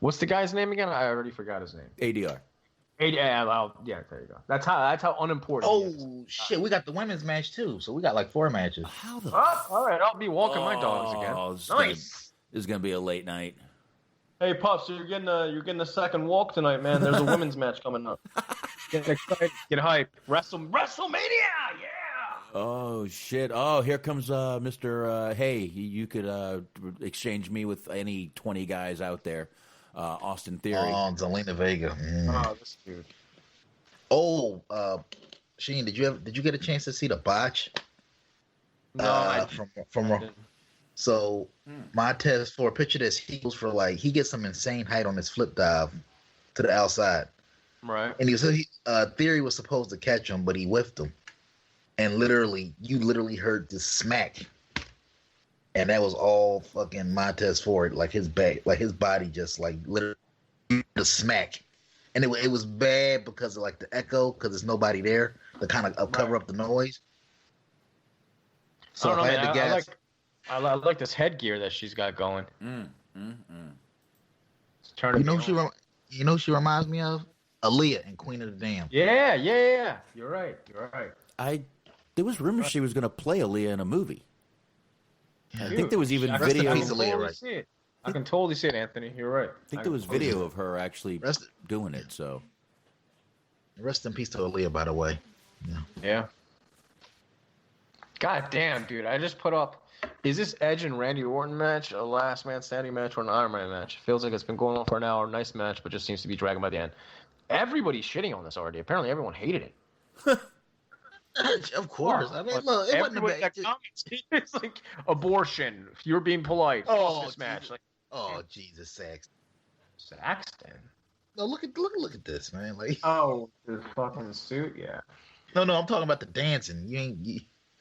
What's the guy's name again? I already forgot his name. ADR. Yeah, there you go. That's how unimportant. he is. Oh shit, we got the women's match too, so we got like 4 matches. How the? Oh, all right, I'll be walking my dogs again. This is gonna be a late night. Hey, Puffs, you're getting a second walk tonight, man. There's a women's match coming up. Get excited, get hyped. WrestleMania, yeah. Oh shit! Oh, here comes Mr. Hey, you could exchange me with any 20 guys out there. Austin Theory. Oh, Zelina Vega. Oh, this dude. Oh, Sheen, did you get a chance to see the botch? No, So my test for picture this, he goes for he gets some insane height on his flip dive to the outside. Right. And Theory was supposed to catch him, but he whiffed him. And you literally heard this smack. And that was all fucking Montez Ford, like his back, like his body just literally the smack. And it was bad because of the echo, because there's nobody there to kind of cover up the noise. So I had to guess. I like this headgear that she's got going. You know she reminds me of? Aaliyah in Queen of the Damned. Yeah. You're right. There was rumors she was going to play Aaliyah in a movie. Yeah. I think there was even video. I can totally see it, Anthony. You're right. I think there was video of her actually doing it. So, rest in peace to Aaliyah, by the way. Yeah. God damn, dude! I just put up. Is this Edge and Randy Orton match a last man standing match or an Iron Man match? Feels like it's been going on for an hour. Nice match, but just seems to be dragging by the end. Everybody's shitting on this already. Apparently, everyone hated it. Of course. I mean, look, it wasn't bad. It's like abortion. You're being polite. Oh, this match. Jesus, Saxton. Saxton. No, look at this, man. Oh, the fucking suit, yeah. No, I'm talking about the dancing.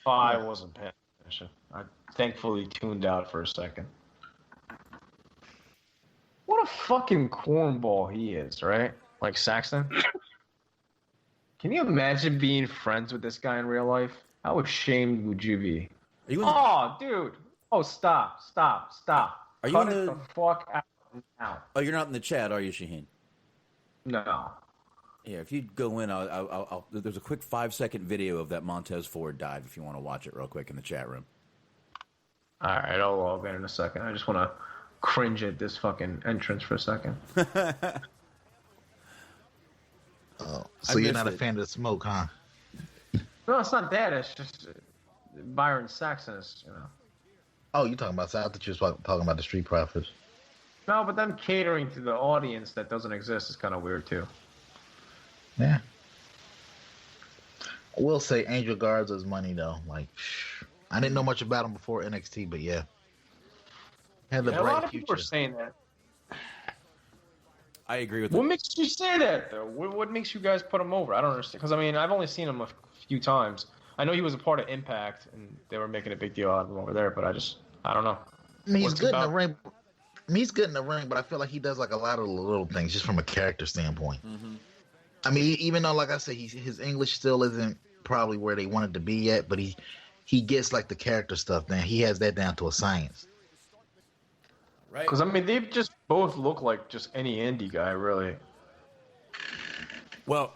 I wasn't paying attention. I thankfully tuned out for a second. What a fucking cornball he is, right? Like Saxton? Can you imagine being friends with this guy in real life? How ashamed would you be? Oh, dude. Oh, stop. Are you Cut in it the fuck out now. Oh, you're not in the chat, are you, Shaheen? No. Yeah, if you go in, there's a quick 5-second video of that Montez Ford dive if you want to watch it real quick in the chat room. All right, I'll log in a second. I just want to cringe at this fucking entrance for a second. So you're not a fan of the smoke, huh? No, it's not that. It's just Byron Saxon is, you know. Oh, you talking about? I thought you was talking about the Street Profits. No, but them catering to the audience that doesn't exist is kind of weird too. Yeah. I will say Angel Garza's money though. Like, I didn't know much about him before NXT, but yeah, had the Yeah, a bright lot of people are future. saying that. I agree with What that. makes you say that though? What makes you guys put him over? I don't understand. Because I mean, I've only seen him a few times. I know he was a part of Impact, and they were making a big deal out of him over there. But I don't know. I mean, he's What's good about- in the ring. I mean, he's good in the ring, but I feel like he does like a lot of little things just from a character standpoint. Mm-hmm. I mean, even though, like I said, his English still isn't probably where they want it to be yet, but he gets like the character stuff down. He has that down to a science. Right. Because I mean, they just both look like just any indie guy, really. Well,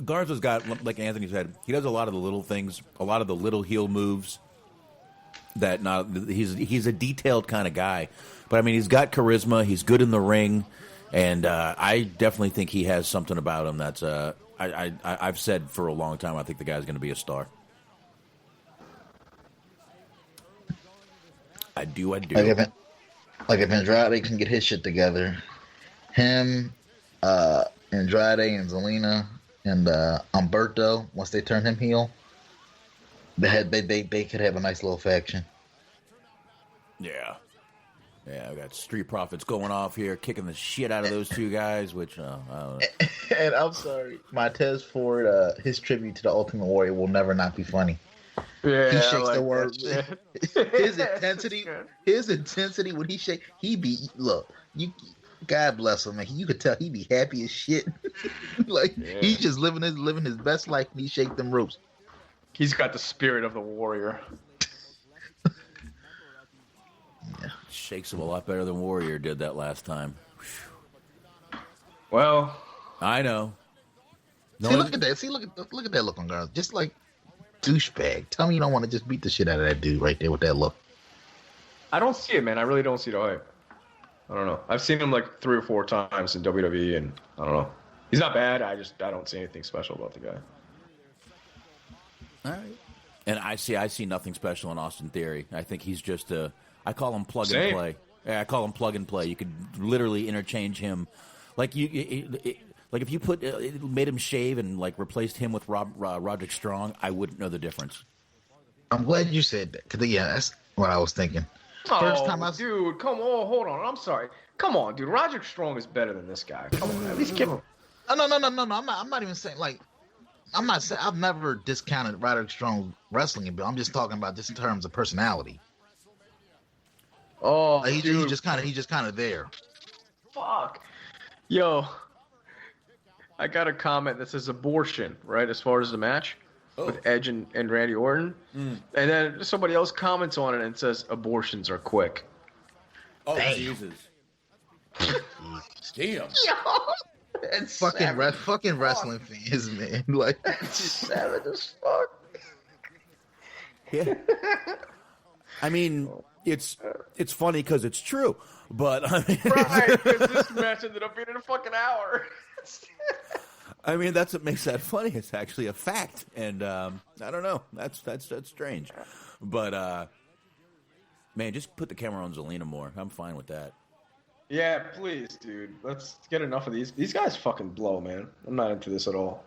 Garza's got, like Anthony said, he does a lot of the little things, a lot of the little heel moves. He's a detailed kind of guy, but I mean, he's got charisma. He's good in the ring, and I definitely think he has something about him that's. I've said for a long time I think the guy's going to be a star. I do. Like if Andrade can get his shit together, him, Andrade and Zelina and Humberto, once they turn him heel, they could have a nice little faction. Yeah, we got Street Profits going off here, kicking the shit out of those two guys. Which I don't know. And I'm sorry, Montez Ford, his tribute to the Ultimate Warrior will never not be funny. Yeah, He shakes like the word. that shit. His intensity when he shake, God bless him, man. You could tell he be happy as shit. Like he's just living his best life when he shake them ropes. He's got the spirit of the warrior. Shakes him a lot better than Warrior did that last time. Well, I know. See, look at that. Look at that look on guys. Just like douchebag. Tell me you don't want to just beat the shit out of that dude right there with that look. I don't see it, man. I really don't see the hype. I don't know. I've seen him like 3 or 4 times in WWE, and I don't know. He's not bad. I don't see anything special about the guy. All right. And I see nothing special in Austin Theory. I think he's just I call him plug Same. and play. Yeah, I call him plug and play. You could literally interchange him, like like if you made him shave and like replaced him with Roderick Strong, I wouldn't know the difference. I'm glad you said that. 'Cause, yeah, that's what I was thinking. First time dude, come on, hold on. I'm sorry. Come on, dude. Roderick Strong is better than this guy. Come on, at least give him. No. I'm not even saying like. I'm not saying I've never discounted Roderick Strong's wrestling ability. I'm just talking about just in terms of personality. Oh, Like, he's dude. just kind of there. Fuck. Yo, I got a comment that says abortion, right, as far as the match with Edge and Randy Orton. And then somebody else comments on it and says abortions are quick. Oh, Damn. Jesus. Damn. It's Fucking wrestling fans, man. Like, savage as fuck. Yeah. I mean, it's funny because it's true, but I mean, Right, because this match ended up being in a fucking hour. I mean that's what makes that funny. It's actually a fact, and I don't know. That's strange, but man, just put the camera on Zelina more. I'm fine with that. Yeah, please, dude. Let's get enough of these. These guys fucking blow, man. I'm not into this at all.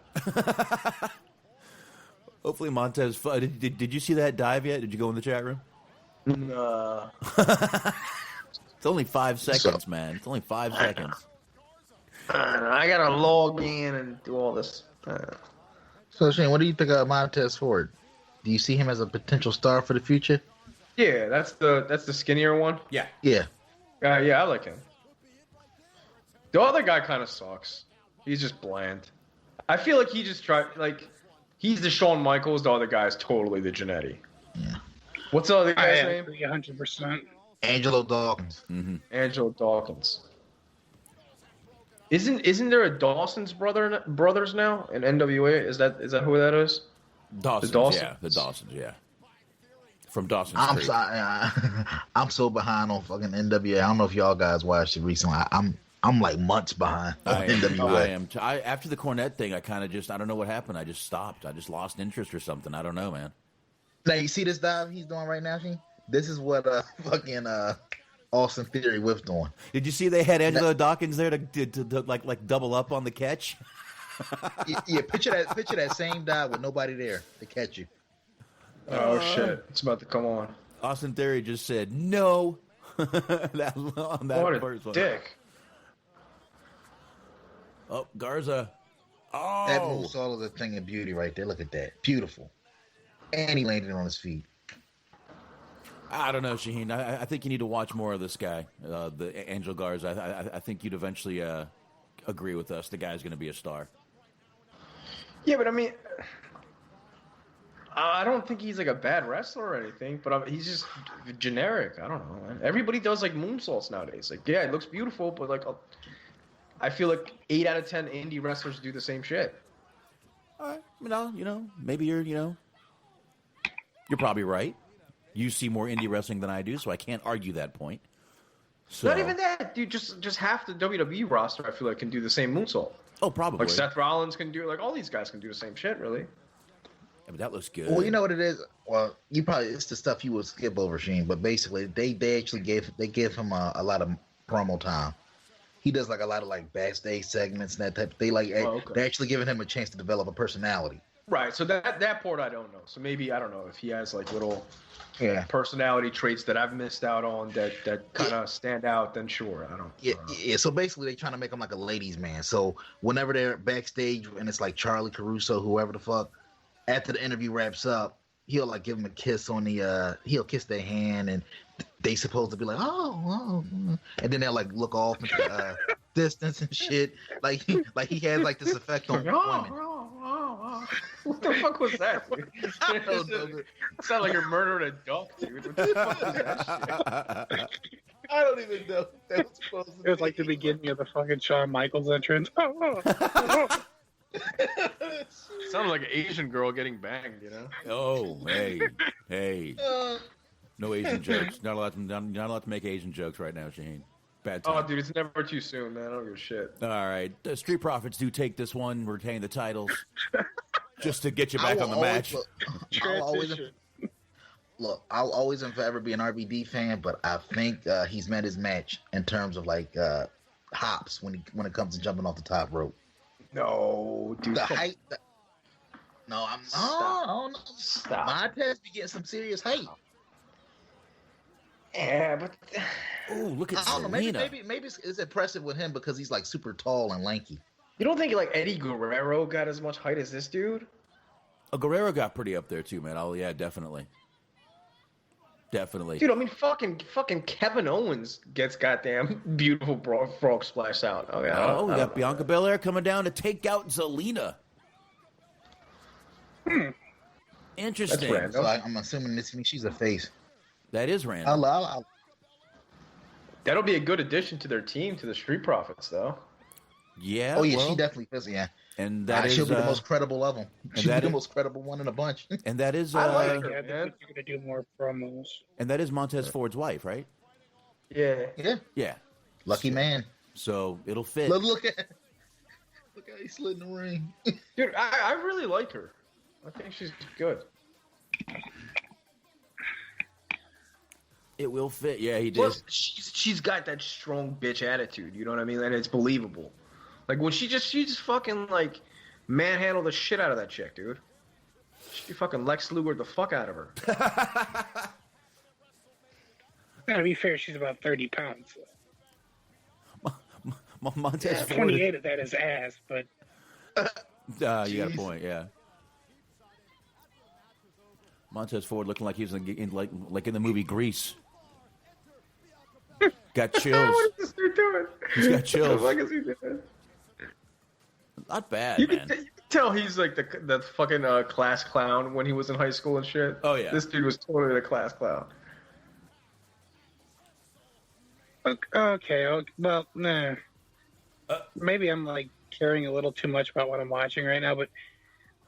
Hopefully Montez. Did you see that dive yet? Did you go in the chat room? Nah. It's only 5 seconds, man. It's only 5 seconds. I gotta log in and do all this. so Shane, what do you think of Montez Ford? Do you see him as a potential star for the future? Yeah, that's the skinnier one. Yeah. Yeah. Yeah, I like him. The other guy kind of sucks. He's just bland. I feel like he just tried, like, he's the Shawn Michaels, the other guy's totally the Jannetty. Yeah. What's the other I guy's name? agree 100%. Angelo Dawkins. Angelo Dawkins. Isn't there a Dawson's brothers now in NWA? Is that who that is? Dawson's, The Dawsons? yeah. The Dawsons, yeah. From Dawson's I'm Creek. sorry, I'm so behind on fucking NWA. I don't know if y'all guys watched it recently. I'm like months behind on NWA. I am. After the Cornette thing, I kind of just, I don't know what happened. I just stopped. I just lost interest or something. I don't know, man. Now you see this dive he's doing right now, Sheen? This is what fucking Austin Theory whiffed on. Did you see they had Angelo Dawkins there to like double up on the catch? Yeah, picture that same dive with nobody there to catch you. Oh shit! It's about to come on. Austin Theory just said no. On that What first a one. dick! Oh, Garza. Oh, That moonsault is a thing of beauty right there. Look at that, beautiful. And he landed on his feet. I don't know, Shaheen. I think you need to watch more of this guy, the Angel Garza. I think you'd eventually agree with us. The guy's going to be a star. Yeah, but I mean, I don't think he's like a bad wrestler or anything. But he's just generic. I don't know, man. Everybody does like moonsaults nowadays. Like, yeah, it looks beautiful, but like, I feel like 8 out of 10 indie wrestlers do the same shit. All right, maybe you're probably right. You see more indie wrestling than I do, so I can't argue that point. So, Not even that, dude. Just half the WWE roster, I feel like, can do the same moonsault. Oh, probably. Like Seth Rollins can do it. Like all these guys can do the same shit, really. Yeah, but that looks good. Well, you know what it is. Well, it's the stuff you would skip over, Sheen. But basically, they actually give him a lot of promo time. He does like a lot of like backstage segments and that type. They're actually giving him a chance to develop a personality. Right. So that part I don't know. So maybe I don't know if he has like little personality traits that I've missed out on that kind of stand out. Then sure, I don't. Yeah. So basically, they're trying to make him like a ladies' man. So whenever they're backstage and it's like Charlie Caruso, whoever the fuck, after the interview wraps up, he'll like give him a kiss on the he'll kiss their hand, and they supposed to be like oh, and then they'll like look off into the distance and shit. Like he has like this effect on women. What the fuck was that? Dude? It sounded like you're murdering a duck, dude. What the fuck was that shit? I don't even know. That was supposed to It was like the beginning of the fucking Shawn Michaels entrance. Sounded like an Asian girl getting banged, you know? Oh, hey. No Asian jokes. Not allowed to make Asian jokes right now, Shaheen. Bad time. Oh, dude, it's never too soon, man. I don't give a shit. All right. The Street Profits do take this one, retain the titles, just to get you back on the match. I'll always and forever be an RVD fan, but I think he's met his match in terms of like hops when it comes to jumping off the top rope. No, dude. The height. Stop. Stop. Montez be getting some serious height. Yeah, but Oh, look at I don't know. Selena. Maybe it's impressive with him because he's like super tall and lanky. you don't think like Eddie Guerrero got as much height as this dude? Oh, Guerrero got pretty up there too, man. Oh yeah, definitely. Dude, I mean, fucking Kevin Owens gets goddamn beautiful frog splash out. Oh yeah. Oh, we got Bianca Belair coming down to take out Zelina. Interesting. That's random. So I'm assuming this means she's a face. That is random. That'll be a good addition to their team, to the Street Profits, though. Yeah. Oh yeah, well, she definitely fits. Yeah, and that is she'll be the most credible of them. She'll be the is- most credible one in a bunch. and that is I like her. Yeah, I think you're gonna do more promos. and that is Montez Ford's wife, right? Yeah. Yeah, Yeah. lucky man. So it'll fit. Look how he slid in the ring. Dude, I really like her. I think she's good. It will fit. Yeah, he did. Plus, she's got that strong bitch attitude. You know what I mean? And it's believable. Like when she just fucking like manhandle the shit out of that chick, dude. She fucking Lex Luger the fuck out of her. To be fair, she's about 30 pounds. Montez Ford. 28 of that is ass, but You got a point. Yeah. Montez Ford looking like he was like in the movie Grease. Got chills. What is this dude doing? He's got chills. What the fuck is he doing? Not bad, You man. can tell he's like the fucking class clown when he was in high school and shit. Oh, yeah. This dude was totally the class clown. Okay. Well, nah. Maybe I'm like caring a little too much about what I'm watching right now, but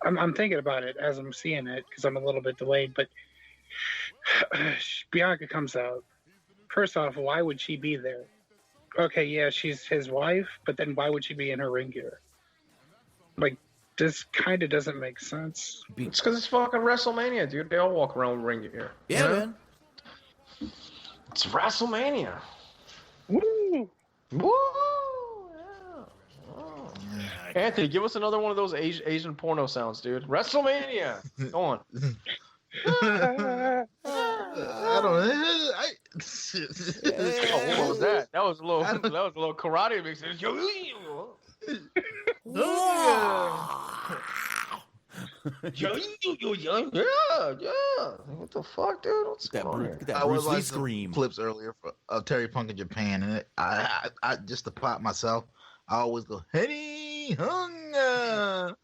I'm thinking about it as I'm seeing it because I'm a little bit delayed. But Bianca comes out. First off, why would she be there? Okay, yeah, she's his wife, but then why would she be in her ring gear? Like, this kind of doesn't make sense. It's because it's fucking WrestleMania, dude. They all walk around with ring gear. Yeah, you know? man. It's WrestleMania. Woo! Woo! Yeah. Oh. Anthony, give us another one of those Asian porno sounds, dude. WrestleMania. Go on. I don't know. What was that? That was a little karate mix. Yeah. What the fuck, dude? What's That, going on here? that I was Bruce Lee watching scream. clips earlier of Terry Punk in Japan, and I just to pop myself, I always go, "Hey, hunga."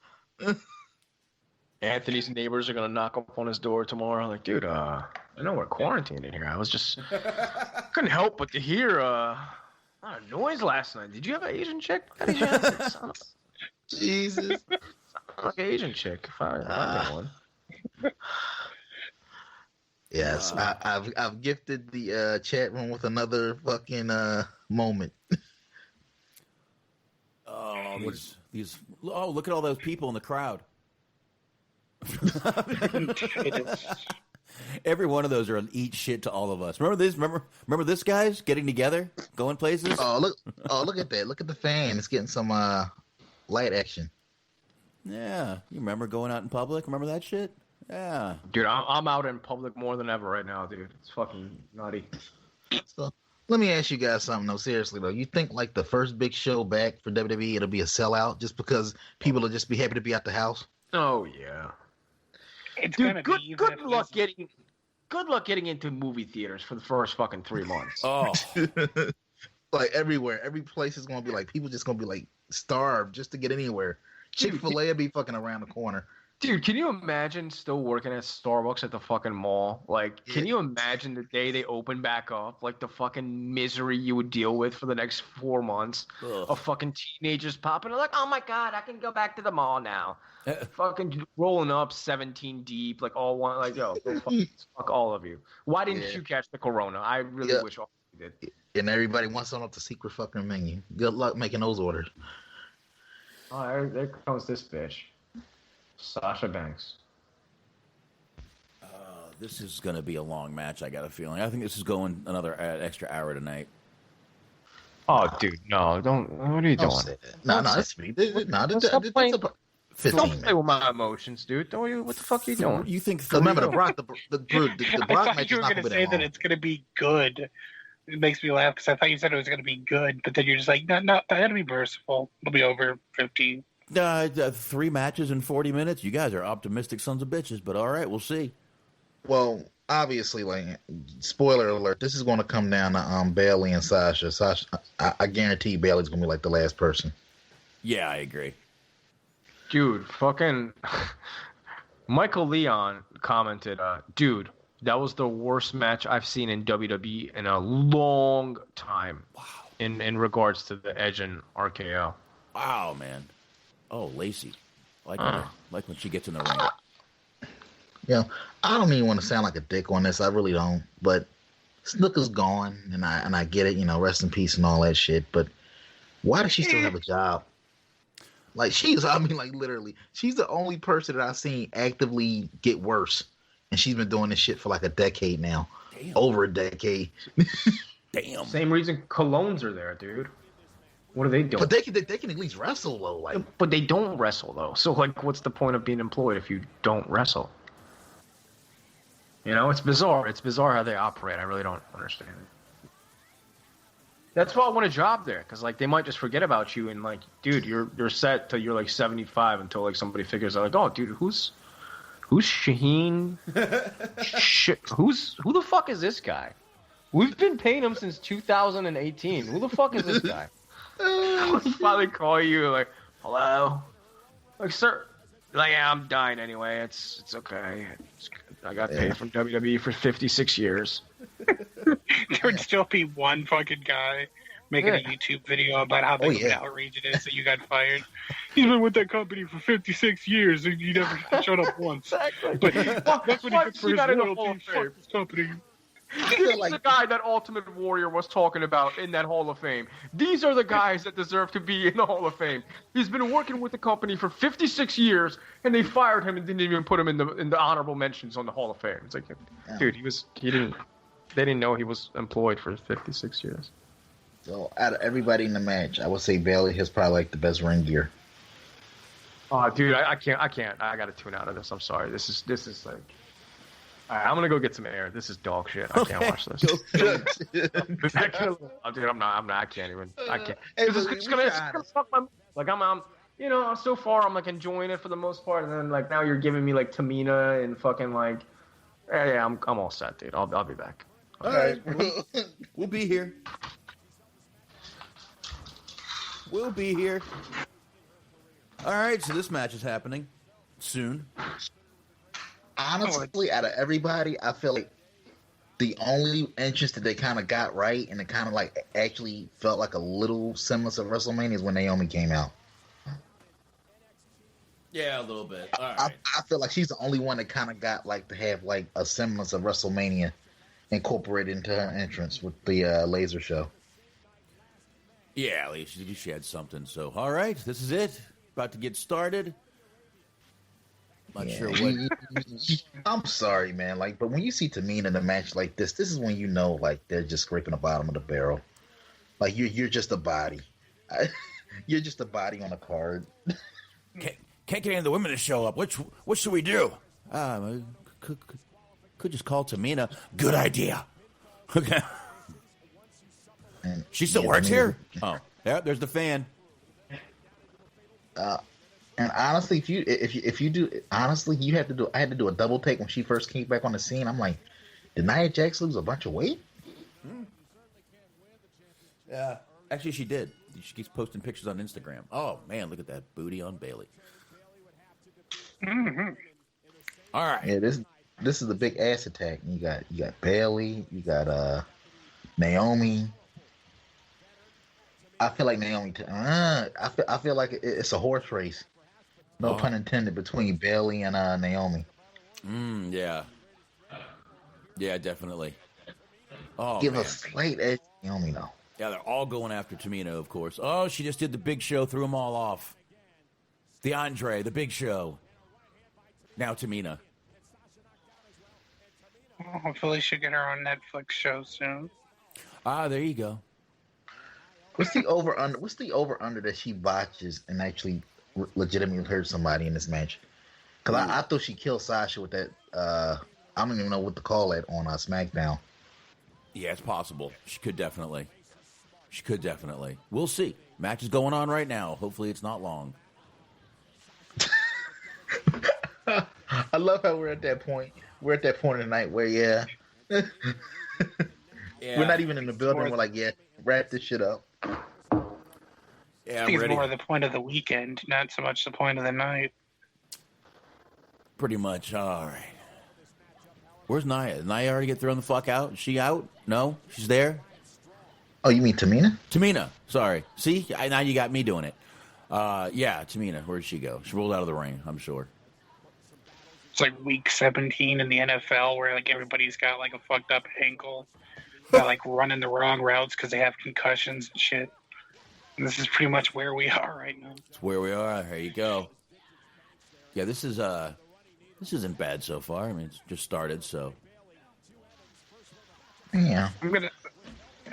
Anthony's neighbors are gonna knock up on his door tomorrow. Like, dude, I know we're quarantined in here. I was just couldn't help but to hear a lot of noise last night. Did you have an Asian chick? Jesus. Like an Asian chick. If I know one. Yes, I've gifted the chat room with another fucking moment. Oh, these. Oh, look at all those people in the crowd. Every one of those are eat shit to all of us. Remember this? Remember this, guys? Getting together, going places. Oh look at that! Look at the fan. It's getting some light action. Yeah, you remember going out in public? Remember that shit? Yeah, Dude, I'm out in public more than ever right now, dude. It's fucking nutty. So let me ask you guys something though. Seriously though, you think like the first big show back for WWE, it'll be a sellout just because people will just be happy to be out the house? Oh yeah. It's Dude, gonna good be even if luck it's- good luck getting into movie theaters for the first fucking 3 months. Oh, Like everywhere, every place is gonna be like people just gonna be like starved just to get anywhere. Chick-fil-A will be fucking around the corner. Dude, can you imagine still working at Starbucks at the fucking mall? Like, can you imagine the day they open back up? Like, the fucking misery you would deal with for the next 4 months Ugh. of fucking teenagers popping. Like, oh my God, I can go back to the mall now. Fucking rolling up 17 deep, like all one, like, yo, go fuck all of you. Why didn't you catch the corona? I really wish all of you did. And everybody wants on off the secret fucking menu. Good luck making those orders. Oh, there comes this bitch. Sasha Banks. this is going to be a long match. I got a feeling. I think this is going another extra hour tonight. Oh, dude, no, don't. What are you doing? No, it's me. Stop playing. Don't 15 play with my emotions, dude. Don't you? What the fuck are you doing? You think? Remember the Brock, the I Brock thought match you is were not going going to to be say that that long. it's going to be good. It makes me laugh because I thought you said it was going to be good, but then you're just like, no, that'll be merciful. It'll be over 50. 3 matches in 40 minutes. You guys are optimistic sons of bitches, but all right, we'll see. Well, obviously, like spoiler alert, this is going to come down to Bailey and Sasha. I guarantee Bailey's going to be like the last person. Yeah, I agree. Dude, fucking Michael Leon commented, dude, that was the worst match I've seen in WWE in a long time. Wow. In regards to the Edge and RKO. Wow, man. Oh, Lacey. Like when she gets in the ring. You know, I don't even want to sound like a dick on this. I really don't. But Snooker's gone, and I get it. You know, rest in peace and all that shit. But why does she still have a job? Like literally, she's the only person that I've seen actively get worse, and she's been doing this shit for like a decade now. Damn. Over a decade. Damn. Same reason Colognes are there, dude. What are they doing? But they can at least wrestle though. Like, but they don't wrestle though. So like, what's the point of being employed if you don't wrestle? You know, it's bizarre. It's bizarre how they operate. I really don't understand it. That's why I want a job there, because like they might just forget about you and like, dude, you're set till you're like 75 until like somebody figures out like, oh, dude, who's Shaheen? Who the fuck is this guy? We've been paying him since 2018. Who the fuck is this guy? Finally call you like, hello? Like, sir, like, yeah, I'm dying anyway. It's okay. I got paid from WWE for 56 years. There would still be one fucking guy making a YouTube video about how big of an outrage it is that you got fired. He's been with that company for 56 years and you never showed up once. Exactly. But that's what he gets for his loyalty. Fuck this company. He's the guy that Ultimate Warrior was talking about in that Hall of Fame. These are the guys that deserve to be in the Hall of Fame. He's been working with the company for 56 years, and they fired him and didn't even put him in the honorable mentions on the Hall of Fame. It's like, dude, they didn't know he was employed for 56 years. So out of everybody in the match, I would say Bailey has probably like the best ring gear. Oh, dude, I can't. I got to tune out of this. I'm sorry. This is like. All right, I'm gonna go get some air. This is dog shit. I can't watch this. Dude, I'm not. I can't even. I can't. It's gonna fuck my. Like I'm. You know, so far I'm like enjoying it for the most part, and then like now you're giving me like Tamina and fucking like. Yeah, I'm all set, dude. I'll be back. All right, we'll be here. We'll be here. All right, so this match is happening soon. Honestly, out of everybody, I feel like the only entrance that they kind of got right and it kind of like actually felt like a little semblance of WrestleMania is when Naomi came out. Yeah, a little bit. All right. I feel like she's the only one that kind of got like to have like a semblance of WrestleMania incorporated into her entrance with the laser show. Yeah, at least she had something. So, all right, this is it. About to get started. Not sure what. I'm sorry, man. Like, but when you see Tamina in a match like this is when you know, like, they're just scraping the bottom of the barrel. Like, you're just a body. You're just a body on a card. Can't get any of the women to show up. What should we do? Could just call Tamina. Good idea. Okay. She still works here? Oh, yeah. There's the fan. And honestly, if you do, honestly, I had to do a double take when she first came back on the scene. I'm like, did Nia Jax lose a bunch of weight? Yeah, actually, she did. She keeps posting pictures on Instagram. Oh man, look at that booty on Bailey. Mm-hmm. All right. Yeah, this is the big ass attack. You got Bailey, you got Naomi. I feel like Naomi. I feel like it's a horse race. No pun intended between Bailey and Naomi. Yeah. Yeah, definitely. Oh, Give man. a slight edge to Naomi though. Yeah, they're all going after Tamina, of course. Oh, she just did the Big Show, threw them all off. The Andre, the Big Show. Now Tamina. Well, hopefully she'll get her own Netflix show soon. There you go. What's the over under that she botches and actually legitimately hurt somebody in this match? Because I thought she killed Sasha with that. I don't even know what to call it on SmackDown. Yeah, it's possible. She could definitely. We'll see. Match is going on right now. Hopefully it's not long. I love how we're at that point. We're at that point in the night where, yeah. We're not even in the building. We're like, yeah, wrap this shit up. Yeah, I think it's more the point of the weekend, not so much the point of the night. Pretty much. All right. Where's Nia? Did Nia already get thrown the fuck out? Is she out? No? She's there? Oh, you mean Tamina? Tamina. Sorry. See? Now you got me doing it. Yeah, Tamina. Where'd she go? She rolled out of the ring, I'm sure. It's like week 17 in the NFL where like everybody's got like a fucked up ankle. They're like running the wrong routes because they have concussions and shit. And this is pretty much where we are right now. It's where we are. There you go. Yeah, this isn't bad so far. I mean, it's just started, so. Yeah. And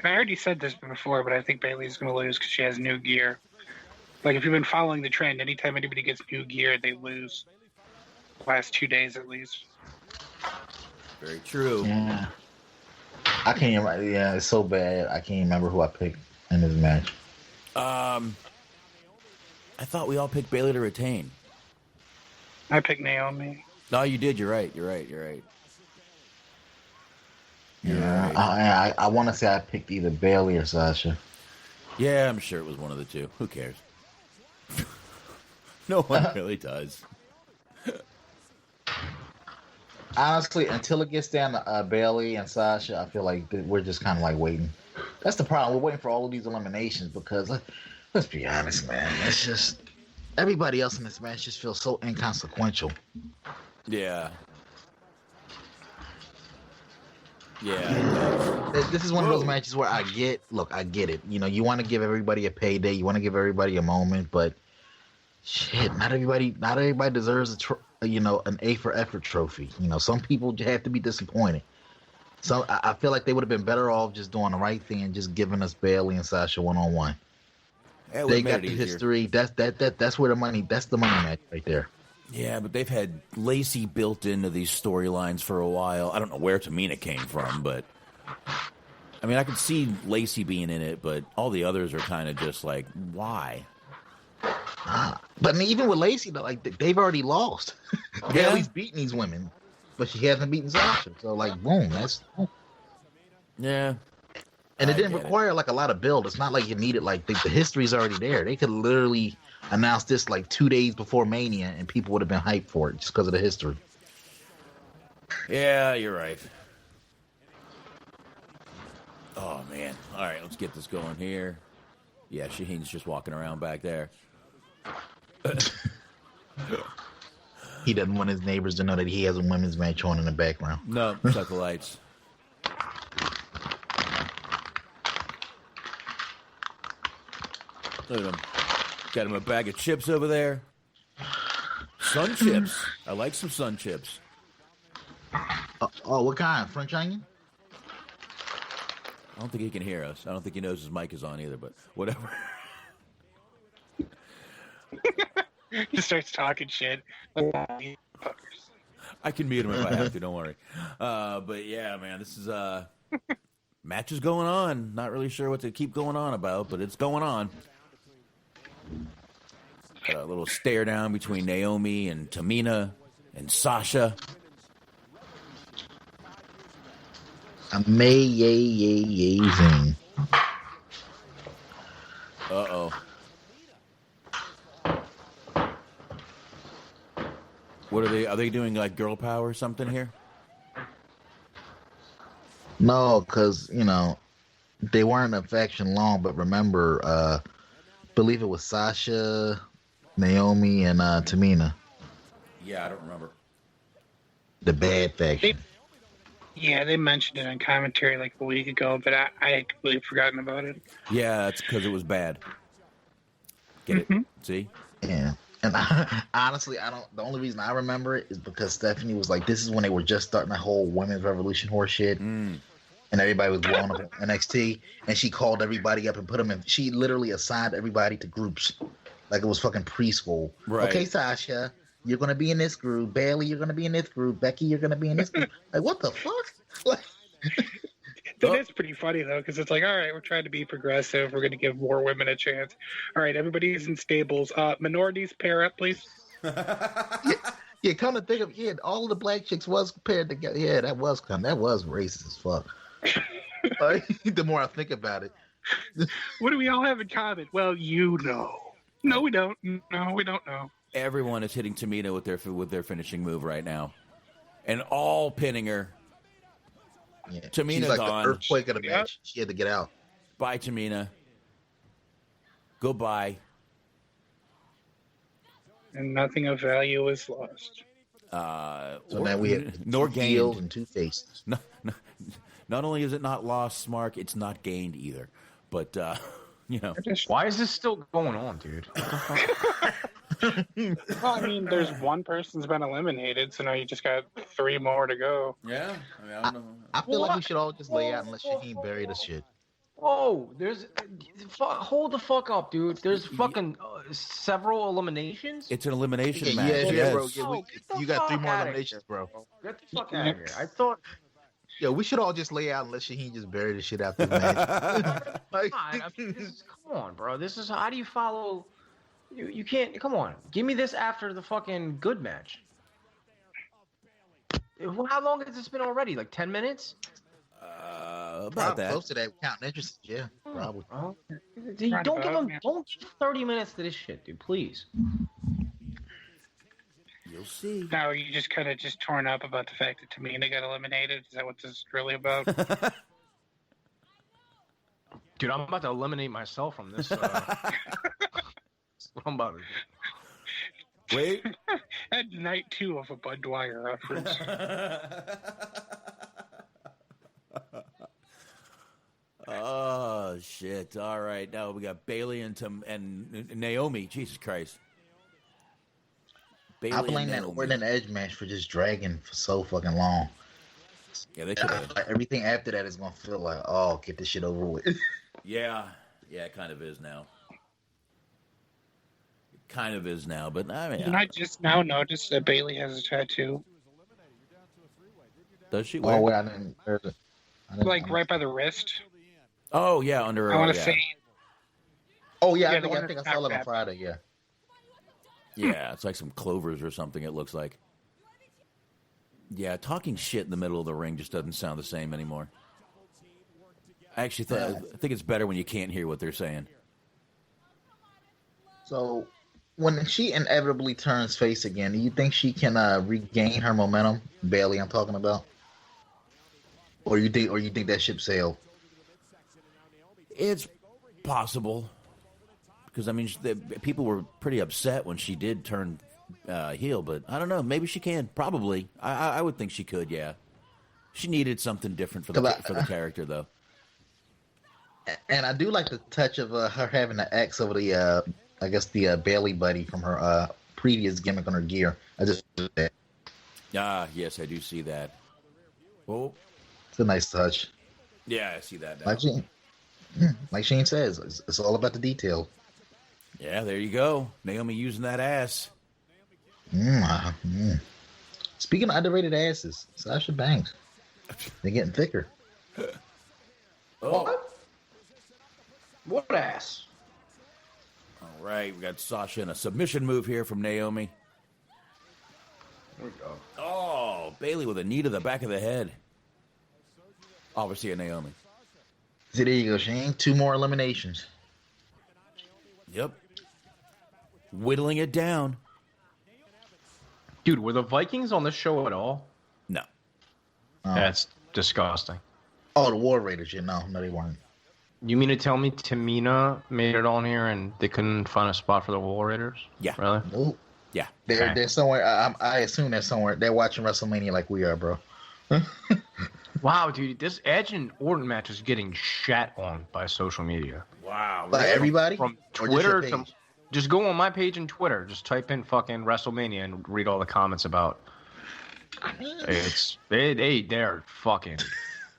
I already said this before, but I think Bailey's going to lose because she has new gear. Like, if you've been following the trend, anytime anybody gets new gear, they lose. Last 2 days, at least. Very true. Yeah. I can't remember. Yeah, it's so bad. I can't remember who I picked in this match. I thought we all picked Bailey to retain. I picked Naomi. No, you did. You're right. You're right. I want to say I picked either Bailey or Sasha. Yeah, I'm sure it was one of the two. Who cares? No one really does. Honestly, until it gets down to Bailey and Sasha, I feel like we're just kind of like waiting. That's the problem. We're waiting for all of these eliminations because let's be honest, man. It's just everybody else in this match just feels so inconsequential. Yeah. Yeah. This is one of those matches where I get it. You know, you want to give everybody a payday, you want to give everybody a moment, but shit, not everybody deserves an A for effort trophy. You know, some people have to be disappointed. So I feel like they would have been better off just doing the right thing and just giving us Bailey and Sasha 1-on-1. They got the history. That's where the money. That's the money match right there. Yeah, but they've had Lacey built into these storylines for a while. I don't know where Tamina came from, but I mean, I could see Lacey being in it, but all the others are kind of just like, why? But I mean, even with Lacey, like they've already lost. Bailey's beaten these women, but she hasn't beaten Sasha. So like, boom, that's yeah. And it didn't require like a lot of build. It's not like you needed like the history's already there. They could literally announce this like 2 days before Mania, and people would have been hyped for it just because of the history. Yeah, you're right. Oh man! All right, let's get this going here. Yeah, Shaheen's just walking around back there. He doesn't want his neighbors to know that he has a women's match on in the background. No, shut the lights. Look at him. Got him a bag of chips over there. Sun chips. I like some sun chips. Oh, what kind? French onion? I don't think he can hear us. I don't think he knows his mic is on either, but whatever. He starts talking shit. I can mute him if I have to, don't worry. But yeah, man, this is match is going on. Not really sure what to keep going on about, but it's going on. Got a little stare down between Naomi and Tamina and Sasha. Amazing. Uh-oh. What are they doing like girl power or something here? No, because, they weren't in faction long, but remember, believe it was Sasha, Naomi, and Tamina. Yeah, I don't remember. The bad faction. They mentioned it on commentary like a week ago, but I had completely forgotten about it. Yeah, that's because it was bad. Get it? See? Yeah. And honestly, the only reason I remember it is because Stephanie was like, this is when they were just starting the whole women's revolution horse shit. And everybody was blowing up NXT. And she called everybody up and put them in. She literally assigned everybody to groups. Like it was fucking preschool. Right. Okay, Sasha, you're going to be in this group. Bailey, you're going to be in this group. Becky, you're going to be in this group. Like, what the fuck? Like, That is pretty funny, though, because it's like, all right, we're trying to be progressive. We're going to give more women a chance. All right, everybody's in stables. Minorities, pair up, please. Yeah, come to think of it, all of the black chicks was paired together. Yeah, that was racist as fuck. The more I think about it. What do we all have in common? Well, No, we don't. No, we don't know. Everyone is hitting Tamina with their finishing move right now. And all pinning her. Yeah. Tamina's She's like on. the earthquake of the match. She had to get out. Bye, Tamina. Goodbye. And nothing of value is lost. So now we have nor two gained. heels and two faces. No, not only is it not lost, Mark, it's not gained either. But, Why is this still going on, dude? Well, I mean, there's one person's been eliminated, so now you just got 3 more to go. Yeah, I don't know. I feel like we should all just lay out and let Shaheen bury the shit. Whoa, hold the fuck up, dude. There's fucking several eliminations. It's an elimination match. Yeah, yes. bro. Yeah, you got 3 more eliminations, bro. Get the fuck out of here. I thought. Yo, we should all just lay out and let Shaheen just bury the shit after the match. Come on, bro. This is how do you follow? You can't. Come on, give me this after the fucking good match. How long has this been already? Like 10 minutes? About that. Close to that, counting interest. Yeah, probably. Don't give 30 minutes to this shit, dude. Please. We'll see. Now, are you just kind of just torn up about the fact that Tamina got eliminated? Is that what this is really about? Dude, I'm about to eliminate myself from this. That's what I'm about to do. Wait. At night 2 of a Bud Dwyer reference. Oh shit! All right, now we got Bailey and Naomi. Jesus Christ! Bailey I blame and that Naomi. Orton and Edge match for just dragging for so fucking long. Yeah, they should have. Like, everything after that is gonna feel like, oh, get this shit over with. Yeah, it kind of is now. It kind of is now, but I mean, And I just now noticed that Bailey has a tattoo, does she? Oh, Where? wait, I didn't. like right by the wrist. Oh yeah, under her. I want to yeah. say, Oh yeah, Yeah, I the think one I that's saw not that on bad. Friday. Yeah. Yeah, it's like some clovers or something. It looks like. Yeah, talking shit in the middle of the ring just doesn't sound the same anymore. I actually I think it's better when you can't hear what they're saying. So when she inevitably turns face again, do you think she can regain her momentum? Bailey, I'm talking about. Or you think that ship sailed? It's possible because I mean, people were pretty upset when she did turn heel, but I don't know. Maybe she can. Probably, I would think she could. Yeah, she needed something different for the character, though. And I do like the touch of her having an X over the, I guess the Bailey buddy from her previous gimmick on her gear. I just Yes, I do see that. Oh, it's a nice touch. yeah, I see that now. Like Shane says, it's all about the detail. Yeah, there you go. Naomi using that ass. Speaking of underrated asses, Sasha Banks. They're getting thicker. Oh, What ass? all right. We got Sasha in a submission move here from Naomi. There we go. Oh, Bailey with a knee to the back of the head. Obviously, a Naomi. See, there you go, Shane. 2 more eliminations. Yep. Whittling it down. Dude, were the Vikings on this show at all? No. That's disgusting. Oh, the War Raiders. Yeah, no, they weren't. You mean to tell me Tamina made it on here and they couldn't find a spot for the War Raiders? Yeah. Really? Nope. Yeah. They're somewhere. I assume they're somewhere. They're watching WrestleMania like we are, bro. Wow, dude, this Edge and Orton match is getting shat on by social media. Wow. Like everybody From Or just your Twitter to page? just go on my page and Twitter. Just type in fucking WrestleMania and read all the comments about. They're fucking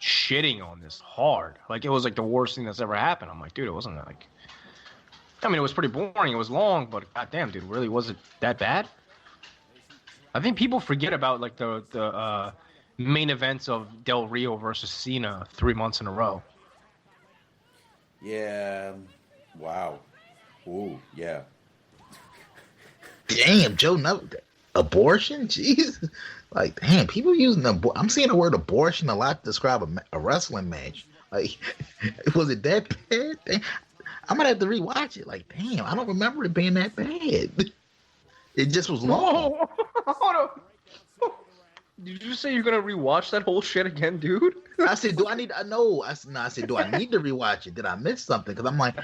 shitting on this hard. Like it was like the worst thing that's ever happened. I'm like, dude, it wasn't like. I mean, it was pretty boring. It was long, but goddamn, dude, really was it that bad? I think people forget about like the main events of Del Rio versus Cena 3 months in a row. Yeah. Wow. Ooh, yeah. Damn, Joe, no abortion. Jeez, like damn, people using I'm seeing the word abortion a lot to describe a wrestling match. Like, was it that bad? Damn. I'm gonna have to rewatch it. Like, damn, I don't remember it being that bad. It just was long. Whoa! Hold on. Did you say you're gonna rewatch that whole shit again, dude? I said, do I need? I know. I said, do I need to rewatch it? Did I miss something? Because I'm like,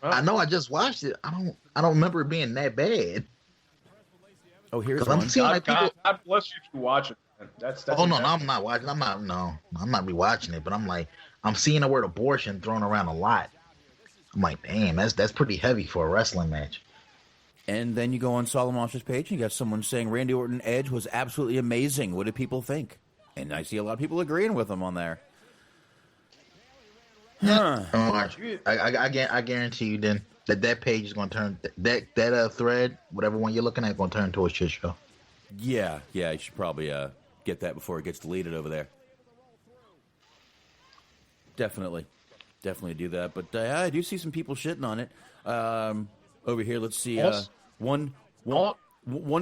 I know I just watched it. I don't remember it being that bad. Oh, here's 'Cause I'm one. seeing like people. God bless you if you watch it. That's Oh no, I'm not watching. I'm not rewatching it. But I'm like, I'm seeing the word abortion thrown around a lot. I'm like, damn, that's pretty heavy for a wrestling match. And then you go on Solomon's page and you got someone saying Randy Orton Edge was absolutely amazing. What did people think? And I see a lot of people agreeing with him on there. Huh. I guarantee you then that page is going to turn that thread, whatever one you're looking at, going to turn into a shit show. Yeah, you should probably get that before it gets deleted over there. Definitely do that. But I do see some people shitting on it. Over here, let's see. One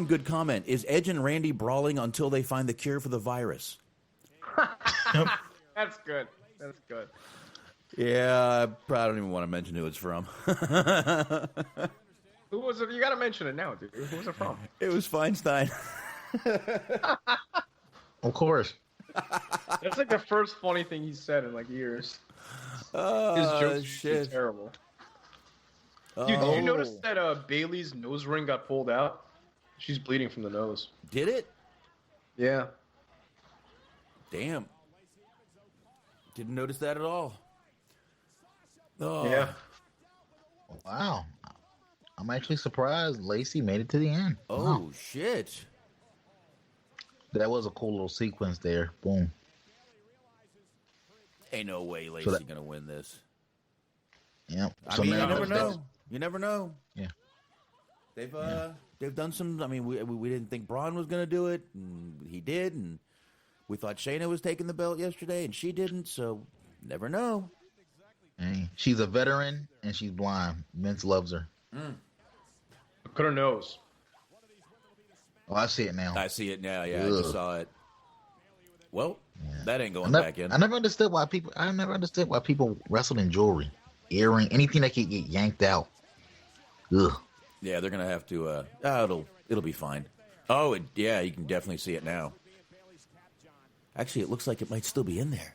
good comment. Is Edge and Randy brawling until they find the cure for the virus? That's good. That's good. Yeah, I don't even want to mention who it's from. Who was it? You got to mention it now, dude. Who was it from? It was Feinstein. Of course. That's like the first funny thing he said in like years. His jokes are terrible. Dude, did you notice that Bailey's nose ring got pulled out? She's bleeding from the nose. Did it? Yeah. Damn. Didn't notice that at all. Oh. Yeah. Wow. I'm actually surprised Lacey made it to the end. Oh, Wow. shit. That was a cool little sequence there. Boom. Ain't no way Lacey's going to win this. Yep. I So mean, now you never know. You never know. Yeah. They've done some. I mean, we didn't think Braun was going to do it, and he did, and we thought Shayna was taking the belt yesterday, and she didn't. So, never know. Hey, she's a veteran and she's blind. Vince loves her. Look at her nose. Oh, I see it now. I see it now. Yeah, Ugh. I just saw it. Well, that ain't going I back in. I never understood why people wrestled in jewelry, earring, anything that could get yanked out. Ugh. Yeah, they're gonna have to. It'll be fine. Oh, yeah, you can definitely see it now. Actually, it looks like it might still be in there.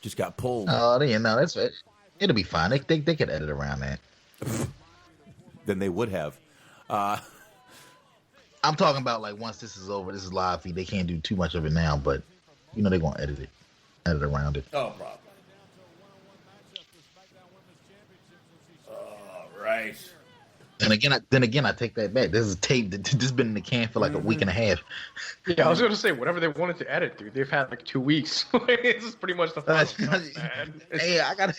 Just got pulled. Oh, that's it. It'll be fine. They could edit around that. Then they would have. I'm talking about like once this is over, this is live feed. They can't do too much of it now, but they're gonna edit around it. Oh, probably. All right. And again, I take that back. This is tape. This has been in the can for like a week and a half. Yeah, I was gonna say whatever they wanted to edit, dude. They've had like 2 weeks. This is pretty much the first time, man. Hey, I gotta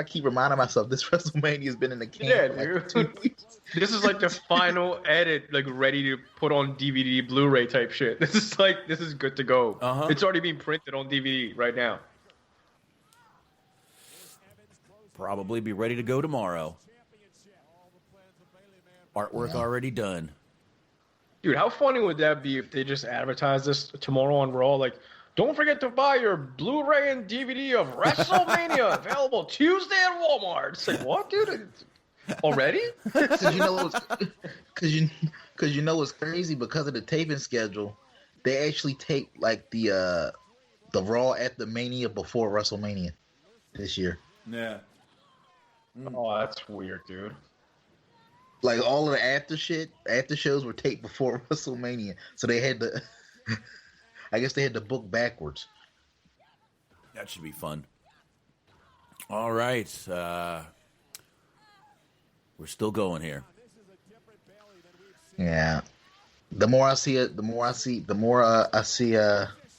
keep reminding myself this WrestleMania has been in the can. Yeah, for like dude. 2 weeks. This is like the final edit, like ready to put on DVD, Blu-ray type shit. This is good to go. Uh-huh. It's already being printed on DVD right now. Probably be ready to go tomorrow. Artwork already done. Dude, how funny would that be if they just advertised this tomorrow on Raw? Like, don't forget to buy your Blu-ray and DVD of WrestleMania available Tuesday at Walmart. It's like, what, dude? Already? Because you know it's crazy because of the taping schedule. They actually tape like the Raw at the Mania before WrestleMania this year. Yeah. Oh, that's weird, dude. Like all of the after shows were taped before WrestleMania, so they had to. I guess they had to book backwards. That should be fun. All right. We're still going here. Yeah. The more I see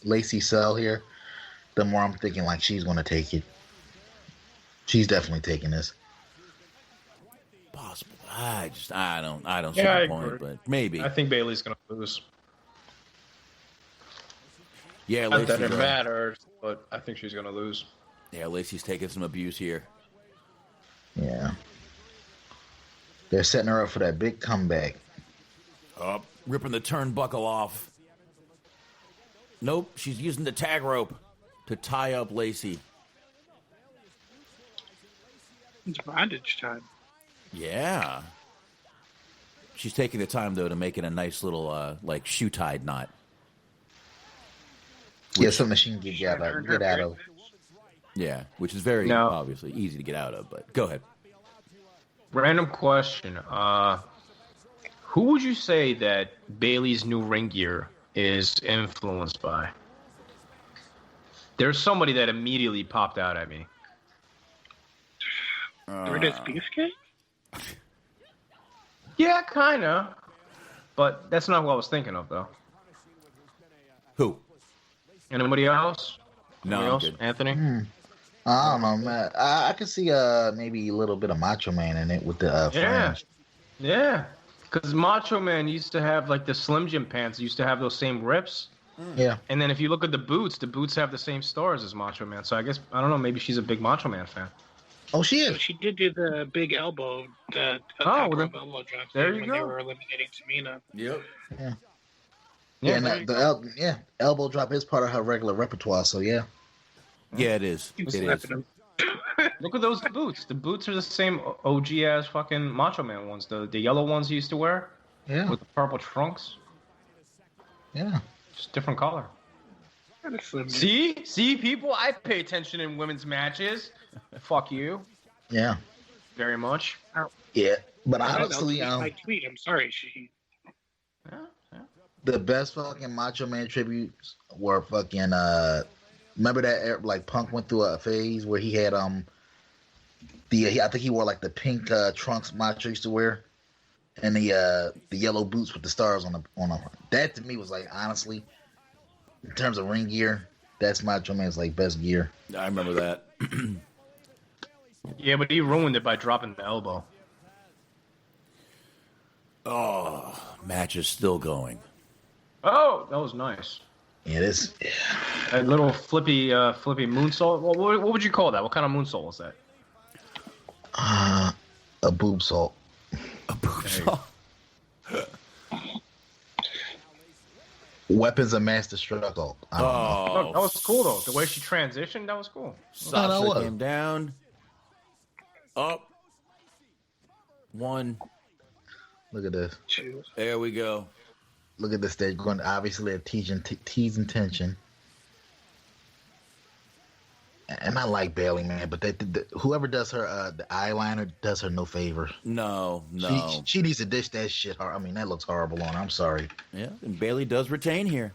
Lacey sell here, the more I'm thinking like she's going to take it. She's definitely taking this. Possible. I don't see the point, agree. but maybe. I think Bailey's gonna lose. Yeah, Not that Lacey's, it matters, but I think she's gonna lose. yeah, Lacey's taking some abuse here. Yeah. They're setting her up for that big comeback. Oh, ripping the turnbuckle off. Nope, she's using the tag rope to tie up Lacey. It's bondage time. Yeah. She's taking the time, though, to make it a nice little, shoe tied knot. Yeah, something that she can get out of. Yeah, which is very, Now- obviously, easy to get out of, but go ahead. Random question. Who would you say that Bailey's new ring gear is influenced by? There's somebody that immediately popped out at me. British Beefcake? Yeah, kinda. But that's not what I was thinking of, though. Who? Anybody else? No, Anybody I'm else? good. Anthony? I don't know, man. I can see maybe a little bit of Macho Man in it with the fringe. Yeah. Because Macho Man used to have, like, the Slim Jim pants. Used to have those same rips. Yeah. And then if you look at the boots have the same stars as Macho Man. So I guess, I don't know, maybe she's a big Macho Man fan. Oh, she So is. she did do the big elbow, the well, elbow then- drop there when you they go. were eliminating Tamina. Yep. Yeah, there you elbow drop is part of her regular repertoire. So yeah. Yeah, it is. Keep It is. slapping him. Look at those boots. The boots are the same OG as fucking Macho Man ones. The yellow ones he used to wear. Yeah. With the purple trunks. Yeah. Just different color. See, people, I pay attention in women's matches. Fuck you. Yeah. Very much. Yeah. But I honestly, tweet. I'm sorry, she. Yeah. the best fucking Macho Man tributes were fucking remember that like Punk went through a phase where he had I think he wore like the pink trunks Macho used to wear, and the yellow boots with the stars on them. That to me was like, honestly, in terms of ring gear, that's Macho Man's like best gear. I remember that. Yeah, but he ruined it by dropping the elbow. Oh, match is still going. Oh, that was nice. Yeah, this. That little flippy moonsault. What would you call that? What kind of moonsault was that? A boob salt. A boob salt. Weapons of mass destruction. I don't know. Look, that was cool though. The way she transitioned, that was cool. Sasha came down. Up. One. Look at this. There we go. Look at this stage going. Obviously, a teasing tension. And I like Bailey, man, but whoever does her the eyeliner does her no favor. No. She needs to dish that shit. I mean, that looks horrible on her. I'm sorry. Yeah, and Bailey does retain here.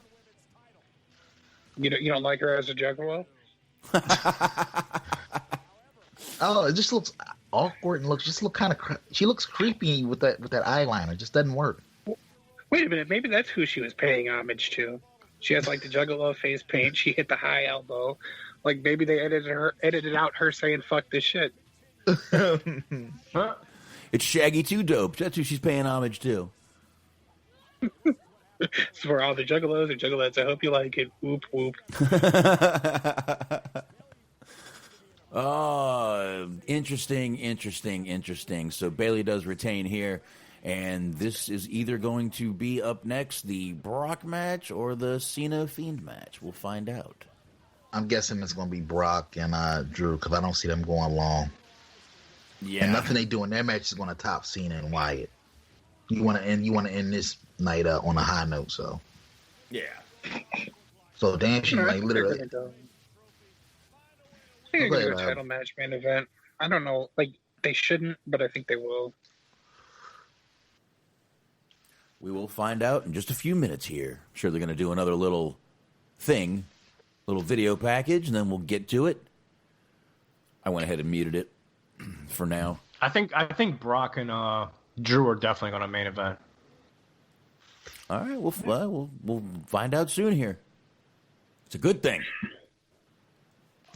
You don't like her as a juggalo? Oh, it just looks awkward and kind of. She looks creepy with that eyeliner. It just doesn't work. Wait a minute, maybe that's who she was paying homage to. She has like the juggalo face paint. She hit the high elbow. Like maybe they edited out her saying "fuck this shit." Huh? It's Shaggy 2 Dope. That's who she's paying homage to. It's for all the juggalos and juggalettes. I hope you like it. Whoop whoop. Oh, interesting. So Bailey does retain here, and this is either going to be up next, the Brock match or the Cena Fiend match. We'll find out. I'm guessing it's going to be Brock and Drew because I don't see them going long. Yeah, and nothing they do in their match is going to top Cena and Wyatt. You want to end this night on a high note, so yeah. So damn, she like literally. I think they're going to do a title match main event. I don't know, like they shouldn't, but I think they will. We will find out in just a few minutes here. I'm sure they're going to do another little thing, little video package, and then we'll get to it. I went ahead and muted it for now. I think Brock and Drew are definitely going to main event. All right, we'll find out soon here. It's a good thing.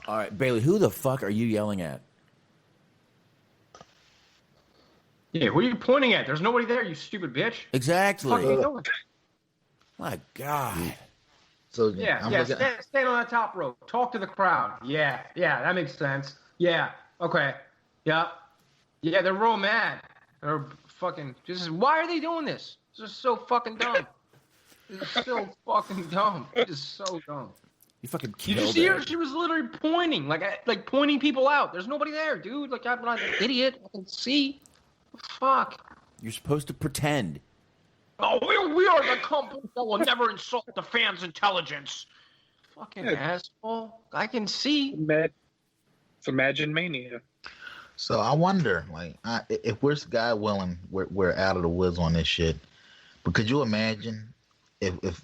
All right, Bailey, who the fuck are you yelling at? Yeah, who are you pointing at? There's nobody there, you stupid bitch. Exactly. What the fuck are you doing? My God. So Yeah, looking, stand on that top rope. Talk to the crowd. Yeah, that makes sense. Yeah, okay. Yeah, they're real mad. They're fucking just. Why are they doing this? This is so fucking dumb. This is so fucking dumb. It is so dumb. You fucking Did killed you see her? it. She was literally pointing, like pointing people out. There's nobody there, dude. Like I'm not an idiot. I can see. Fuck. You're supposed to pretend. Oh, we are the company that will never insult the fans' intelligence. Fucking asshole. I can see. It's Imagine Mania. So I wonder, like, if we're God willing, we're out of the woods on this shit. But could you imagine if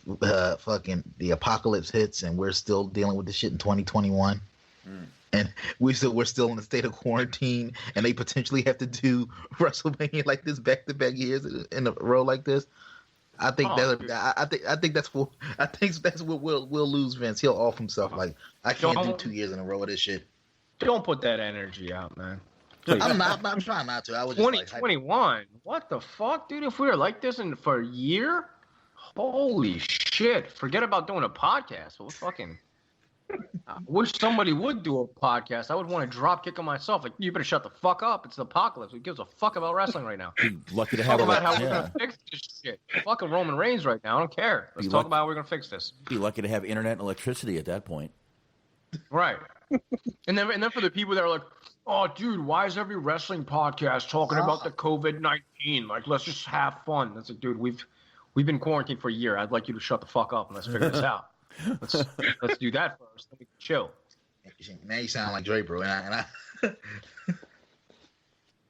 fucking the apocalypse hits and we're still dealing with this shit in 2021, and we're still in the state of quarantine, and they potentially have to do WrestleMania like this back-to-back years in a row like this? I think that's what we'll lose Vince. He'll off himself. Like, I can't do 2 years in a row of this shit. Don't put that energy out, man. I'm trying not to. I was just 2021. What the fuck, dude? If we were like this for a year, holy shit! Forget about doing a podcast. Well, fucking. I wish somebody would do a podcast. I would want to drop kick on myself. Like, you better shut the fuck up. It's the apocalypse. Who gives a fuck about wrestling right now? Be lucky to have Talk about how we're gonna fix this shit. Fucking Roman Reigns right now. I don't care. Let's talk about how we're gonna fix this. Be lucky to have internet and electricity at that point. Right. And then for the people that are like, oh, dude, why is every wrestling podcast talking about the COVID-19? Like, let's just have fun. That's like, dude, we've been quarantined for a year. I'd like you to shut the fuck up and let's figure this out. Let's do that first. Let me chill. Now you sound like Draper, and I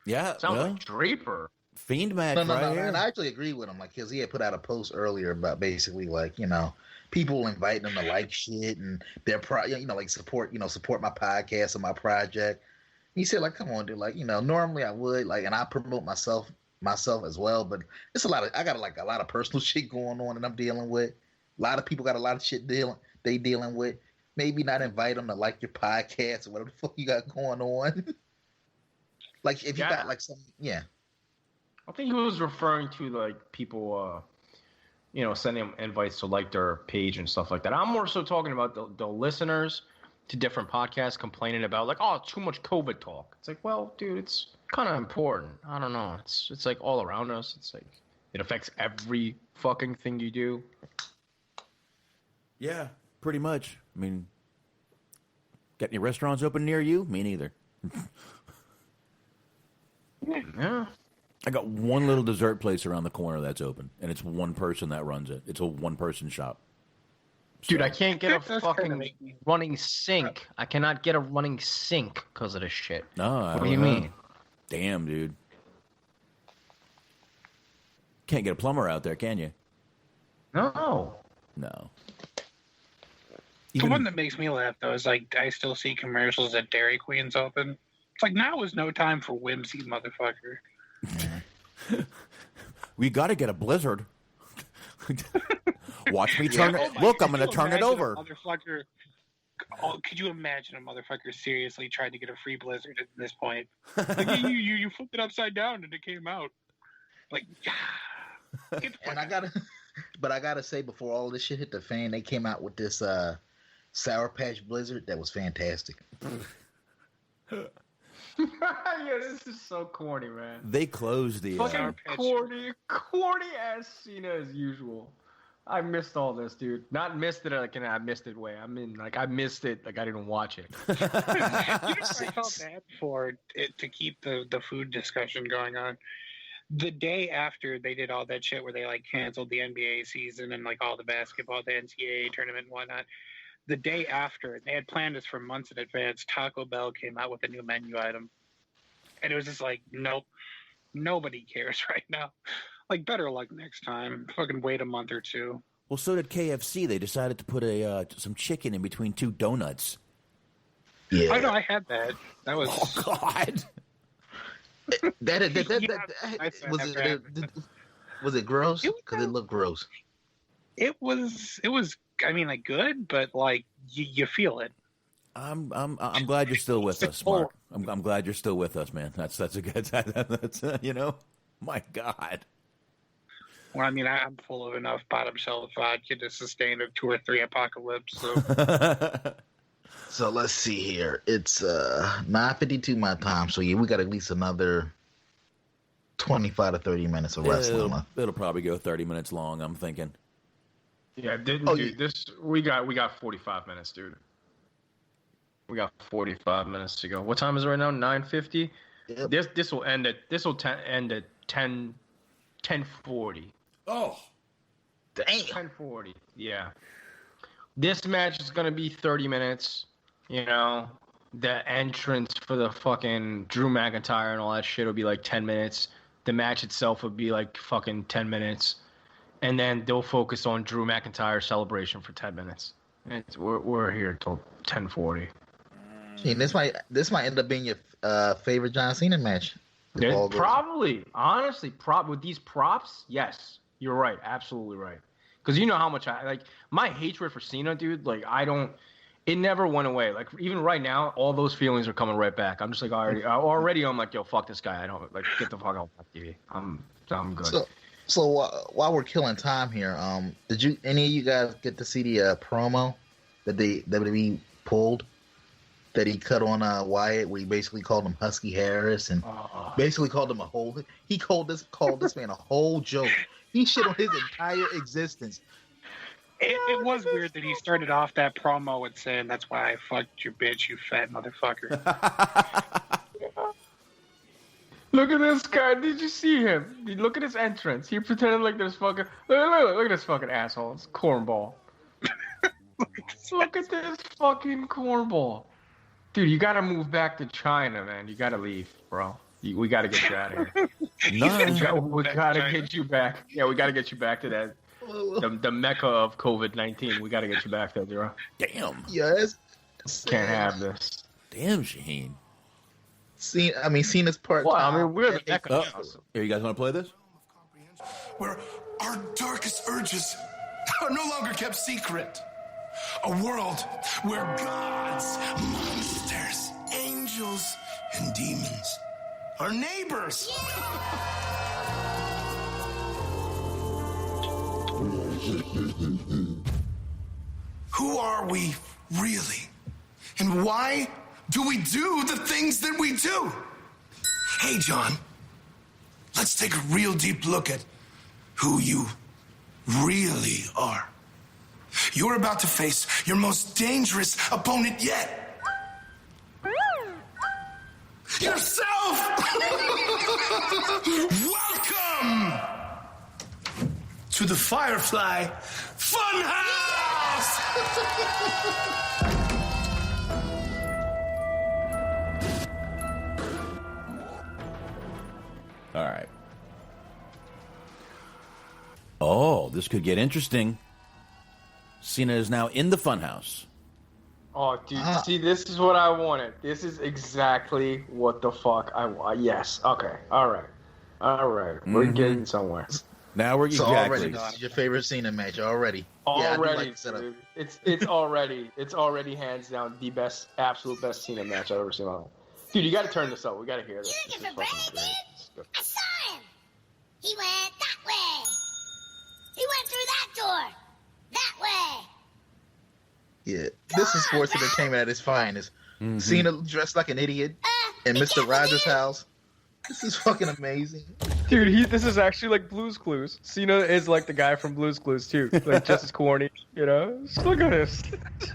Yeah, Sounds like Draper. Fiend match no, here. and I actually agree with him, like, because he had put out a post earlier about basically like, people inviting him to like shit and their like support my podcast and my project. He said, like, come on, dude, like, normally I would, like, and I promote myself as well, but it's I got like a lot of personal shit going on that I'm dealing with. A lot of people got a lot of shit dealing with. Maybe not invite them to like your podcast or whatever the fuck you got going on. Like if you got like some, yeah. I think he was referring to like people, sending them invites to like their page and stuff like that. I'm more so talking about the listeners to different podcasts complaining about like, oh, too much COVID talk. It's like, well, dude, it's kind of important. I don't know. It's like all around us. It's like it affects every fucking thing you do. Yeah, pretty much. I mean, got any restaurants open near you? Me neither. Yeah. I got one little dessert place around the corner that's open, and it's one person that runs it. It's a one-person shop. Dude, I can't get a fucking running sink. I cannot get a running sink because of this shit. No, what do you mean? Damn, dude. Can't get a plumber out there, can you? No. No. The one that makes me laugh, though, is like I still see commercials that Dairy Queen's open. It's like, now is no time for whimsy, motherfucker. We got to get a blizzard. Watch me turn it. Look, I'm going to turn it over. Motherfucker. Oh, could you imagine a motherfucker seriously trying to get a free blizzard at this point? Like, you flipped it upside down and it came out. Like, and I gotta say, before all this shit hit the fan, they came out with this Sour Patch Blizzard that was fantastic. Yeah, this is so corny, man. They closed the fucking corny ass Cena as usual. I missed all this, dude. Not missed it like in I missed it way. I mean, like I missed it like I didn't watch it. I felt bad for it to keep the food discussion going on. The day after they did all that shit where they like canceled the NBA season and like all the basketball, the NCAA tournament and whatnot. The day after, they had planned this for months in advance. Taco Bell came out with a new menu item. And it was just like, nope, nobody cares right now. Like, better luck next time. Fucking wait a month or two. Well, so did KFC. They decided to put some chicken in between two donuts. Yeah. Oh, no, I had that. That was... Oh, God. Was it gross? Because it looked gross. It was, I mean, like, good, but, like, you feel it. I'm glad you're still with us, Mark. I'm glad you're still with us, man. That's a good. That's my God. Well, I mean, I'm full of enough bottom shelf vodka to sustain a 2 or 3 apocalypse. So, so let's see here. It's 9:52 my time. So yeah, we got at least another 25 to 30 minutes of wrestling. It'll probably go 30 minutes long. I'm thinking. Yeah, dude. This we got 45 minutes, dude. We got 45 minutes to go. What time is it right now? 9:50. Yep. This will end at 10:40. Oh, damn. 10:40. Yeah. This match is gonna be 30 minutes. You know, the entrance for the fucking Drew McIntyre and all that shit will be like 10 minutes. The match itself would be like fucking 10 minutes, and then they'll focus on Drew McIntyre's celebration for 10 minutes. We're here till 10:40. See, this might end up being your favorite John Cena match. Probably, honestly, with these props, yes, you're right, absolutely right. Because you know how much I like my hatred for Cena, dude. Like it never went away. Like even right now, all those feelings are coming right back. I'm just like already I'm like, yo, fuck this guy. I don't like get the fuck off my TV. I'm good. So while we're killing time here, did any of you guys get to see the promo that the WWE pulled? That he cut on Wyatt, where he basically called him Husky Harris and basically called him a whole. He called this man a whole joke. He shit on his entire existence. It was weird that he started off that promo with saying, "That's why I fucked your bitch, you fat motherfucker." Look at this guy. Did you see him? Look at his entrance. He pretended like there's fucking. Look at this fucking asshole. It's cornball. Look at this fucking cornball. Dude, you gotta move back to China, man. You gotta leave, bro. We gotta get you out of here. We gotta get you back. Yeah, we gotta get you back to that. The mecca of COVID-19. We gotta get you back there, bro. Damn. Yes. Can't have this. Damn, Shaheen. Cena's part. Well, I mean, we're the mecca. Here, you guys want to play this? Where our darkest urges are no longer kept secret. A world where gods, monsters, angels, and demons are neighbors. Who are we really? And why do we do the things that we do? Hey, John, let's take a real deep look at who you really are. You're about to face your most dangerous opponent yet. Yourself! Welcome to the Firefly Funhouse! All right. Oh, this could get interesting. Cena is now in the funhouse. Oh, dude, see, this is what I wanted. This is exactly what the fuck I want. Yes. Okay. All right. We're getting somewhere. Now we're So exactly. already, this is your favorite Cena match already. Already, dude. It's already hands down the best, absolute best Cena match I've ever seen in my life. Dude, you got to turn this up. We got to hear this. You give a break, dude? I saw him. He went that way. He went through that door. That way. Yeah, this is sports entertainment at its finest. Cena dressed like an idiot in Mr. Rogers' house. This is fucking amazing. Dude, this is actually like Blue's Clues. Cena is like the guy from Blue's Clues too, like just as corny, you know. Just look at this,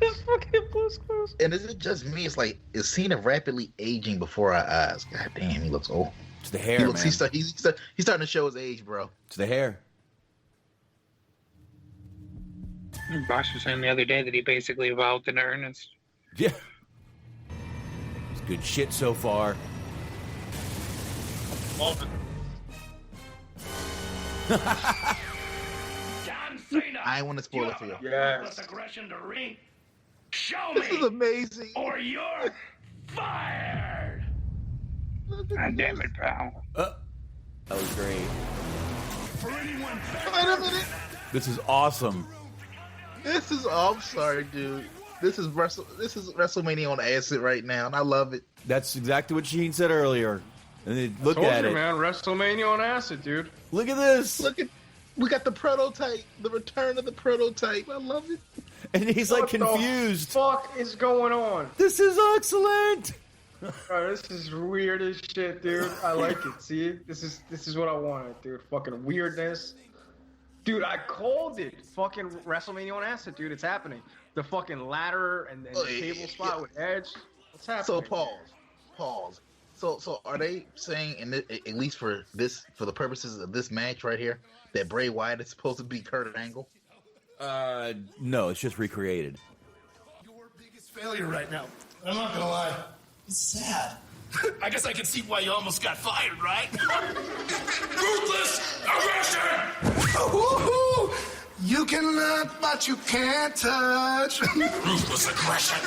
just fucking Blue's Clues. And is it just me? It's like, is Cena rapidly aging before our eyes? God damn, he looks old. It's the hair, man. He's starting to show his age, bro. It's the hair. Bosch was saying the other day that he basically evolved into Ernest. Yeah. It's good shit so far. I want to spoil it for you. Yes. Aggression to ring. Show This is me, amazing. or you're fired. God damn it, pal. That was great. For anyone Wait a minute. This is awesome. This is. Oh, I'm sorry, dude. This is WrestleMania on acid right now, and I love it. That's exactly what Sheen said earlier. And then look Told at you, it. man. WrestleMania on acid, dude. Look at this. We got the prototype, the return of the prototype. I love it. And he's like What the confused. fuck is going on? This is excellent. Bro, this is weird as shit, dude. I like it. See, this is what I wanted, dude. Fucking weirdness. Dude, I called it. Fucking WrestleMania on acid, dude. It's happening. The fucking ladder and the table spot with Edge. What's happening? So pause. So are they saying, at least for the purposes of this match right here, that Bray Wyatt is supposed to be Kurt Angle? No, it's just recreated. Your biggest failure right now. I'm not gonna lie. It's sad. I guess I can see why you almost got fired, right? Ruthless aggression! Woo-hoo! You can look, but you can't touch. Ruthless aggression.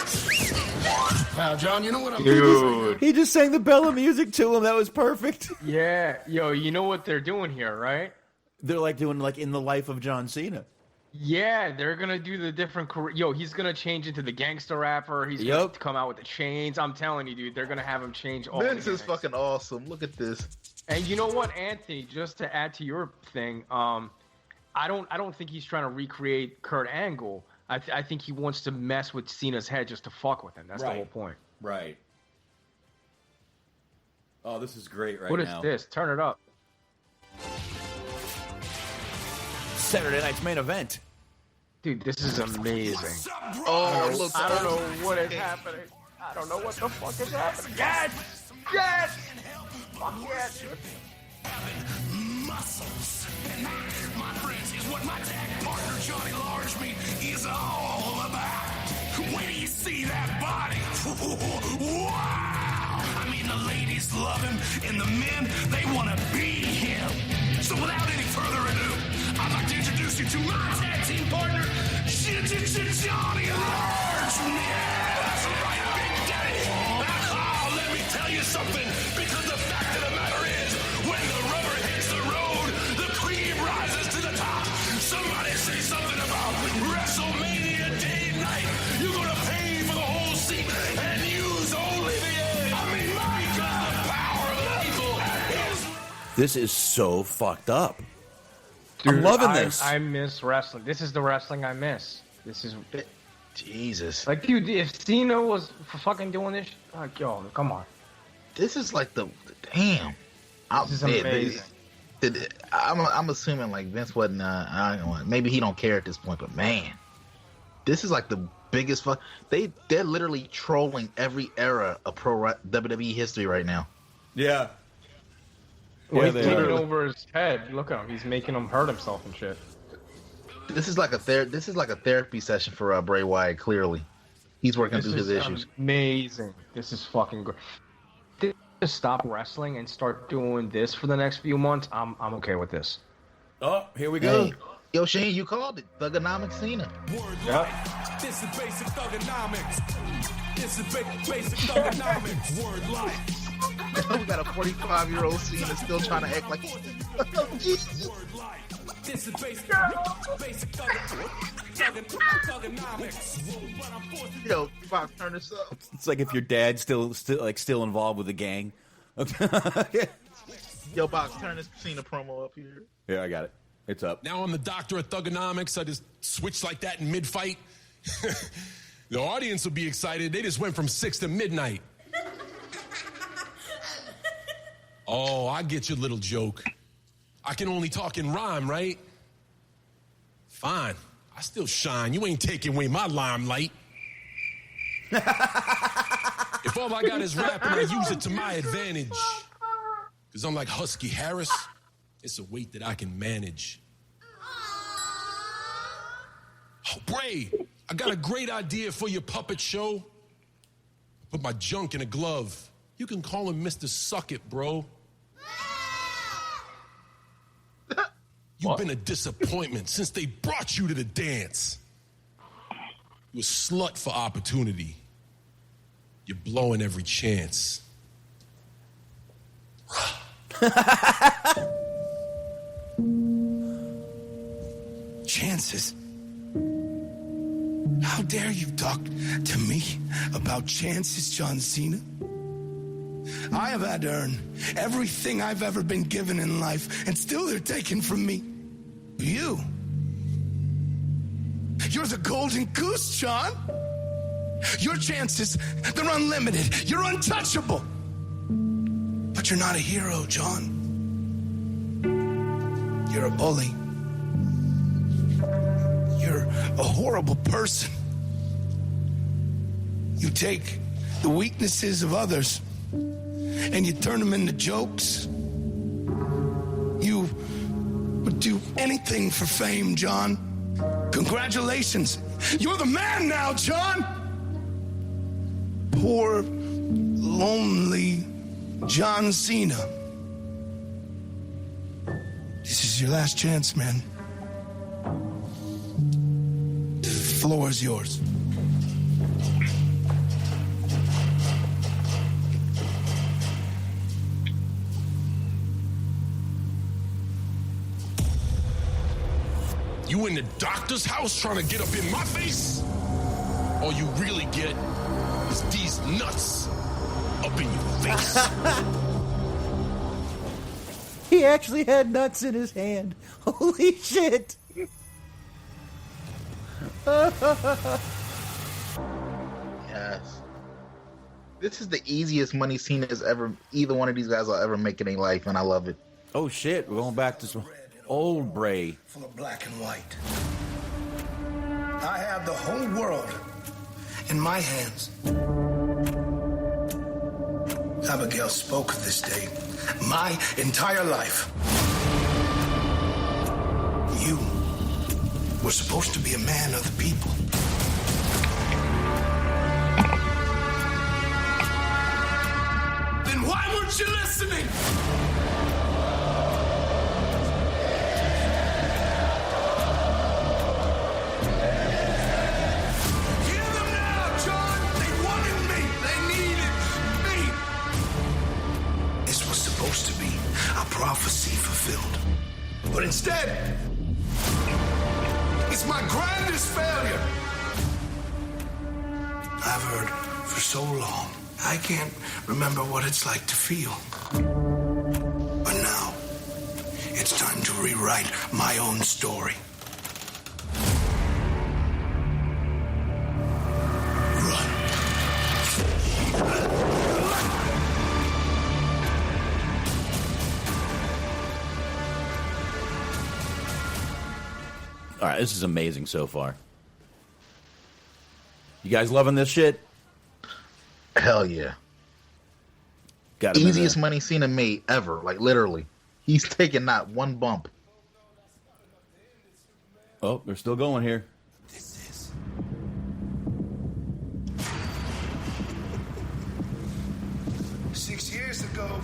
Wow, John, you know what I'm Dude. He just sang the Bella music to him. That was perfect. Yeah. Yo, you know what they're doing here, right? They're like doing like In the Life of John Cena. Yeah, they're gonna do the different. Yo, he's gonna change into the gangster rapper. He's gonna come out with the chains. I'm telling you, dude, they're gonna have him change all. Vince is fucking awesome. Look at this. And you know what, Anthony? Just to add to your thing, I don't think he's trying to recreate Kurt Angle. I think he wants to mess with Cena's head just to fuck with him. That's the whole point. Right. Oh, this is great right What is now. this? Turn it up. Saturday night's main event. Dude, this is amazing. What's up, bro? Oh, look, I don't know what is happening. I don't know what the fuck is happening. Yes! Yes! Fuck yes! Muscles. And that, my friends, is what my tag partner Johnny Largemate is all about. When you see that body, wow! I mean, the ladies love him, and the men, they want to be him. So without any further ado, I'd like to introduce you to my tag team partner, Johnny Largemate. Yeah, that's right, Big Daddy. Oh, let me tell you something, because the fact of the matter is, when the rubber hits the road, the cream rises to the top. Somebody say something about WrestleMania Day and Night. You're gonna pay for the whole seat and use only the end. I mean, my God, the power of the people is... This is so fucked up. Dude, I'm loving this. I miss wrestling. This is the wrestling I miss. This is... Jesus. Like, dude, if Cena was fucking doing this, like, yo, come on. This is like the damn. This is amazing. I'm assuming like Vince wasn't. I don't know, maybe he don't care at this point, but man, this is like the biggest fuck. They're literally trolling every era of WWE history right now. Yeah. Well, Yeah, he's they taking are. over his head. Look at him. He's making him hurt himself and shit. This is like a therapy session for Bray Wyatt. Clearly, he's working through his issues. Amazing. This is fucking great. To stop wrestling and start doing this for the next few months, I'm okay with this. Oh, here we go. Hey, yo, Shane, you called it Thugonomics Cena. Word Yep. life. This is basic thugonomics. This is basic thugonomics. Word life. We got a 45-year-old Cena still trying to act like Jesus. Word life. This is basic thugonomics. But I'm forced to Yo, Fox, turn this up. It's like if your dad's still involved with the gang. Yo, Box, turn this Cena promo up here. Yeah, I got it. It's up. Now I'm the doctor of thugonomics. I just switched like that in mid-fight. The audience will be excited. They just went from 6 to midnight. Oh, I get your little joke. I can only talk in rhyme, right? Fine. I still shine. You ain't taking away my limelight. If all I got is rapping, I use it to my advantage. Because unlike Husky Harris, it's a weight that I can manage. Oh, Bray, I got a great idea for your puppet show. Put my junk in a glove. You can call him Mr. Suck It, bro. You've been a disappointment since they brought you to the dance. You a slut for opportunity. You're blowing every chance. Chances? How dare you talk to me about chances, John Cena? I have had to earn everything I've ever been given in life, and still they're taken from me. You're the golden goose, John. Your chances, they're unlimited. You're untouchable. But you're not a hero, John. You're a bully. You're a horrible person. You take the weaknesses of others and you turn them into jokes. You would do anything for fame, John. Congratulations. You're the man now, John. Poor, lonely John Cena. This is your last chance, man. The floor is yours. You in the doctor's house trying to get up in my face? All you really get is these nuts up in your face. He actually had nuts in his hand. Holy shit. Yes. This is the easiest money Cena's ever, either one of these guys will ever make in their life, and I love it. Oh shit, we're going back to some old Bray. Full of black and white. I have the whole world in my hands. Abigail spoke of this day my entire life. You were supposed to be a man of the people. Then why weren't you listening? Hear them now, John. They wanted me. They needed me. This was supposed to be a prophecy fulfilled. But instead, it's my grandest failure. I've heard for so long, I can't remember what it's like to feel. But now, it's time to rewrite my own story. Run. All right, this is amazing so far. You guys loving this shit? Hell yeah. Got him in Easiest there. money Cena made ever. Like, literally. He's taking not one bump. Oh, they're still going here. This is 6 years ago,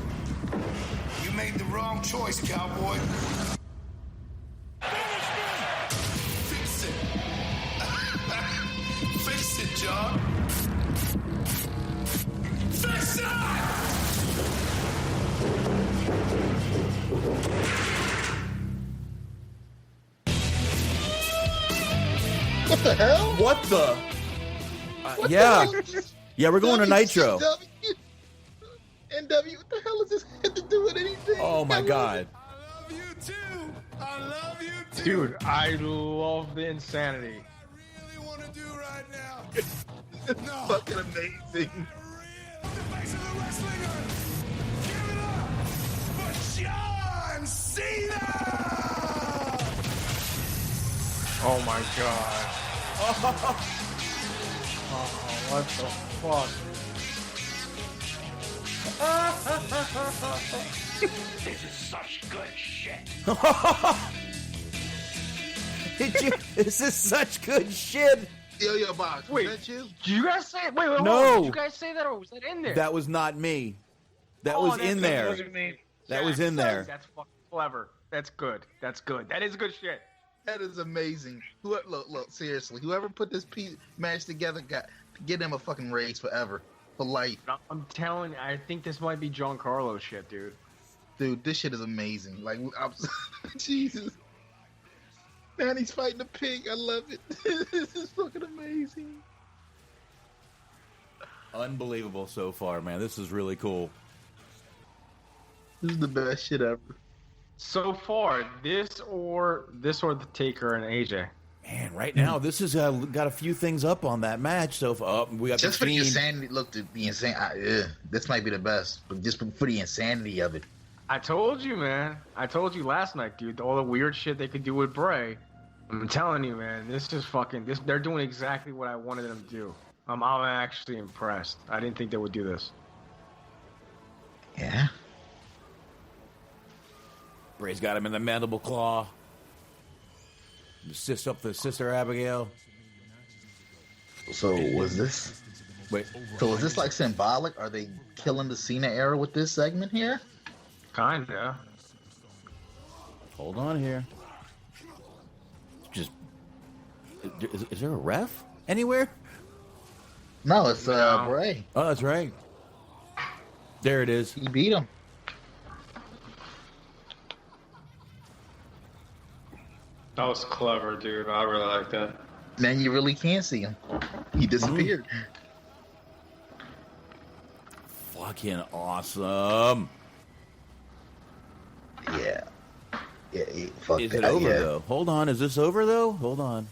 you made the wrong choice, cowboy. Fix it. Fix it, John. Fix it! What the hell? What the? What Yeah. the hell is this? Yeah, we're going to Nitro. NW, what the hell does this have to do with anything? Oh, my God. I love you too. I love you too. Dude, I love the insanity. Really want to do right now. It's fucking amazing. The face of the wrestling earth. Give it up for John Cena. Oh my god. Oh, what the fuck? This is such good shit. This is such good shit. Yo, Box, Wait. was that you? Did you guys say? Wait, hold No. on. Did you guys say that, or was that in there? That was not me. That Oh, was that's in good. there. Wasn't me. That was in there. That's fucking clever. That's good. That's good. That is good shit. That is amazing. Look, seriously. Whoever put this match together get him a fucking raise forever. For life. I'm telling you, I think this might be Giancarlo shit, dude. Dude, this shit is amazing. Like, Jesus. Man, he's fighting a pig. I love it. This is fucking amazing. Unbelievable so far, man. This is really cool. This is the best shit ever. So far, this or the Taker and AJ. Man, right now, this has got a few things up on that match. So far. We got Just the for the Fiend. insanity, look, the insane. This might be the best, but just for the insanity of it. I told you, man. I told you last night, dude. All the weird shit they could do with Bray. I'm telling you, man. This is fucking. They're doing exactly what I wanted them to do. I'm actually impressed. I didn't think they would do this. Yeah. Bray's got him in the mandible claw. Assist up the sister Abigail. So was this? Wait, So is this like symbolic? Are they killing the Cena era with this segment here? Kinda. hold on here. Just is there a ref anywhere? No, it's No. Bray. Oh, that's right. There it is. He beat him. That was clever, dude. I really like that. Now you really can't see him. He disappeared. Fucking awesome. Yeah. Yeah, fuck Is that. it over yeah. though? Hold on. Is this over though? Hold on.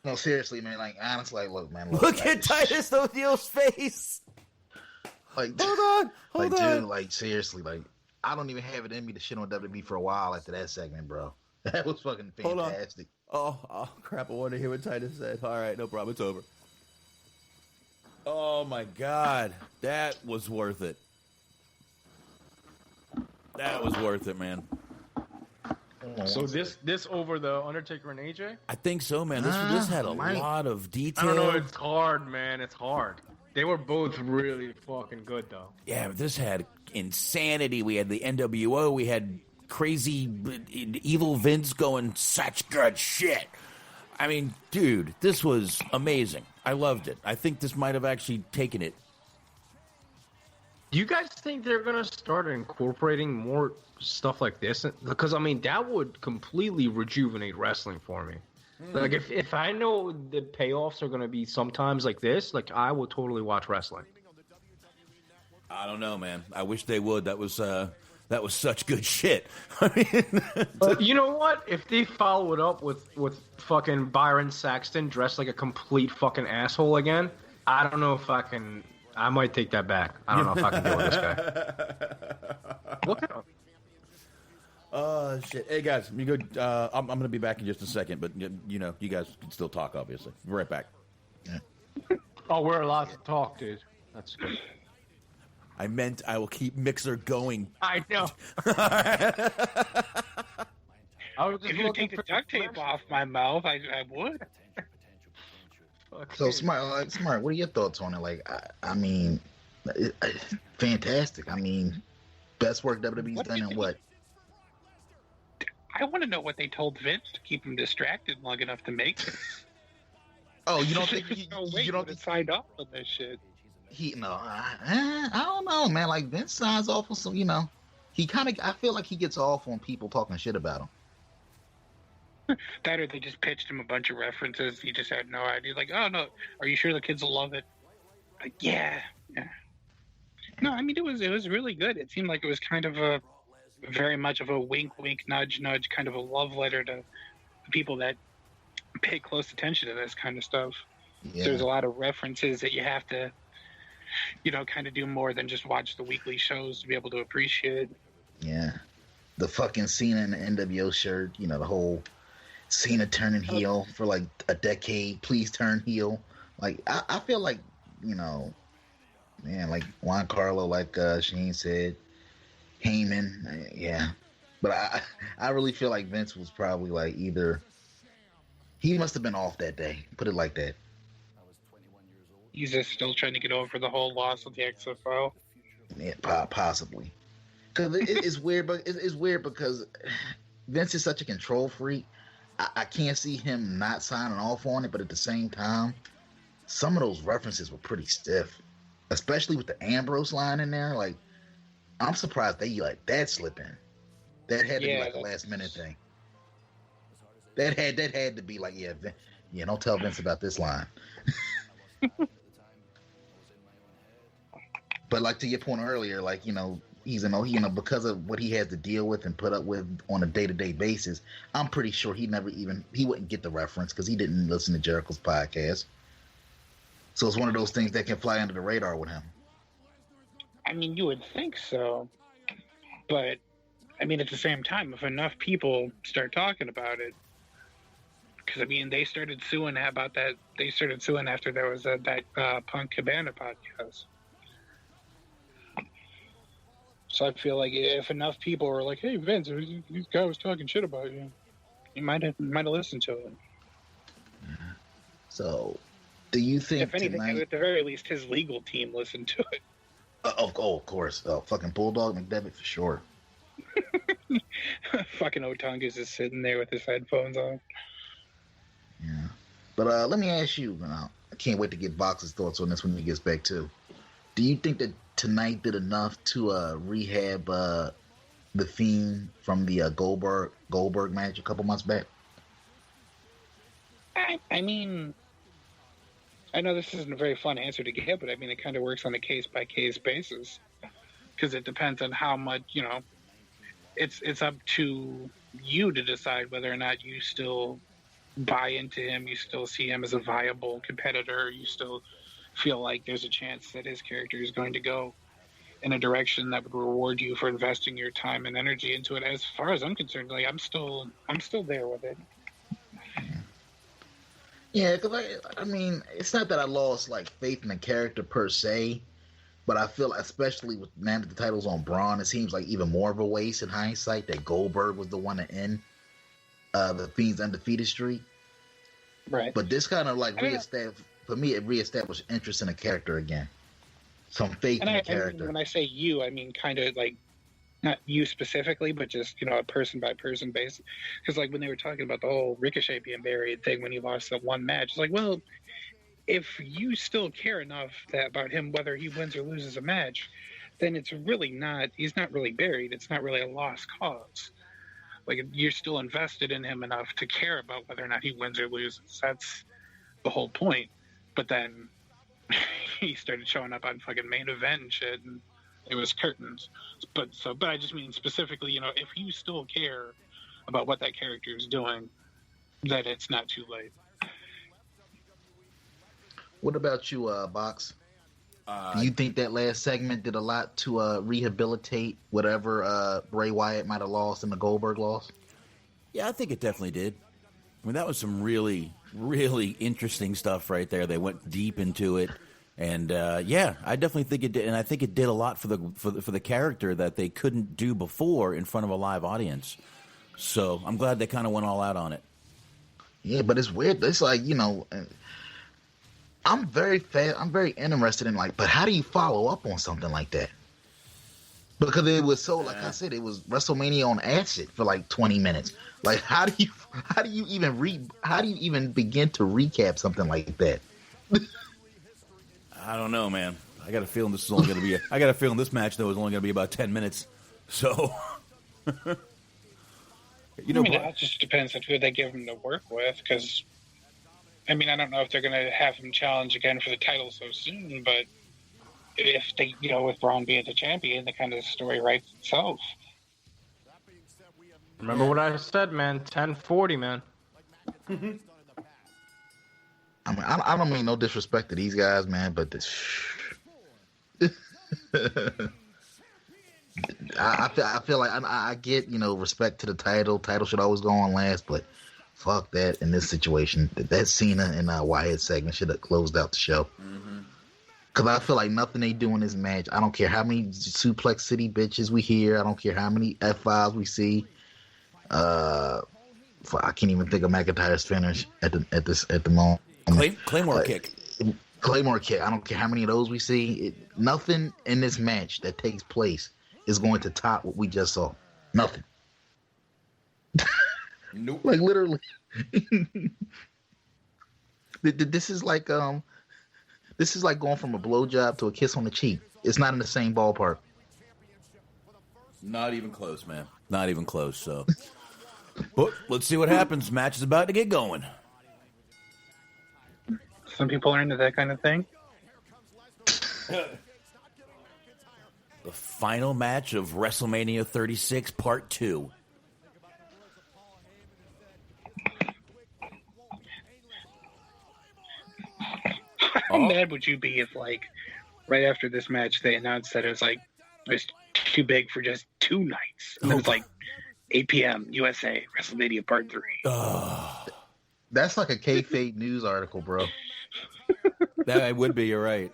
No, seriously, man. Like, honestly, like, look, man. Look, Look like, at Titus O'Neil's face. Like, Hold on. Hold like, on. dude, like, seriously, like, I don't even have it in me to shit on WWE for a while after that segment, bro. That was fucking Hold on. fantastic. Oh, crap. I want to hear what Titus said. All right, no problem. It's over. Oh, my God. That was worth it. That was worth it, man. So this over the Undertaker and AJ? I think so, man. This had a lot of detail. I don't know. It's hard, man. It's hard. They were both really fucking good, though. Yeah, but this had insanity. We had the NWO. We had crazy evil Vince going such good shit. I mean, dude, this was amazing. I loved it. I think this might have actually taken it. Do you guys think they're going to start incorporating more stuff like this? Because, I mean, that would completely rejuvenate wrestling for me. Like, if I know the payoffs are going to be sometimes like this, like, I will totally watch wrestling. I don't know, man. I wish they would. That was such good shit. I mean, but you know what? If they follow it up with fucking Byron Saxton dressed like a complete fucking asshole again, I don't know if I can. I might take that back. I don't know if I can deal with this guy. Look at him. Oh, shit. Hey, guys, you good? I'm going to be back in just a second, but, you know, you guys can still talk, obviously. Be right back. Yeah. Oh, we're allowed to talk, dude. That's good. I meant I will keep Mixer going. I know. I was just If you take the duct tape off my mouth, I would. So smart. What are your thoughts on it? Like, I mean, fantastic. I mean, best work WWE's done in what? I want to know what they told Vince to keep him distracted long enough to make it. Oh, you don't think you don't signed off on this shit? I don't know, man. Like Vince signs off on some, you know, I feel like he gets off on people talking shit about him. That or they just pitched him a bunch of references. He just had no idea. Like, oh no, are you sure the kids will love it? Like, yeah. No, I mean it was really good. It seemed like it was kind of a very much of a wink, nudge, kind of a love letter to the people that pay close attention to this kind of stuff. Yeah. There's a lot of references that you have to, you know, kind of do more than just watch the weekly shows to be able to appreciate. Yeah, the fucking Cena in the NWO shirt. You know, the whole Cena turning heel for like a decade. Please turn heel. Like I feel like, you know, man, like Juan Carlo, like Shane said, Heyman, yeah. But I really feel like Vince was probably like either he must have been off that day. Put it like that. He's just still trying to get over the whole loss of the XFL. Yeah, possibly. Because it's weird, but it's weird because Vince is such a control freak. I can't see him not signing off on it, but at the same time, some of those references were pretty stiff, especially with the Ambrose line in there. Like, I'm surprised they let that slip in. That had to be like a last minute thing. That had to be like, don't tell Vince about this line. But like to your point earlier, like, you know, he's because of what he has to deal with and put up with on a day-to-day basis, I'm pretty sure he wouldn't get the reference because he didn't listen to Jericho's podcast. So it's one of those things that can fly under the radar with him. I mean, you would think so, but I mean, at the same time, if enough people start talking about it, because I mean, they started suing about that. They started suing after there was that Punk Cabana podcast. So I feel like if enough people were like, "Hey, Vince, this guy was talking shit about you," you might have listened to it. So, do you think, if anything, at the very least, his legal team listened to it? Of course, fucking Bulldog McDevitt for sure. Fucking Otungus is sitting there with his headphones on. Yeah, but let me ask you. I can't wait to get Vox's thoughts on this when he gets back too. Do you think that tonight did enough to rehab the Fiend from the Goldberg match a couple months back? I mean, I know this isn't a very fun answer to give, but I mean, it kind of works on a case-by-case basis because it depends on how much, you know, it's up to you to decide whether or not you still buy into him, you still see him as a viable competitor, you still feel like there's a chance that his character is going to go in a direction that would reward you for investing your time and energy into it. As far as I'm concerned, like I'm still there with it. Yeah, because I mean, it's not that I lost like faith in the character per se, but I feel, especially with now that the title's on Braun, it seems like even more of a waste in hindsight that Goldberg was the one to end the Fiend's undefeated streak. Right. But this kind of like reestablished, for me, it reestablished interest in the character again. Some faith in the character. When I say you, I mean kind of like not you specifically, but just, you know, a person by person basis. Because like when they were talking about the whole Ricochet being buried thing when he lost that one match, it's like, well, if you still care enough about him, whether he wins or loses a match, then it's really not, he's not really buried. It's not really a lost cause. Like, you're still invested in him enough to care about whether or not he wins or loses. That's the whole point. But then he started showing up on fucking main event and shit, and it was curtains. But I just mean specifically, you know, if you still care about what that character is doing, then it's not too late. What about you, Box? Do you think that last segment did a lot to rehabilitate whatever Bray Wyatt might have lost in the Goldberg loss? Yeah, I think it definitely did. I mean, that was some really, really interesting stuff right there. They went deep into it, and yeah, I definitely think it did. And I think it did a lot for the character that they couldn't do before in front of a live audience. So I'm glad they kind of went all out on it. Yeah, but it's weird. It's like, you know, I'm very interested in, like, but how do you follow up on something like that? Because it was so, like I said, it was WrestleMania on acid for like 20 minutes. Like, how do you even begin to recap something like that? I don't know, man. I got a feeling this is only going to be. I got a feeling this match though is only going to be about 10 minutes. So, you know, I mean, it just depends on who they give him to work with. Because, I mean, I don't know if they're going to have him challenge again for the title so soon, but if they, you know, with Braun being the champion, the kind of story writes itself. Remember what I said, man. 10:40, man. I mean, I don't mean no disrespect to these guys, man, but this. I feel like I get, you know, respect to the title. Title should always go on last, but fuck that in this situation. That Cena and Wyatt segment should have closed out the show. Because I feel like nothing they do in this match, I don't care how many Suplex City bitches we hear. I don't care how many F5s we see. I can't even think of McIntyre's finish at the moment. Claymore kick. Claymore kick. I don't care how many of those we see. Nothing in this match that takes place is going to top what we just saw. Nothing. Nope. Like, literally. This is like going from a blowjob to a kiss on the cheek. It's not in the same ballpark. Not even close, man. Not even close. So, but let's see what happens. Match is about to get going. Some people are into that kind of thing. The final match of WrestleMania 36, Part 2. How mad would you be if, like, right after this match, they announced that it was too big for just 2 nights? And it was like 8 p.m. USA WrestleMania Part 3. That's like a kayfabe news article, bro. That would be. You're right.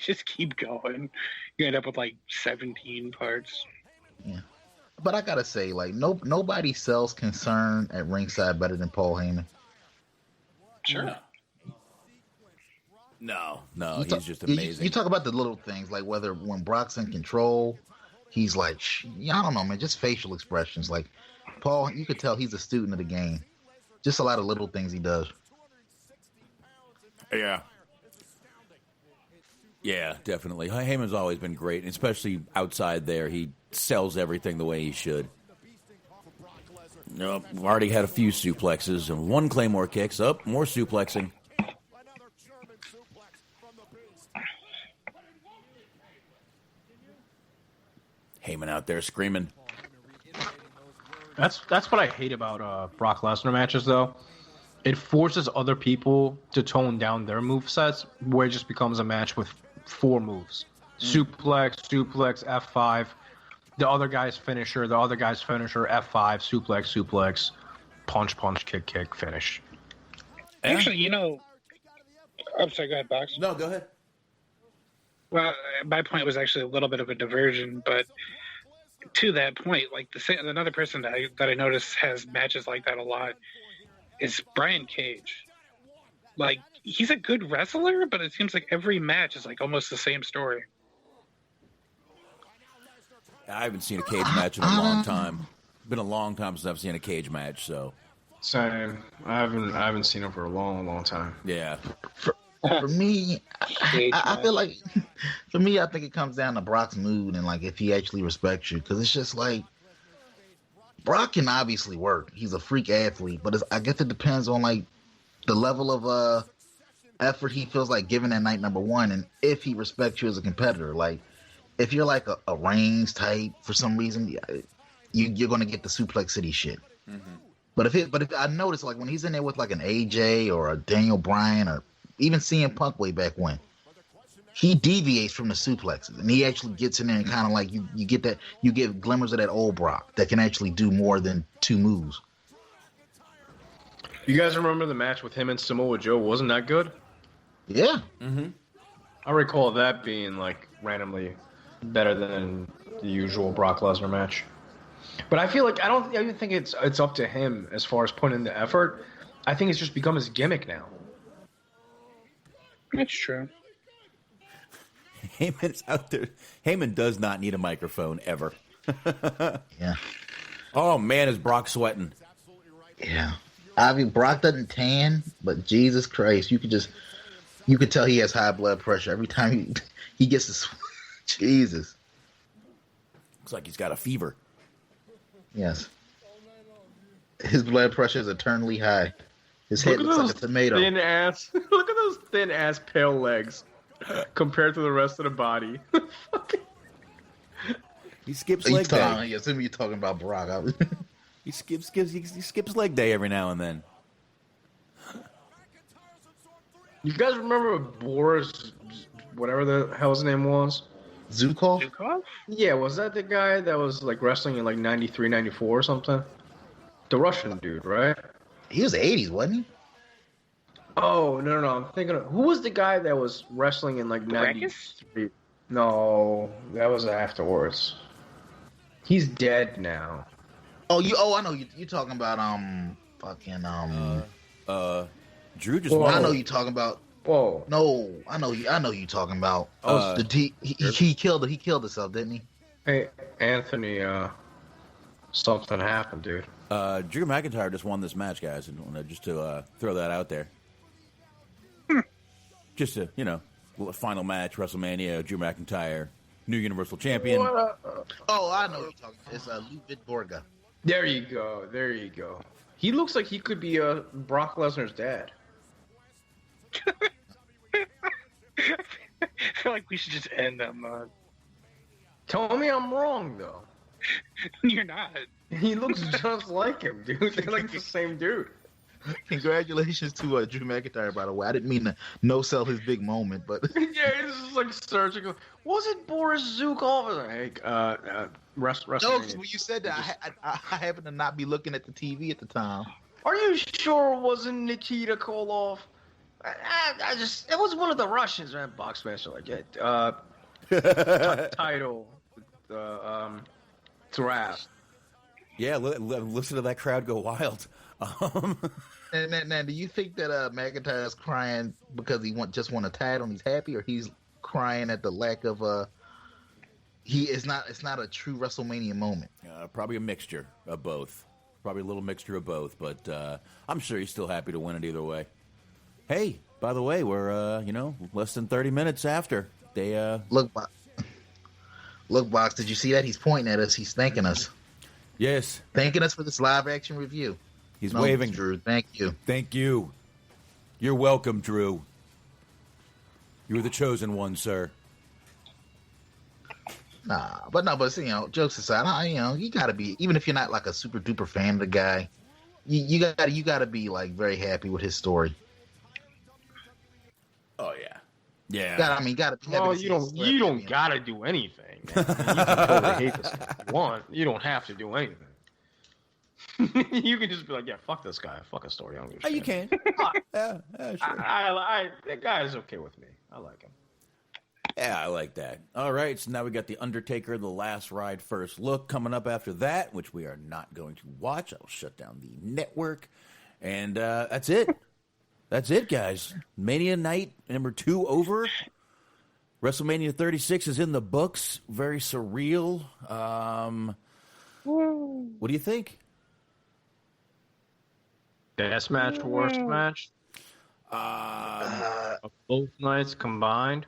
Just keep going. You end up with like 17 parts. Yeah, but I gotta say, like, nobody sells concern at ringside better than Paul Heyman. Sure. No, he's just amazing. You talk about the little things, like when Brock's in control, he's like, I don't know, man, just facial expressions. Like, Paul, you could tell he's a student of the game. Just a lot of little things he does. Yeah, definitely. Heyman's always been great, and especially outside there. He sells everything the way he should. Nope, we've already had a few suplexes and 1 Claymore kicks. Up, more suplexing. Heyman out there screaming. That's what I hate about Brock Lesnar matches, though. It forces other people to tone down their move sets, where it just becomes a match with 4 moves. suplex, F5. The other guy's finisher, F5, suplex, punch, kick, finish. Actually, I'm sorry, go ahead, Box. No, go ahead. Well, my point was actually a little bit of a diversion, but to that point, like another person that I notice has matches like that a lot is Brian Cage. Like, he's a good wrestler, but it seems like every match is like almost the same story. I haven't seen a cage match in a long time. Been a long time since I've seen a cage match, so. Same. I haven't seen him for a long time. Yeah. For me, I feel like, for me, I think it comes down to Brock's mood and like if he actually respects you, because it's just like Brock can obviously work. He's a freak athlete, but I guess it depends on like the level of effort he feels like giving at night number one, and if he respects you as a competitor. Like if you're like a Reigns type for some reason, you're gonna get the Suplex City shit. Mm-hmm. But if I notice like when he's in there with like an AJ or a Daniel Bryan or even CM Punk way back when, he deviates from the suplexes and he actually gets in there and kind of like you get glimmers of that old Brock that can actually do more than two moves. You guys remember the match with him and Samoa Joe? Wasn't that good? Yeah. Mm-hmm. I recall that being like randomly better than the usual Brock Lesnar match. But I feel like I don't even think it's up to him as far as putting in the effort. I think it's just become his gimmick now. That's true. Heyman's out there. Heyman does not need a microphone ever. Yeah. Oh man, is Brock sweating? Yeah. I mean, Brock doesn't tan, but Jesus Christ, you could tell he has high blood pressure every time he gets to Jesus. Looks like he's got a fever. Yes. His blood pressure is eternally high. His head looks like a tomato. Thin ass. Look at those thin ass pale legs compared to the rest of the body. He skips leg day. I assume you're talking about Brock. He skips leg day every now and then. You guys remember Boris, whatever the hell his name was? Zukov? Yeah, was that the guy that was like wrestling in like 93, 94 or something? The Russian dude, right? He was the 80s, wasn't he? Oh, no. I'm thinking of, who was the guy that was wrestling in like 93? No, that was afterwards. He's dead now. I know you're talking about Drew just. I know you talking about. Whoa. No, I know you talking about. He killed himself, didn't he? Hey, Anthony. Something happened, dude. Drew McIntyre just won this match, guys, and just to throw that out there. Just to final match, WrestleMania. Drew McIntyre, new Universal Champion. Oh, I know what you're talking about. It's Ludwig Borga. There you go. He looks like he could be Brock Lesnar's dad. I feel like we should just end them. Tell me I'm wrong, though. You're not. He looks just like him, dude. They're like the same dude. Congratulations to Drew McIntyre, by the way. I didn't mean to no-sell his big moment, but... Yeah, he's just like searching. Was it Boris Zukov? Hey, WrestleMania. No, when you said that, I happened to not be looking at the TV at the time. Are you sure it wasn't Nikita Koloff? It was one of the Russians, right? Box match, like title, draft. Yeah, listen to that crowd go wild. And do you think that McIntyre is crying because he just won a title and he's happy, or he's crying at the lack of it's not a true WrestleMania moment? Probably a mixture of both. Probably a little mixture of both, but I'm sure he's still happy to win it either way. Hey, by the way, we're less than 30 minutes after they look, Box. Did you see that? He's pointing at us. He's thanking us. Yes, thanking us for this live action review. He's waving. Drew, thank you. Thank you. You're welcome, Drew. You're the chosen one, sir. But jokes aside, you gotta be, even if you're not like a super duper fan of the guy, you gotta be like very happy with his story. Oh yeah, Yeah. Gotta. Well, you don't gotta do anything. Man. You can totally hate this guy if you want. You don't have to do anything. You can just be like, yeah, fuck this guy. Fuck a story. I don't give a shit. You can. Yeah, sure. That guy is okay with me. I like him. Yeah, I like that. All right, so now we got The Undertaker, The Last Ride, First Look coming up after that, which we are not going to watch. I'll shut down the network. And that's it. That's it, guys. Mania night number 2 over. WrestleMania 36 is in the books. Very surreal. What do you think? Best match, worst match? Of both nights combined?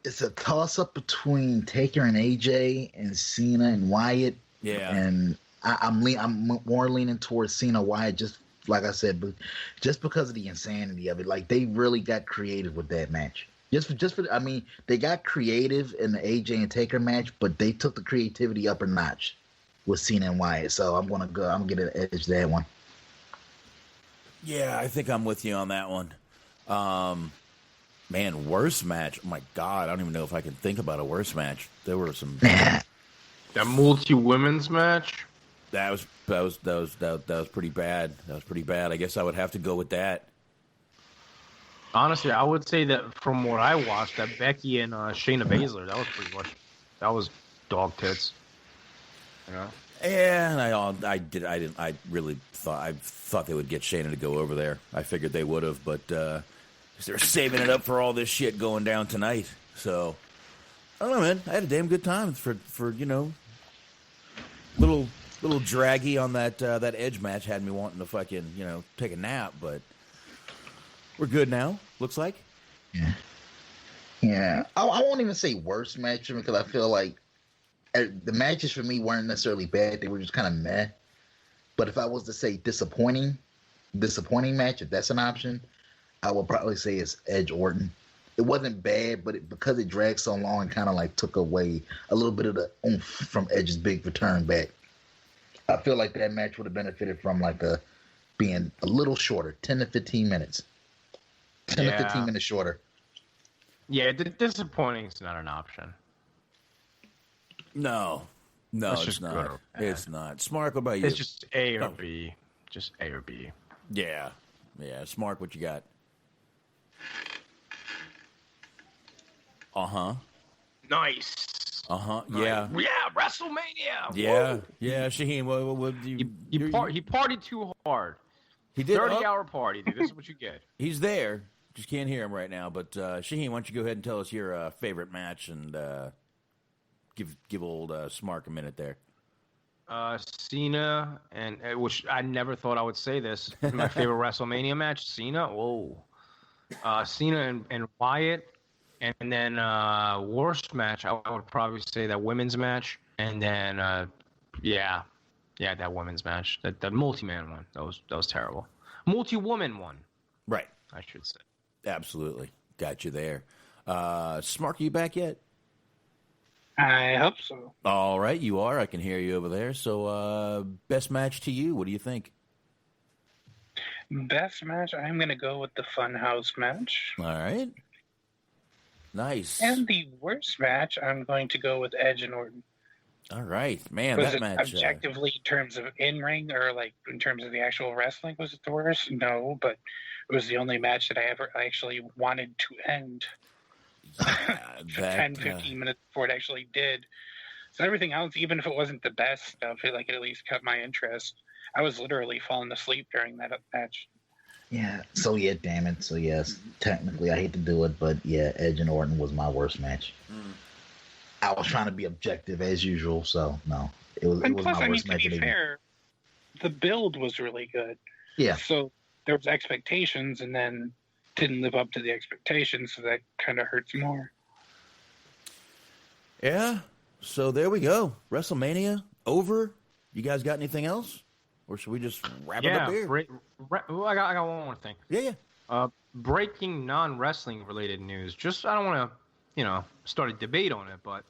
It's a toss-up between Taker and AJ and Cena and Wyatt. Yeah. And I'm more leaning towards Cena Wyatt, just like I said, but just because of the insanity of it. Like, they really got creative with that match. They got creative in the AJ and Taker match, but they took the creativity up a notch with Cena and Wyatt. So I'm gonna get an edge to that one. Yeah, I think I'm with you on that one. Man, worst match. Oh my God, I don't even know if I can think about a worse match. There were some. That multi-women's match. That was pretty bad. That was pretty bad. I guess I would have to go with that. Honestly, I would say that from what I watched, that Becky and Shayna Baszler, that was pretty much, that was dog tits. You know? Yeah, and I really thought they would get Shayna to go over there. I figured they would have, but they're saving it up for all this shit going down tonight. So I don't know, man. I had a damn good time for little draggy on that Edge match had me wanting to fucking take a nap, but we're good now. Looks like. Yeah. I won't even say worst match because I feel like the matches for me weren't necessarily bad. They were just kind of meh. But if I was to say disappointing match, if that's an option, I would probably say it's Edge Orton. It wasn't bad, but because it dragged so long, it kind of like took away a little bit of the oomph from Edge's big return back. I feel like that match would have benefited from being a little shorter, 10 to 15 minutes. 10 to 15 minutes shorter. Yeah, disappointing is not an option. No, it's not. It's not. Smart, what about you? It's just A or B. Just A or B. Yeah. Smart, what you got? Uh-huh. Nice. Uh-huh. Yeah. Yeah, WrestleMania. Yeah. Woo! Yeah, Shaheen, what he partied too hard. He did. 30-hour party, dude. This is what you get. He's there. Just can't hear him right now. But Shaheen, why don't you go ahead and tell us your favorite match and give old Smark a minute there. Cena, and which I never thought I would say this. My favorite WrestleMania match, Cena. Whoa. Cena and Wyatt. And then worst match, I would probably say that women's match. And then, that women's match. That multi-man one. That was terrible. Multi-woman one. Right. I should say. Absolutely. Got you there. Smark, are you back yet? I hope so. All right, you are. I can hear you over there. So, best match to you. What do you think? Best match, I'm going to go with the Funhouse match. All right. Nice. And the worst match, I'm going to go with Edge and Orton. All right. Man, was that it match. Objectively, in terms of in-ring or in terms of the actual wrestling, was it the worst? No, but it was the only match that I ever actually wanted to end. Yeah, 10, 15 minutes before it actually did. So everything else, even if it wasn't the best stuff, it at least kept my interest. I was literally falling asleep during that match. Yeah. So damn it. So yes, technically I hate to do it, but yeah, Edge and Orton was my worst match. I was trying to be objective as usual, so no, it was plus, my worst match. To be fair, the build was really good. Yeah. So there was expectations, and then didn't live up to the expectations, so that kind of hurts more. Yeah. So there we go. WrestleMania over. You guys got anything else? Or should we just wrap it up here? I got one more thing. Yeah. Breaking non-wrestling related news. Just, I don't want to, start a debate on it, but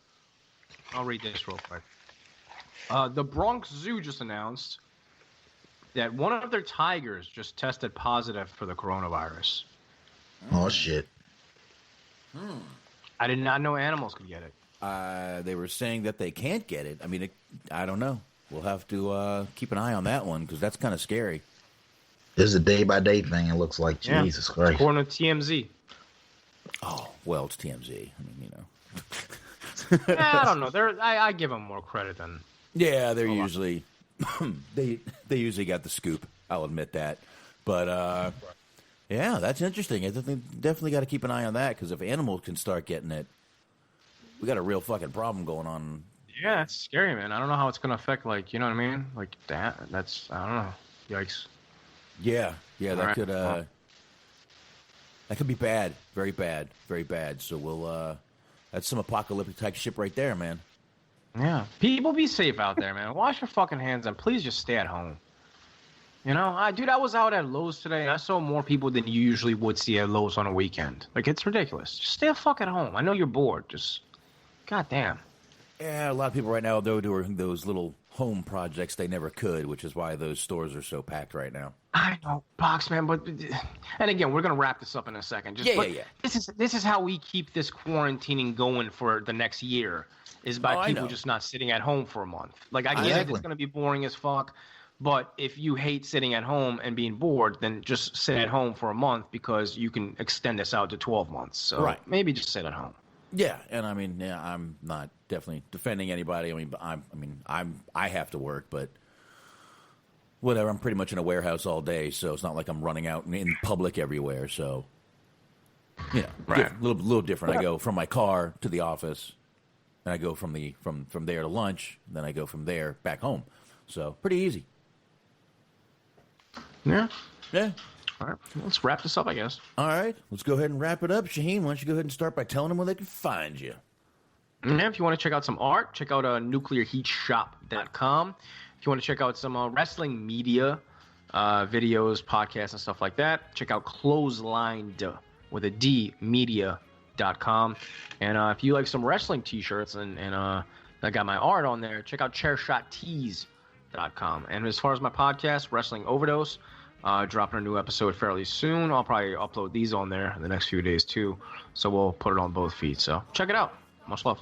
I'll read this real quick. The Bronx Zoo just announced that one of their tigers just tested positive for the coronavirus. Oh, shit. I did not know animals could get it. They were saying that they can't get it. I mean, I don't know. We'll have to keep an eye on that one because that's kind of scary. This is a day-by-day thing, it looks like. Jesus Christ. According to TMZ. Oh, well, it's TMZ. I mean, I don't know. I give them more credit than... Yeah, they're usually... they usually got the scoop. I'll admit that. But, yeah, that's interesting. I definitely got to keep an eye on that because if animals can start getting it, we got a real fucking problem going on. Yeah, it's scary, man. I don't know how it's going to affect, like, you know what I mean? Like, that's, I don't know. Yikes. Yeah, that could Well, that could be bad, very bad, very bad. So we'll that's some apocalyptic type shit right there, man. yeah. People be safe out there, man. Wash your fucking hands and please just stay at home. You know, I was out at Lowe's today and I saw more people than you usually would see at Lowe's on a weekend. Like, it's ridiculous. Just stay the fuck at home. I know you're bored. Just, goddamn. Yeah, a lot of people right now though doing those little home projects they never could, which is why those stores are so packed right now. I know, Box Man, but and again, we're gonna wrap this up in a second. Yeah. This is how we keep this quarantining going for the next year, is by people just not sitting at home for a month. Like, I get it, it's gonna be boring as fuck, but if you hate sitting at home and being bored, then just sit at home for a month because you can extend this out to 12 months. So maybe just sit at home. Yeah, and I mean, I'm not definitely defending anybody. I have to work, but whatever. I'm pretty much in a warehouse all day, so it's not like I'm running out in public everywhere. So, a little different. I go from my car to the office, and I go from there to lunch, and then I go from there back home. So pretty easy. Yeah. All right, let's wrap this up, I guess. All right, let's go ahead and wrap it up. Shaheen, why don't you go ahead and start by telling them where they can find you? Yeah, if you want to check out some art, check out nuclearheatshop.com. If you want to check out some wrestling media, videos, podcasts, and stuff like that, check out Clotheslined with a D, media.com. And if you like some wrestling t-shirts and I got my art on there, check out chairshottees.com. And as far as my podcast, Wrestling Overdose, dropping a new episode fairly soon. I'll probably upload these on there in the next few days too. So we'll put it on both feeds. So check it out. Much love.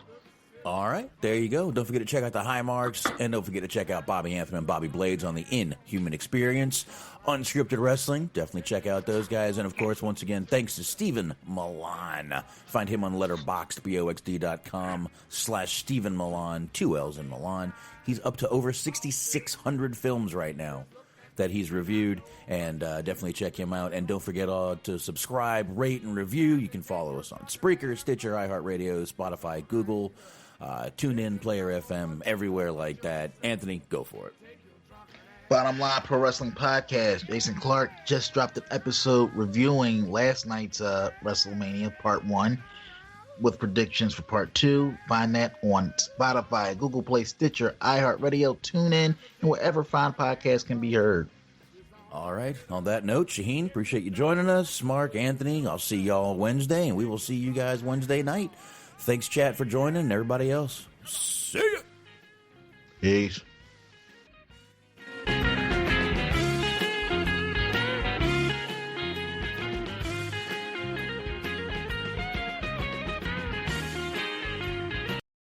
All right, there you go. Don't forget to check out the High Marks, and don't forget to check out Bobby Anthem and Bobby Blades on the Inhuman Experience. Unscripted Wrestling, definitely check out those guys. And, of course, once again, thanks to Stephen Milan. Find him on letterboxd.com/Stephen Milan, 2 L's in Milan. He's up to over 6,600 films right now that he's reviewed, and definitely check him out. And don't forget to subscribe, rate, and review. You can follow us on Spreaker, Stitcher, iHeartRadio, Spotify, Google, TuneIn, Player FM, everywhere like that. Anthony, go for it. Bottom Line Pro Wrestling Podcast. Jason Clark just dropped an episode reviewing last night's WrestleMania Part 1 with predictions for Part 2. Find that on Spotify, Google Play, Stitcher, iHeartRadio, TuneIn, and wherever fine podcasts can be heard. All right. On that note, Shaheen, appreciate you joining us. Mark, Anthony, I'll see y'all Wednesday, and we will see you guys Wednesday night. Thanks, chat, for joining, and everybody else. See ya. Peace.